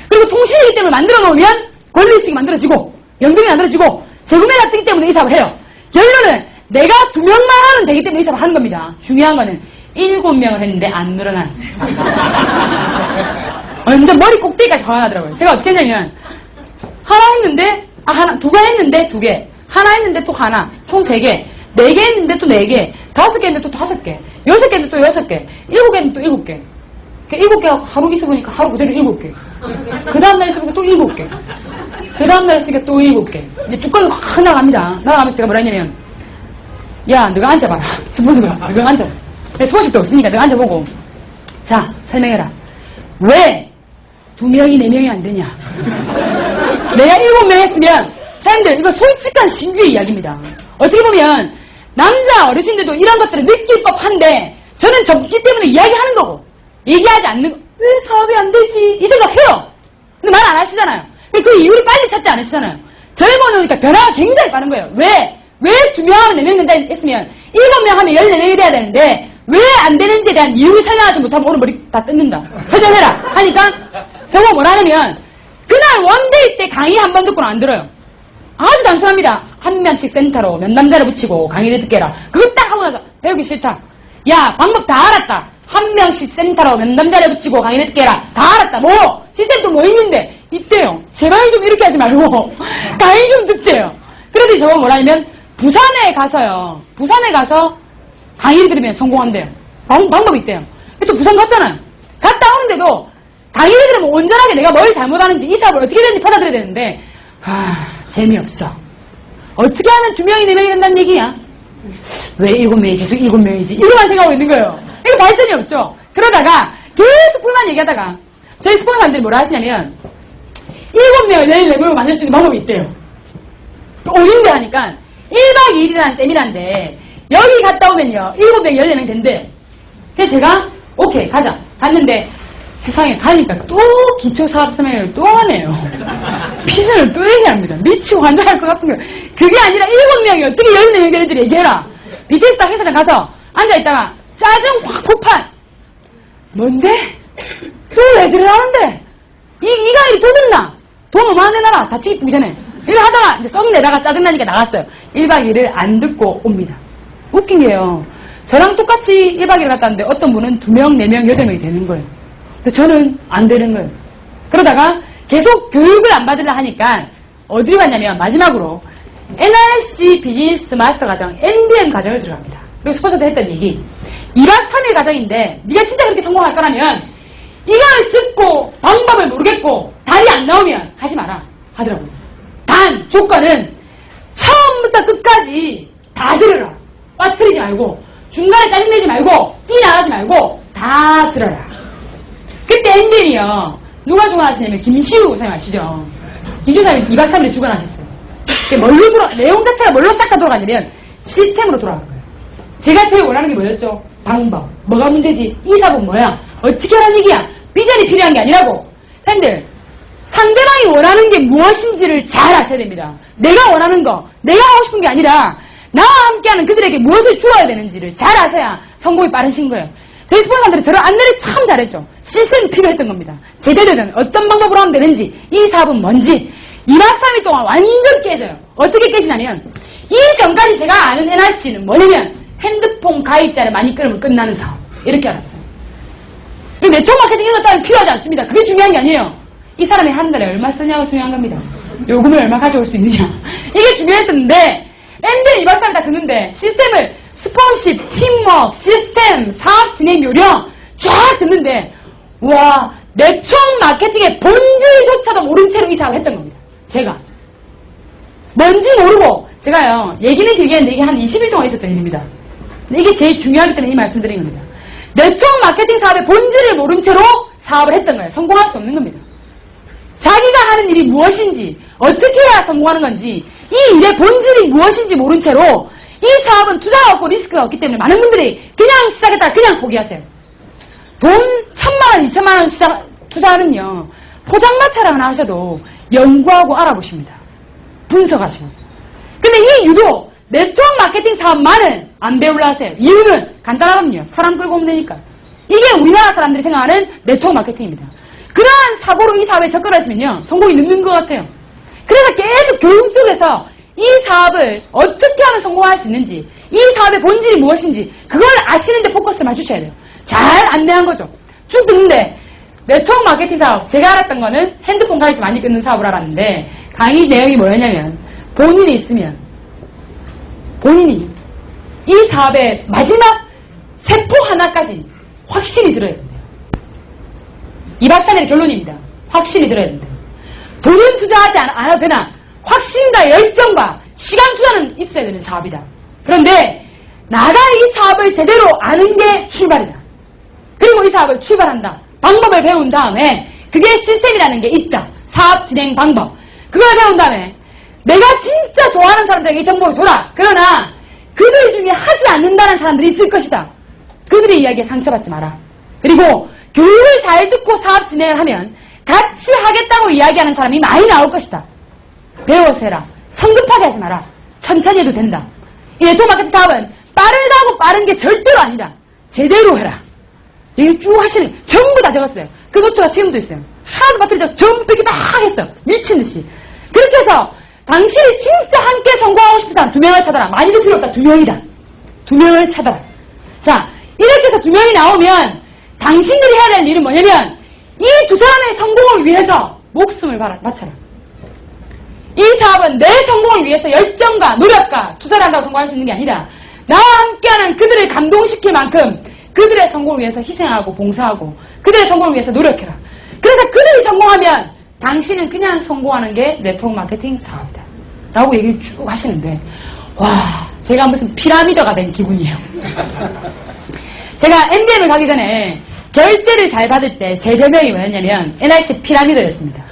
그리고 통신이기 때문에 만들어 놓으면 권리의식이 만들어지고, 연금이 만들어지고, 재구매가 뜨기 때문에 이 사업을 해요. 결론은 내가 2명만 하면 되기 때문에 이 사업을 하는 겁니다. 중요한 거는 7명을 했는데 안 늘어난. 완전 머리 꼭대기까지 강화하더라고요. 제가 어떻게 했냐면, 하나 했는데, 두 개 했는데 2개, 하나 했는데 또 하나, 총 3개, 4개 했는데 또 4개, 5개 했는데 또 5개, 6개 했는데 또 6개, 7개 했는데 또 7개. 7개 하루 있어보니까 하루 그대로 7개. 그 다음날 있어보니까 또 7개. 그 다음날 있으니까 또 7개. 이제 뚜껑이 확 나갑니다. 나가면서 제가 뭐라 했냐면, 야, 너가 앉아봐라. 스폰서가. 너가 앉아. 스폰서도 없으니까 너가 앉아보고, 자, 설명해라. 왜 2명이 4명이 안 되냐? 내가 7명 했으면, 사람들, 이거 솔직한 신규의 이야기입니다. 어떻게 보면, 남자 어르신들도 이런 것들을 느낄 법한데, 저는 접기 때문에 이야기하는 거고, 얘기하지 않는 거, 왜 사업이 안 되지? 이 생각 해요. 근데 말 안 하시잖아요. 그 이유를 빨리 찾지 않으시잖아요. 젊어놓으니까 변화가 굉장히 빠른 거예요. 왜 2명 하면 4명 된다 했으면 7명 하면 14명이 돼야 되는데 왜 안 되는지에 대한 이유를 설명하지 못하면 오늘 머리 다 뜯는다. 설명해라 하니까 저거 뭐라 하냐면, 그날 원데이 때 강의 한 번 듣고는 안 들어요. 아주 단순합니다. 한 명씩 센터로 면담자를 붙이고 강의를 듣게라. 그거 딱 하고 나서 배우기 싫다. 야, 방법 다 알았다. 한 명씩 센터로 면담자를 붙이고 강의를 듣게라. 다 알았다. 시스템 또 뭐 있는데? 있대요. 제발 좀 이렇게 하지 말고 강의 좀 듣세요. 그런데 저거 뭐라냐면, 부산에 가서 강의를 들으면 성공한대요. 방법이 있대요. 또 부산 갔잖아요. 갔다 오는데도 강의를 들으면 온전하게 내가 뭘 잘못하는지, 이 사업을 어떻게 되는지 받아들여야 되는데, 재미없어. 어떻게 하면 2명이 4명이 된다는 얘기야? 왜 7명이 계속 7명이지? 이거만 생각하고 있는 거예요. 이거 발전이 없죠. 그러다가 계속 불만 얘기하다가 저희 스폰서님들이 뭐라 하시냐면, 7명을 내일 4명을 만들 수 있는 방법이 있대요. 어딘데 하니까 1박 2일이라는 세미나인데 여기 갔다 오면요 7명 14명 된대. 그래서 제가 오케이 가자 갔는데 세상에 가니까 또 기초사업 설명회를 또 하네요. 피선을 또 얘기합니다. 미치고 환장할 것 같은 거. 그게 아니라 7명이 어떻게 14명 되는지 얘기해라. BTS 딱 회사장 가서 앉아있다가 짜증 확 폭발. 뭔데? 또 왜 들어가는데? 이가 일이 또 듣나? 돈 얼마나 내놔라. 다치 이쁘기 전에. 이거 하다가 이제 썩 내다가 짜증나니까 나갔어요. 1박 2일을 안 듣고 옵니다. 웃긴 게요. 저랑 똑같이 1박 2일 갔다 왔는데 어떤 분은 2명, 4명, 8명이 되는 거예요. 근데 저는 안 되는 거예요. 그러다가 계속 교육을 안 받으려 하니까 어디로 갔냐면 마지막으로 NRC 비즈니스 마스터 과정, MBM 과정을 들어갑니다. 그리고 스포츠도 했던 얘기. 2박 3일 과정인데 네가 진짜 그렇게 성공할 거라면 이걸 듣고 방법을 모르겠고 답이 안 나오면 하지 마라 하더라고요. 단 조건은 처음부터 끝까지 다 들어라. 빠뜨리지 말고 중간에 짜증내지 말고 뛰나가지 말고 다 들어라. 그때 MBM이요. 누가 주관하시냐면 김시우 선생님 아시죠? 김시우 선생님이 2박 3일에 주관하셨어요. 내용 자체가 뭘로 싹 다 돌아가냐면 시스템으로 돌아가는 거예요. 제가 제일 원하는 게 뭐였죠? 방법. 뭐가 문제지? 이 사업은 뭐야? 어떻게 하라는 얘기야? 비전이 필요한 게 아니라고. 선생님들, 상대방이 원하는 게 무엇인지를 잘 아셔야 됩니다. 내가 원하는 거, 내가 하고 싶은 게 아니라 나와 함께하는 그들에게 무엇을 주어야 되는지를 잘 아셔야 성공이 빠르신 거예요. 저희 스폰서들이 저를 안내를 참 잘했죠. 시스템이 필요했던 겁니다. 제대로 된 어떤 방법으로 하면 되는지, 이 사업은 뭔지 2박 3일 동안 완전 깨져요. 어떻게 깨지냐면 이전까지 제가 아는 NRC는 뭐냐면 핸드폰 가입자를 많이 끊으면 끝나는 사업. 이렇게 알았어요. 네트워크 마케팅 이런 것 따윈 필요하지 않습니다. 그게 중요한 게 아니에요. 이 사람이 한 달에 얼마 쓰냐가 중요한 겁니다. 요금을 얼마 가져올 수 있느냐. 이게 중요했었는데 MBA 2박 3일 다 듣는데 시스템을 스폰십, 팀워크, 시스템, 사업 진행 요령 쫙 듣는데 와 네트워크 마케팅의 본질조차도 모른 채로 이 사업을 했던 겁니다. 제가 뭔지 모르고 제가요 얘기는 길게 했는데 이게 한 20일 동안 있었던 일입니다. 근데 이게 제일 중요하기 때문에 이 말씀드린 겁니다. 네트워크 마케팅 사업의 본질을 모른 채로 사업을 했던 거예요. 성공할 수 없는 겁니다. 자기가 하는 일이 무엇인지 어떻게 해야 성공하는 건지 이 일의 본질이 무엇인지 모른 채로 이 사업은 투자가 없고 리스크가 없기 때문에 많은 분들이 그냥 시작했다가 그냥 포기하세요. 돈 1,000만원, 2,000만원 투자하는요 포장마차를 하나 하셔도 연구하고 알아보십니다. 분석하시고. 근데 이 유독 네트워크 마케팅 사업만은 안 배우려 하세요. 이유는 간단하거든요. 사람 끌고 오면 되니까. 이게 우리나라 사람들이 생각하는 네트워크 마케팅입니다. 그러한 사고로 이 사업에 접근하시면요 성공이 늦는 것 같아요. 그래서 계속 교육 속에서 이 사업을 어떻게 하면 성공할 수 있는지, 이 사업의 본질이 무엇인지 그걸 아시는데 포커스를 맞추셔야 돼요. 잘 안내한 거죠. 쭉 듣는데 네트워크 마케팅 사업, 제가 알았던 거는 핸드폰 가입 많이 끊는 사업을 알았는데 강의 내용이 뭐였냐면 본인이 있으면 본인이 이 사업의 마지막 세포 하나까지 확신이 들어야 된대요. 2박 3일의 결론입니다. 확신이 들어야 된대요. 돈은 투자하지 않아도 되나 확신과 열정과 시간 투자는 있어야 되는 사업이다. 그런데 나가 이 사업을 제대로 아는 게 출발이다. 그리고 이 사업을 출발한다. 방법을 배운 다음에 그게 시스템이라는 게 있다. 사업 진행 방법. 그걸 배운 다음에 내가 진짜 좋아하는 사람들에게 이 정보를 줘라. 그러나 그들 중에 하지 않는다는 사람들이 있을 것이다. 그들의 이야기에 상처받지 마라. 그리고 교육을 잘 듣고 사업 진행을 하면 같이 하겠다고 이야기하는 사람이 많이 나올 것이다. 배워서 해라. 성급하게 하지 마라. 천천히 해도 된다. 이 네트워크 마케팅 사업은 빠르다고 빠른 게 절대로 아니다. 제대로 해라. 여기 쭉 하시는 전부 다 적었어요. 그 노트가 지금도 있어요. 하나도 빠뜨리죠. 전부 뺏기 막 했어. 미친 듯이. 그렇게 해서 당신이 진짜 함께 성공하고 싶은 사람 2명을 찾아라. 많이도 필요 없다. 2명이다. 2명을 찾아라. 자, 이렇게 해서 2명이 나오면 당신들이 해야 되는 일은 뭐냐면 이 두 사람의 성공을 위해서 목숨을 바쳐라. 이 사업은 내 성공을 위해서 열정과 노력과 투자를 한다고 성공할 수 있는 게 아니라 나와 함께하는 그들을 감동시킬 만큼 그들의 성공을 위해서 희생하고 봉사하고 그들의 성공을 위해서 노력해라. 그래서 그들이 성공하면 당신은 그냥 성공하는 게 네트워크 마케팅 사업이다. 라고 얘기를 쭉 하시는데 와 제가 무슨 피라미드가 된 기분이에요. 제가 MBM을 가기 전에 결제를 잘 받을 때 제 별명이 뭐였냐면 NRC 피라미드였습니다.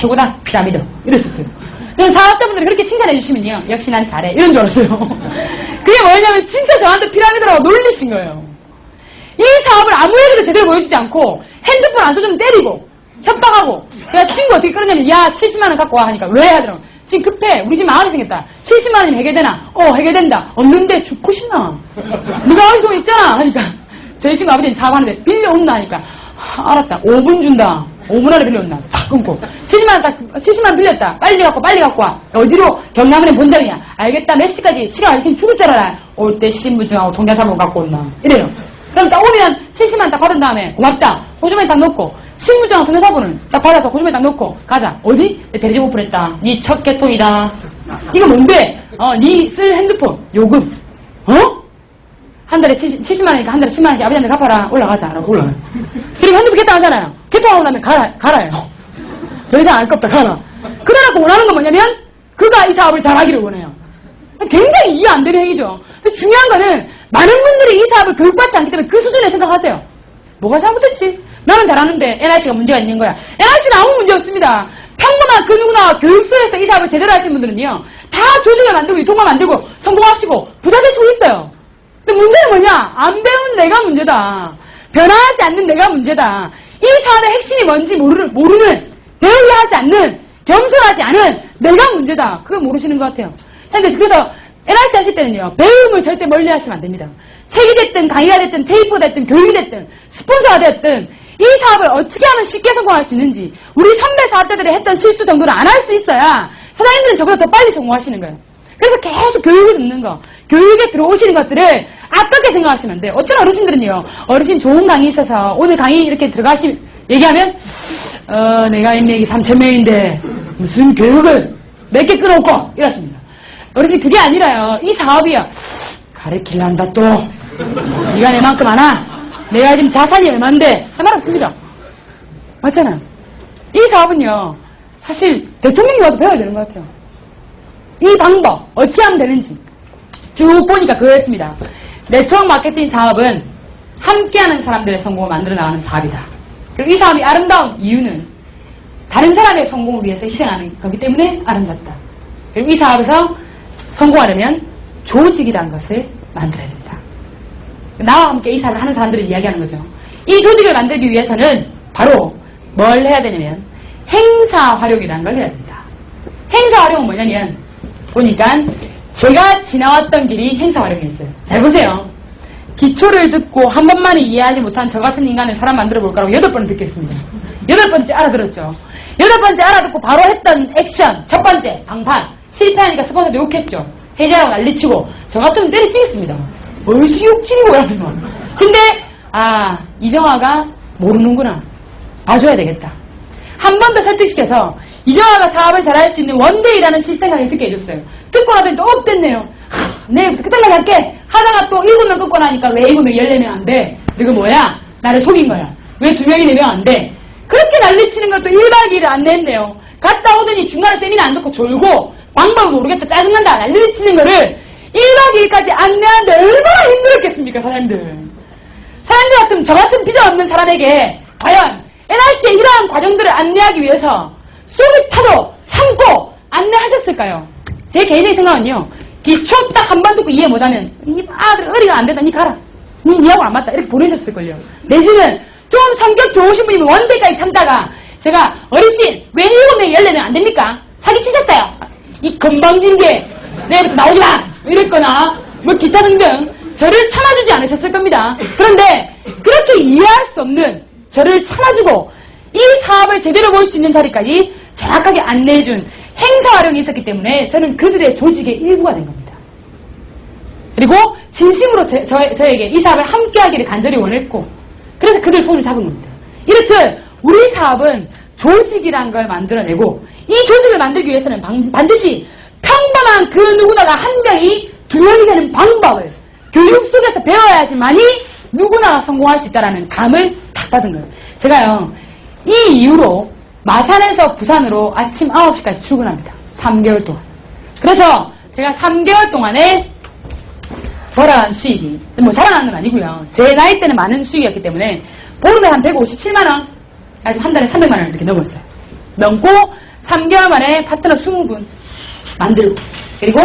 최고다 피라미드 이랬었어요. 그래서 사업자분들이 그렇게 칭찬해 주시면요. 역시 난 잘해. 이런 줄 알았어요. 그게 뭐냐면 진짜 저한테 피라미드라고 놀리신 거예요. 이 사업을 아무 얘기도 제대로 보여주지 않고 핸드폰 안 써주면 때리고 협박하고 제가 친구 어떻게 끌었냐면 야 70만원 갖고 와 하니까 왜 하더라고. 지금 급해. 우리 집 망하게 생겼다. 70만원이면 해결되나? 해결된다. 없는데 죽고 싶나? 네가 어디 돈 있잖아 하니까 저희 친구 아버지는 사업하는데 빌려온다 하니까 알았다. 5분 준다. 5분 안에 빌려온다. 딱 끊고 70만원 빌렸다. 빨리 갖고 와. 어디로? 경남은행 본점이야. 알겠다. 몇 시까지? 시간 안 지키면 죽을 줄 알아. 올 때 신분증하고 통장사본 갖고 온다. 이래요. 그럼 딱 오면 70만원 딱 받은 다음에 고맙다. 호주머니 딱 넣고 신분증하고 통장사본은 딱 받아서 호주머니 딱 넣고 가자. 어디? 내 대리점 오픈했다. 니 첫 개통이다. 이거 뭔데? 니 쓸 핸드폰 요금. 한 달에 70만원이니까 한 달에 10만원씩 아버지한테 갚아라. 올라가자. 라고 올라가요. 그리고 핸드폰 개통하잖아요. 개통하고 나면 갈아요. 더 이상 알 거 없다. 가라. 그래놓고 원하는 건 뭐냐면 그가 이 사업을 잘하기를 원해요. 굉장히 이해 안 되는 행위죠. 중요한 거는 많은 분들이 이 사업을 교육받지 않기 때문에 그 수준에 생각하세요. 뭐가 잘못했지? 나는 잘하는데 NIC가 문제가 있는 거야. NIC는 아무 문제 없습니다. 평범한 그 누구나 교육소에서 이 사업을 제대로 하시는 분들은요. 다 조직을 만들고 유통만 만들고 성공하시고 부자 되시고 있어요. 근데 문제는 뭐냐? 안 배운 내가 문제다. 변화하지 않는 내가 문제다. 이 사업의 핵심이 뭔지 모르는 배우려 하지 않는 겸손하지 않은 내가 문제다. 그걸 모르시는 것 같아요. 그래서 NIC 하실 때는요. 배움을 절대 멀리 하시면 안 됩니다. 책이 됐든 강의가 됐든 테이프가 됐든 교육이 됐든 스폰서가 됐든 이 사업을 어떻게 하면 쉽게 성공할 수 있는지 우리 선배 사업자들이 했던 실수 정도는 안 할 수 있어야 사장님들은 저보다 더 빨리 성공하시는 거예요. 그래서 계속 교육을 듣는 거, 교육에 들어오시는 것들을 아깝게 생각하시면 안 돼요. 어떤 어르신들은요. 어르신 좋은 강의 있어서 오늘 강의 이렇게 얘기하면 내가 인맥이 3,000명인데 무슨 교육을 몇 개 끊어놓고 이러십니다. 어르신 그게 아니라요. 이 사업이요. 가르치려한다 또. 네가 내만큼 하나? 내가 지금 자산이 얼만데? 할 말 없습니다. 맞잖아요. 이 사업은요. 사실 대통령이 와도 배워야 되는 것 같아요. 이 방법 어떻게 하면 되는지 쭉 보니까 그거였습니다. 네트워크 마케팅 사업은 함께하는 사람들의 성공을 만들어 나가는 사업이다. 그리고 이 사업이 아름다운 이유는 다른 사람의 성공을 위해서 희생하는 거기 때문에 아름답다. 그리고 이 사업에서 성공하려면 조직이라는 것을 만들어야 됩니다. 나와 함께 이 사업을 하는 사람들을 이야기하는 거죠. 이 조직을 만들기 위해서는 바로 뭘 해야 되냐면 행사 활용이라는 걸 해야 됩니다. 행사 활용은 뭐냐면 보니까 제가 지나왔던 길이 행사 활용이었어요. 잘 보세요. 기초를 듣고 한 번만에 이해하지 못한 저 같은 인간을 사람 만들어 볼까라고 8번을 듣겠습니다. 8번째 알아들었죠. 8번째 알아듣고 바로 했던 액션 첫 번째 방판 실패하니까 스폰서도 욕했죠. 해제하고 난리치고 저 같으면 때려치겠습니다. 얼씨 욕치고 이러면서. 근데 이정아가 모르는구나. 봐줘야 되겠다. 한 번 더 설득시켜서 이정아가 사업을 잘할 수 있는 원데이라는 시스템을 듣게 해줬어요. 듣고 나더니 또 업됐네요. 내일부터 끝장나게 할게. 하다가 또 7명 끊고 나니까 왜 7명 14명 안 돼? 너가 뭐야? 나를 속인 거야. 왜 2명이 4명 안 돼? 그렇게 난리치는 걸 또 1박 2일을 안내했네요. 갔다 오더니 중간에 세미나 안 듣고 졸고 방법을 모르겠다 짜증난다 난리를 치는 거를 1박 2일까지 안내하는데 얼마나 힘들었겠습니까 사장님들. 사장님들 같으면 저 같은 비전 없는 사람에게 과연 NIC의 이러한 과정들을 안내하기 위해서 속이 타도 참고 안내하셨을까요? 제 개인의 생각은요. 기초 딱 한 번 듣고 이해 못하면 이 아들 어리가 안 된다 니 가라. 니하고 안 맞다 이렇게 보내셨을걸요. 내지는 좀 성격 좋으신 분이면 원대까지 참다가 제가 어르신 왜 7명 14명 안 됩니까? 사기치셨어요. 이 건방진게 내일부터 나오지 마 이랬거나 뭐 기타 등등 저를 참아주지 않으셨을 겁니다. 그런데 그렇게 이해할 수 없는 저를 참아주고 이 사업을 제대로 볼 수 있는 자리까지 정확하게 안내해준 행사 활용이 있었기 때문에 저는 그들의 조직의 일부가 된 겁니다. 그리고 진심으로 저에게 이 사업을 함께하기를 간절히 원했고 그래서 그들 손을 잡은 겁니다. 이렇듯 우리 사업은 조직이란 걸 만들어내고 이 조직을 만들기 위해서는 반드시 평범한 그 누구나가 한 명이 2명이 되는 방법을 교육 속에서 배워야지만이 누구나 성공할 수 있다는 감을 딱 받은 거예요. 제가요 이 이후로 마산에서 부산으로 아침 9시까지 출근합니다. 3개월 동안. 그래서 제가 3개월 동안에 벌어간 수익이 뭐 자랑하는 건 아니고요. 제 나이 때는 많은 수익이었기 때문에 보름에 한 157만원 아주 한 달에 300만원 이렇게 넘었어요. 넘고 3개월 만에 파트너 20분 만들고, 그리고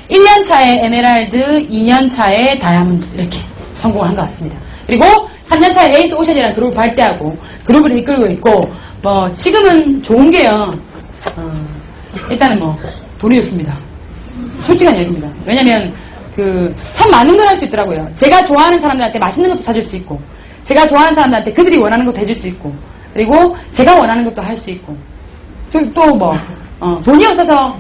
1년차에 에메랄드, 2년차에 다이아몬드 이렇게 성공을 한 것 같습니다. 그리고 3년차에 에이스 오션이라는 그룹을 발대하고 그룹을 이끌고 있고, 뭐 지금은 좋은 게요. 일단은 뭐 돈이 좋습니다. 솔직한 얘기입니다. 왜냐면 참 많은 걸 할 수 있더라고요. 제가 좋아하는 사람들한테 맛있는 것도 사줄 수 있고, 제가 좋아하는 사람들한테 그들이 원하는 것도 해줄 수 있고, 그리고 제가 원하는 것도 할 수 있고, 또 뭐 돈이 없어서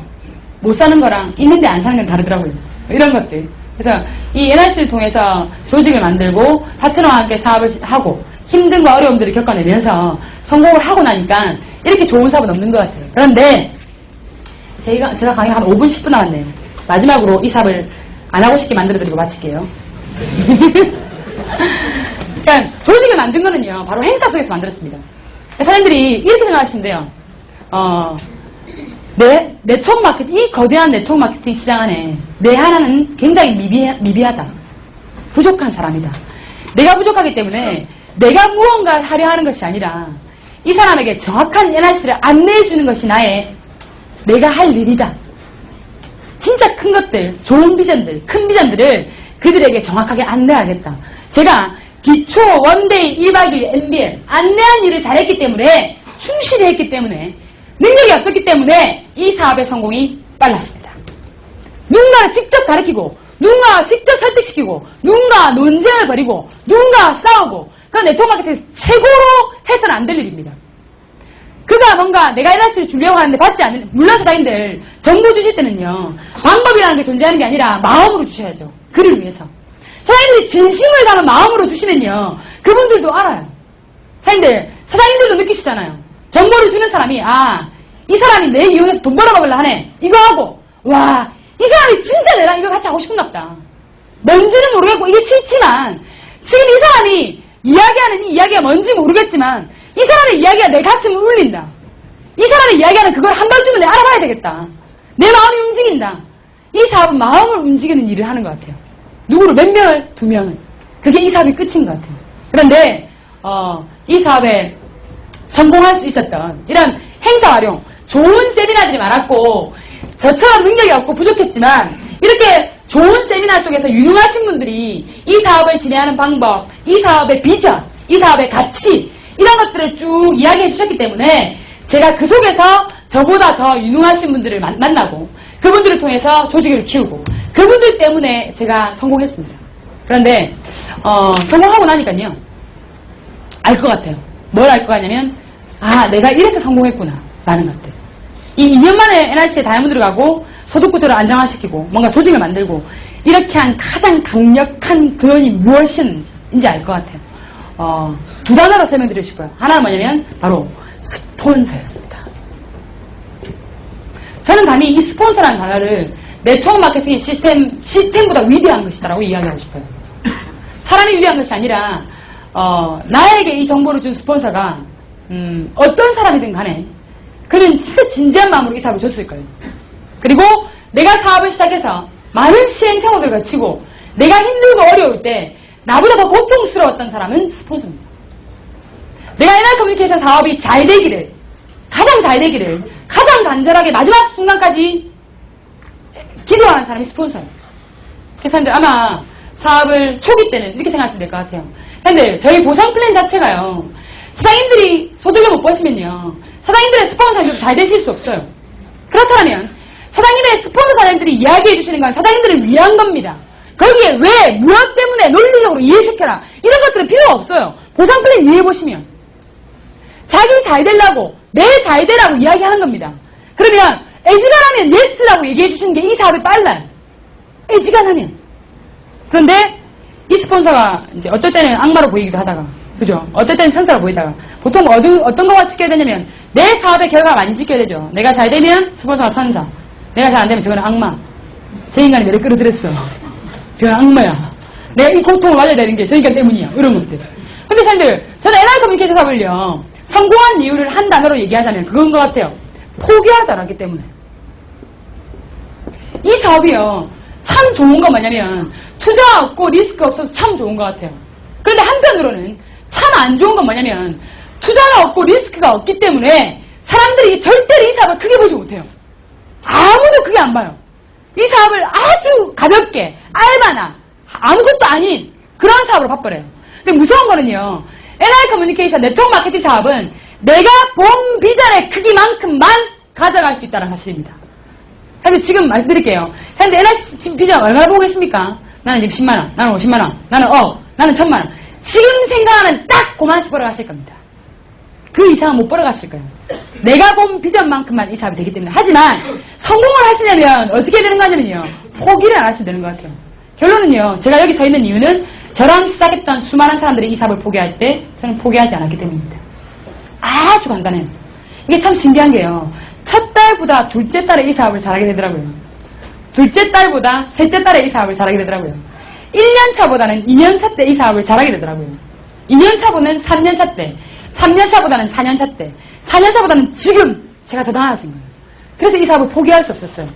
못 사는 거랑 있는데 안 사는 건 다르더라고요. 이런 것들. 그래서 이 NRC를 통해서 조직을 만들고 파트너와 함께 사업을 하고 힘든과 어려움들을 겪어내면서 성공을 하고 나니까 이렇게 좋은 사업은 없는 것 같아요. 그런데 제가 강의 한 5분 10분 남았네요. 마지막으로 이 사업을 안 하고 싶게 만들어드리고 마칠게요. 그러니까 조직을 만든 거는요, 바로 행사 속에서 만들었습니다. 사람들이 이렇게 생각하시는데요. 네트워크 마케팅, 이 거대한 네트워크 마케팅 시장 안에 내 하나는 굉장히 미비하다. 부족한 사람이다. 내가 부족하기 때문에 내가 무언가를 하려 하는 것이 아니라 이 사람에게 정확한 NRC를 안내해주는 것이 내가 할 일이다. 진짜 큰 것들, 좋은 비전들, 큰 비전들을 그들에게 정확하게 안내하겠다. 제가 기초, 원데이, 1박 2일, MBL 안내한 일을 잘했기 때문에, 충실히 했기 때문에, 능력이 없었기 때문에 이 사업의 성공이 빨랐습니다. 누군가를 직접 가르치고, 누군가 직접 설득시키고, 누군가 논쟁을 벌이고, 누군가 싸우고, 그건 네트워크 마케팅에서 최고로 해서는 안 될 일입니다. 그가 뭔가 내가 NRC를 주려고 하는데 받지 않는, 물론 사장님들 정보 주실 때는요, 방법이라는 게 존재하는 게 아니라 마음으로 주셔야죠. 그를 위해서. 사장님들이 진심을 담은 마음으로 주시면요, 그분들도 알아요. 사장님들도 느끼시잖아요. 정보를 주는 사람이, 이 사람이 내 이용해서 돈 벌어먹으려 하네. 이거 하고, 와, 이 사람이 진짜 내랑 이거 같이 하고 싶은가 보다. 뭔지는 모르겠고 이게 싫지만, 지금 이 사람이 이야기하는 이 이야기가 뭔지 모르겠지만, 이 사람의 이야기가 내 가슴을 울린다. 이 사람의 이야기하는 그걸 한 번쯤은 내가 알아봐야 되겠다. 내 마음이 움직인다. 이 사업은 마음을 움직이는 일을 하는 것 같아요. 누구를 몇 명을? 2명을. 그게 이 사업의 끝인 것 같아요. 그런데 이 사업에 성공할 수 있었던 이런 행사 활용, 좋은 세미나들이 많았고 저처럼 능력이 없고 부족했지만 이렇게 좋은 세미나 속에서 유능하신 분들이 이 사업을 진행하는 방법, 이 사업의 비전, 이 사업의 가치 이런 것들을 쭉 이야기해 주셨기 때문에 제가 그 속에서 저보다 더 유능하신 분들을 만나고 그분들을 통해서 조직을 키우고 그분들 때문에 제가 성공했습니다. 그런데 성공하고 나니까요, 알 것 같아요. 뭘 알 것 같냐면 내가 이래서 성공했구나 라는 것들. 이 2년 만에 NRC에 다이아몬드를 가고 소득구조를 안정화시키고 뭔가 조직을 만들고 이렇게 한 가장 강력한 근원이 무엇인지 알 것 같아요. 두 단어로 설명드리고 싶어요. 하나는 뭐냐면 바로 스폰서였습니다. 저는 감히 이 스폰서라는 단어를 네트워크 마케팅 시스템보다 위대한 것이다라고 이야기하고 싶어요. 사람이 위대한 것이 아니라 나에게 이 정보를 준 스폰서가 어떤 사람이든 간에 그는 진짜 진지한 마음으로 이 사업을 줬을 거예요. 그리고 내가 사업을 시작해서 많은 시행착오를 거치고 내가 힘들고 어려울 때 나보다 더 고통스러웠던 사람은 스폰서입니다. 내가 NR 커뮤니케이션 사업이 잘 되기를, 가장 잘 되기를, 가장 간절하게 마지막 순간까지 기도하는 사람이 스폰서예요. 그래서 아마 사업을 초기 때는 이렇게 생각하시면 될 것 같아요. 근데 저희 보상 플랜 자체가요, 사장님들이 소득을 못 버시면요, 사장님들의 스폰서도 잘 되실 수 없어요. 그렇다면 사장님의 스폰서 사장님들이 이야기해 주시는 건 사장님들을 위한 겁니다. 거기에 왜, 무엇 때문에 논리적으로 이해시켜라 이런 것들은 필요 없어요. 보상 플랜 이해해보시면 자기 잘 되려고 내 잘 되라고 이야기하는 겁니다. 그러면 애지간하면 예스라고 얘기해 주시는 게 이 사업이 빨라요. 애지간하면. 그런데 이 스폰서가 이제 어떨 때는 악마로 보이기도 하다가, 그죠? 어떨 때는 천사로 보이다가, 보통 어떤 거가 지켜야 되냐면 내 사업의 결과가 많이 지켜야 되죠. 내가 잘 되면 스폰서가 천사, 내가 잘 안 되면 저거는 악마. 제 인간이 매를 끌어들였어. 저는 악마야. 내가 이 고통을 맞아야 되는 게 저 인간 때문이야. 이런 것들. 근데 사람들, 저는 NR 커뮤니케이션 사업을요, 성공한 이유를 한 단어로 얘기하자면 그건 것 같아요. 포기하지 않았기 때문에. 이 사업이요, 참 좋은 건 뭐냐면 투자 없고 리스크 없어서 참 좋은 것 같아요. 그런데 한편으로는 참 안 좋은 건 뭐냐면 투자가 없고 리스크가 없기 때문에 사람들이 절대로 이 사업을 크게 보지 못해요. 아무도 크게 안 봐요. 이 사업을 아주 가볍게 알바나 아무것도 아닌 그런 사업으로 바꿔버려요. 근데 무서운 거는요. NI 커뮤니케이션 네트워크 마케팅 사업은 내가 본 비전의 크기만큼만 가져갈 수 있다는 사실입니다. 사실 지금 말씀드릴게요. 현재 NI 비전 얼마나 보고 계십니까? 나는 지금 10만원, 나는 50만원, 나는 나는 1000만원. 지금 생각하는 딱 그만치 벌어가실 겁니다. 그 이상은 못 벌어가실 거예요. 내가 본 비전만큼만 이 사업이 되기 때문에. 하지만 성공을 하시려면 어떻게 되는 거냐면요. 포기를 안 하시면 되는 것 같아요. 결론은요. 제가 여기 서 있는 이유는 저랑 시작했던 수많은 사람들이 이 사업을 포기할 때 저는 포기하지 않았기 때문입니다. 아주 간단해요. 이게 참 신기한 게요. 첫 달보다 둘째 달에 이 사업을 잘하게 되더라고요. 둘째 달보다 셋째 달에 이 사업을 잘하게 되더라고요. 1년 차보다는 2년 차 때 이 사업을 잘하게 되더라고요. 2년 차보다는 3년 차 때, 3년 차보다는 4년 차 때, 4년 차보다는 지금 제가 더 나아진 거예요. 그래서 이 사업을 포기할 수 없었어요.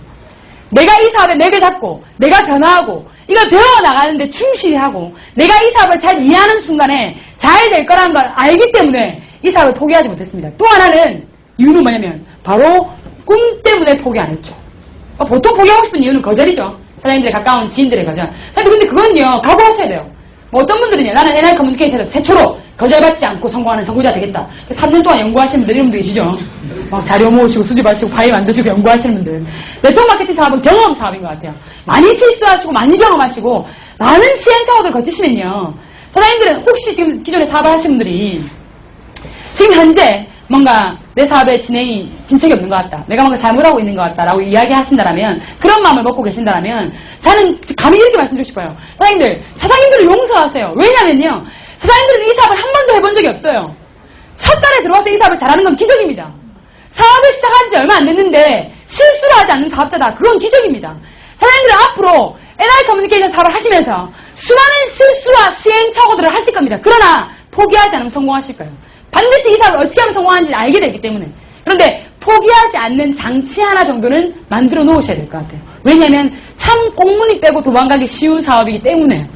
내가 이 사업에 맥을 잡고, 내가 변화하고, 이걸 배워나가는데 충실히 하고, 내가 이 사업을 잘 이해하는 순간에 잘 될 거라는 걸 알기 때문에 이 사업을 포기하지 못했습니다. 또 하나는 이유는 뭐냐면 바로 꿈 때문에 포기 안 했죠. 보통 포기하고 싶은 이유는 거절이죠. 사장님들의 가까운 지인들의 거절. 근데 그건요, 각오하셔야 돼요. 뭐 어떤 분들은요, 나는 NI 커뮤니케이션에서 최초로 거절받지 않고 성공하는 선구자 되겠다. 3년 동안 연구하시는 분들, 이런 분들 계시죠? 막 자료 모으시고, 수집하시고, 파일 만드시고, 연구하시는 분들. 네트워크 마케팅 사업은 경험 사업인 것 같아요. 많이 실수하시고, 많이 경험하시고, 많은 시행착오를 거치시면요. 사장님들은 혹시 지금 기존에 사업을 하시는 분들이 지금 현재 뭔가 내 사업의 진행이 진척이 없는 것 같다. 내가 뭔가 잘못하고 있는 것 같다라고 이야기하신다라면, 그런 마음을 먹고 계신다라면, 저는 감히 이렇게 말씀드리고 싶어요. 사장님들을 용서하세요. 왜냐면요. 사장님들은 이 사업을 한 번도 해본 적이 없어요. 첫 달에 들어와서 이 사업을 잘하는 건 기적입니다. 사업을 시작한 지 얼마 안 됐는데 실수를 하지 않는 사업자다. 그건 기적입니다. 사장님들은 앞으로 NI 커뮤니케이션 사업을 하시면서 수많은 실수와 시행착오들을 하실 겁니다. 그러나 포기하지 않으면 성공하실 거예요. 반드시 이 사업을 어떻게 하면 성공하는지 알게 되기 때문에. 그런데 포기하지 않는 장치 하나 정도는 만들어 놓으셔야 될 것 같아요. 왜냐하면 참 꽁무니 빼고 도망가기 쉬운 사업이기 때문에.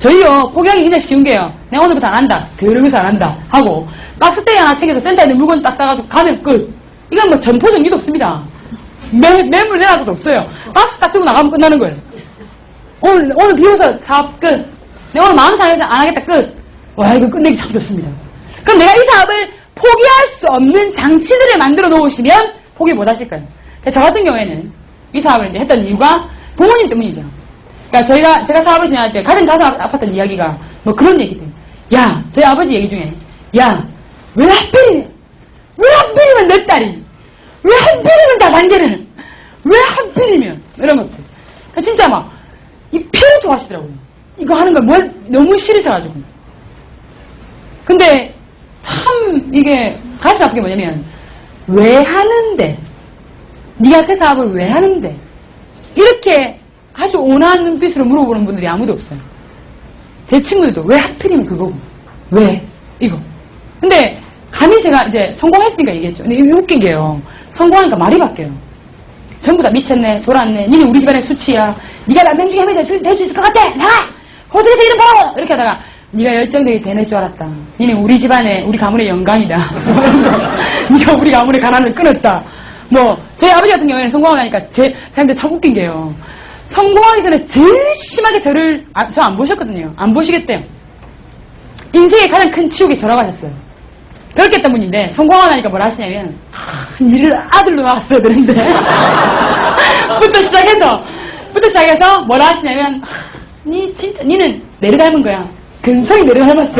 저희요, 포기하기 굉장히 쉬운 게요. 내가 오늘부터 안 한다. 그러면서 안 한다. 하고 박스테이 하나 챙겨서 센터에 있는 물건 딱 싸가지고 가면 끝. 이건 뭐 점포 정리도 없습니다. 매물 내놔도 없어요. 박스 딱 들고 나가면 끝나는 거예요. 오늘 비워서 사업 끝. 내가 오늘 마음 상해서 안 하겠다 끝. 와, 이거 끝내기 참 좋습니다. 그럼 내가 이 사업을 포기할 수 없는 장치들을 만들어 놓으시면 포기 못 하실 거예요. 저 같은 경우에는 이 사업을 이제 했던 이유가 부모님 때문이죠. 그러니까 제가 사업을 진행할 때 가장 아팠던 이야기가 뭐 그런 얘기들. 야, 저희 아버지 얘기 중에, 야, 왜 하필이면 내 딸이, 왜 하필이면 다단계는, 왜 하필이면, 이런 것들. 그러니까 진짜 막, 이 피를 좋아하시더라고요. 이거 하는 걸 너무 싫으셔가지고. 근데, 참, 이게, 가슴 아픈 게 뭐냐면, 왜 하는데? 네가 그 사업을 왜 하는데? 이렇게 아주 온화한 눈빛으로 물어보는 분들이 아무도 없어요. 제 친구들도 왜 하필이면 그거고, 왜? 이거. 근데, 감히 제가 이제 성공했으니까 얘기했죠. 근데 이게 웃긴 게요. 성공하니까 말이 바뀌어요. 전부 다 미쳤네, 돌았네, 니는 우리 집안의 수치야. 네가 남편 중에 될 수 있을 것 같아! 나가! 호텔에서 이름 벌어! 이렇게 하다가, 네가 열정되게 되낼 줄 알았다. 니는 우리 집안의, 우리 가문의 영광이다. 네가 우리 가문의 가난을 끊었다. 뭐, 저희 아버지 같은 경우에는 성공을 하니까 사람들 참 웃긴 게요. 성공하기 전에 제일 심하게 저 안 보셨거든요. 안 보시겠대요. 인생의 가장 큰 치욕이 저라고 하셨어요. 그렇게 했던 분인데, 성공하고 나니까 뭐라 하시냐면, 니를 아들로 낳았어야 되는데. 부터 시작해서 뭐라 하시냐면, 니는 내를 닮은 거야. 근성이 내를 닮았어.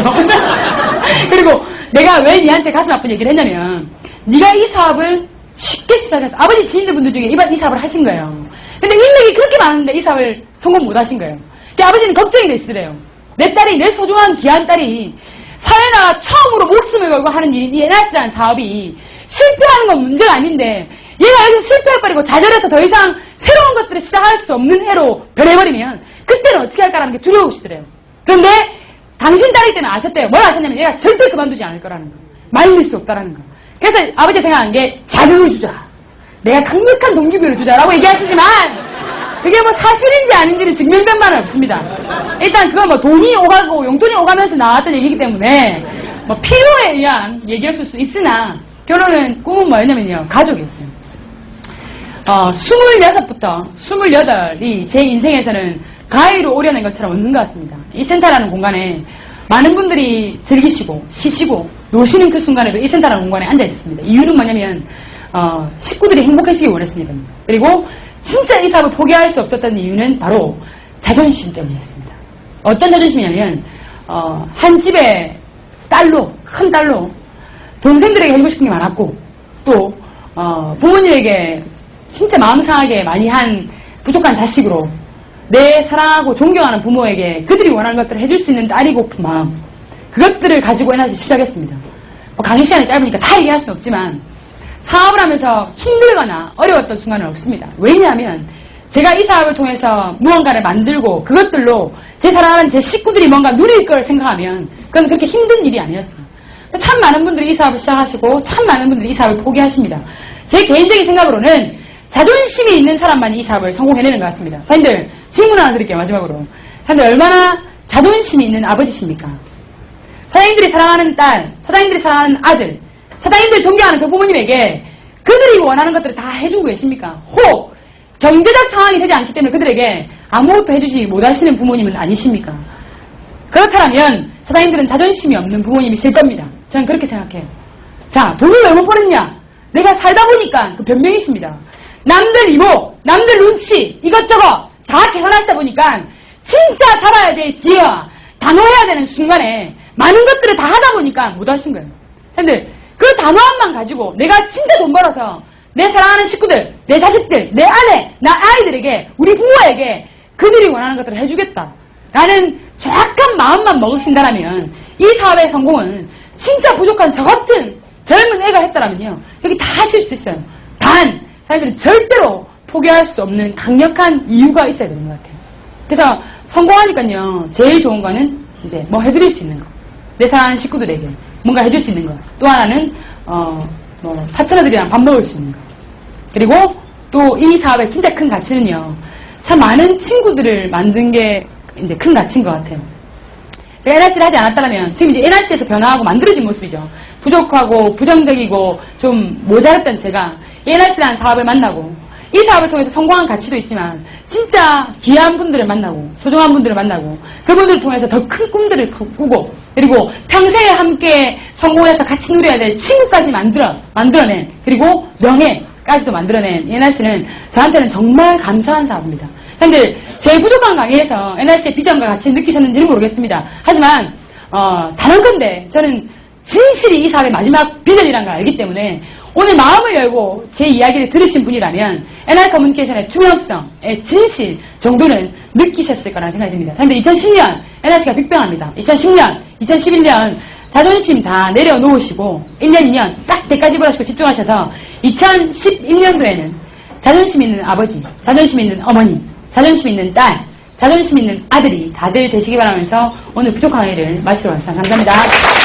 그리고 내가 왜 니한테 가슴 아픈 얘기를 했냐면, 니가 이 사업을 쉽게 시작해서, 아버지 지인분들 중에 이 사업을 하신 거예요. 근데 인맥이 그렇게 많은데 이 사업을 성공 못 하신 거예요. 그러니까 아버지는 걱정이 되시더래요. 내 소중한 귀한 딸이 사회나 처음으로 목숨을 걸고 하는 일이 이 NRC라는 사업이 실패하는 건 문제가 아닌데 얘가 여기서 실패해버리고 좌절해서 더 이상 새로운 것들을 시작할 수 없는 해로 변해버리면 그때는 어떻게 할까라는 게 두려우시더래요. 그런데 당신 딸이 때는 아셨대요. 뭘 아셨냐면 얘가 절대 그만두지 않을 거라는 거. 말릴 수 없다라는 거. 그래서 아버지가 생각한 게 자극을 주자. 내가 강력한 동기부여를 주자라고 얘기하시지만 그게 뭐 사실인지 아닌지는 증명된 바는 없습니다. 일단 그건 뭐 돈이 오가고 용돈이 오가면서 나왔던 얘기이기 때문에 뭐 필요에 의한 얘기였을 수 있으나 결혼은 꿈은 뭐였냐면요. 가족이었어요. 26부터 28이 제 인생에서는 가위로 오려낸 것처럼 없는 것 같습니다. 이 센터라는 공간에 많은 분들이 즐기시고 쉬시고 노시는 그 순간에도 이 센터라는 공간에 앉아 있었습니다. 이유는 뭐냐면 식구들이 행복해지기 원했으니까요. 그리고 진짜 이 사업을 포기할 수 없었던 이유는 바로 자존심 때문이었습니다. 어떤 자존심이냐면 한 집의 딸로, 큰 딸로 동생들에게 해주고 싶은 게 많았고 또 부모님에게 진짜 마음 상하게 많이 한 부족한 자식으로 내 사랑하고 존경하는 부모에게 그들이 원하는 것들을 해줄 수 있는 딸이고픈 마음, 그것들을 가지고 에너지 시작했습니다. 강의 시간이 짧으니까 다 얘기할 수는 없지만 사업을 하면서 힘들거나 어려웠던 순간은 없습니다. 왜냐하면 제가 이 사업을 통해서 무언가를 만들고 그것들로 제 사랑하는 제 식구들이 뭔가 누릴 걸 생각하면 그건 그렇게 힘든 일이 아니었어요. 참 많은 분들이 이 사업을 시작하시고 참 많은 분들이 이 사업을 포기하십니다. 제 개인적인 생각으로는 자존심이 있는 사람만이 이 사업을 성공해내는 것 같습니다. 사장님들 질문 하나 드릴게요. 마지막으로. 사장님들 얼마나 자존심이 있는 아버지십니까? 사장님들이 사랑하는 딸, 사장님들이 사랑하는 아들, 사장님들 존경하는 그 부모님에게 그들이 원하는 것들을 다 해주고 계십니까? 혹 경제적 상황이 되지 않기 때문에 그들에게 아무것도 해주지 못하시는 부모님은 아니십니까? 그렇다면 사장님들은 자존심이 없는 부모님이실 겁니다. 저는 그렇게 생각해요. 자, 돈을 왜 못 버렸냐? 내가 살다 보니까 그 변명이십니다. 남들 이모, 남들 눈치, 이것저것 다 계산하시다 보니까 진짜 잡아야 될 기회와 단호해야 되는 순간에 많은 것들을 다 하다 보니까 못 하신 거예요. 근데 그 단호함만 가지고 내가 진짜 돈 벌어서 내 사랑하는 식구들, 내 자식들, 내 아내, 나 아이들에게, 우리 부모에게 그들이 원하는 것들을 해주겠다 라는 정확한 마음만 먹으신다면 이 사업의 성공은 진짜 부족한 저 같은 젊은 애가 했다라면요 여기 다 하실 수 있어요. 단 사람들은 절대로 포기할 수 없는 강력한 이유가 있어야 되는 것 같아요. 그래서 성공하니까요 제일 좋은 거는 이제 뭐 해드릴 수 있는 거, 내 사랑하는 식구들에게 뭔가 해줄 수 있는 거, 또 하나는 뭐 파트너들이랑 밥 먹을 수 있는 거, 그리고 또 이 사업의 진짜 큰 가치는요 참 많은 친구들을 만든 게 이제 큰 가치인 것 같아요. 제가 NRC를 하지 않았다면 지금 이제 NRC에서 변화하고 만들어진 모습이죠. 부족하고 부정적이고 좀 모자랐던 제가 NRC라는 사업을 만나고 이 사업을 통해서 성공한 가치도 있지만 진짜 귀한 분들을 만나고 소중한 분들을 만나고 그분들을 통해서 더 큰 꿈들을 꾸고 그리고 평생에 함께 성공해서 같이 누려야 될 친구까지 만들어낸 그리고 명예까지도 만들어낸 NRC는 저한테는 정말 감사한 사업입니다. 근데 제 부족한 강의에서 NRC의 비전과 가치를 느끼셨는지는 모르겠습니다. 하지만 단언컨대 저는 진실이 이 사업의 마지막 비전이라는 걸 알기 때문에 오늘 마음을 열고 제 이야기를 들으신 분이라면 NR 커뮤니케이션의 투명성의 진실 정도는 느끼셨을 거라는 생각이 듭니다. 그런데 2010년 NRC가 빅뱅합니다. 2010년, 2011년 자존심 다 내려놓으시고 1년, 2년 딱 대가집을 하시고 집중하셔서 2011년도에는 자존심 있는 아버지, 자존심 있는 어머니, 자존심 있는 딸, 자존심 있는 아들이 다들 되시기 바라면서 오늘 부족한 강의를 마치도록 하겠습니다. 감사합니다.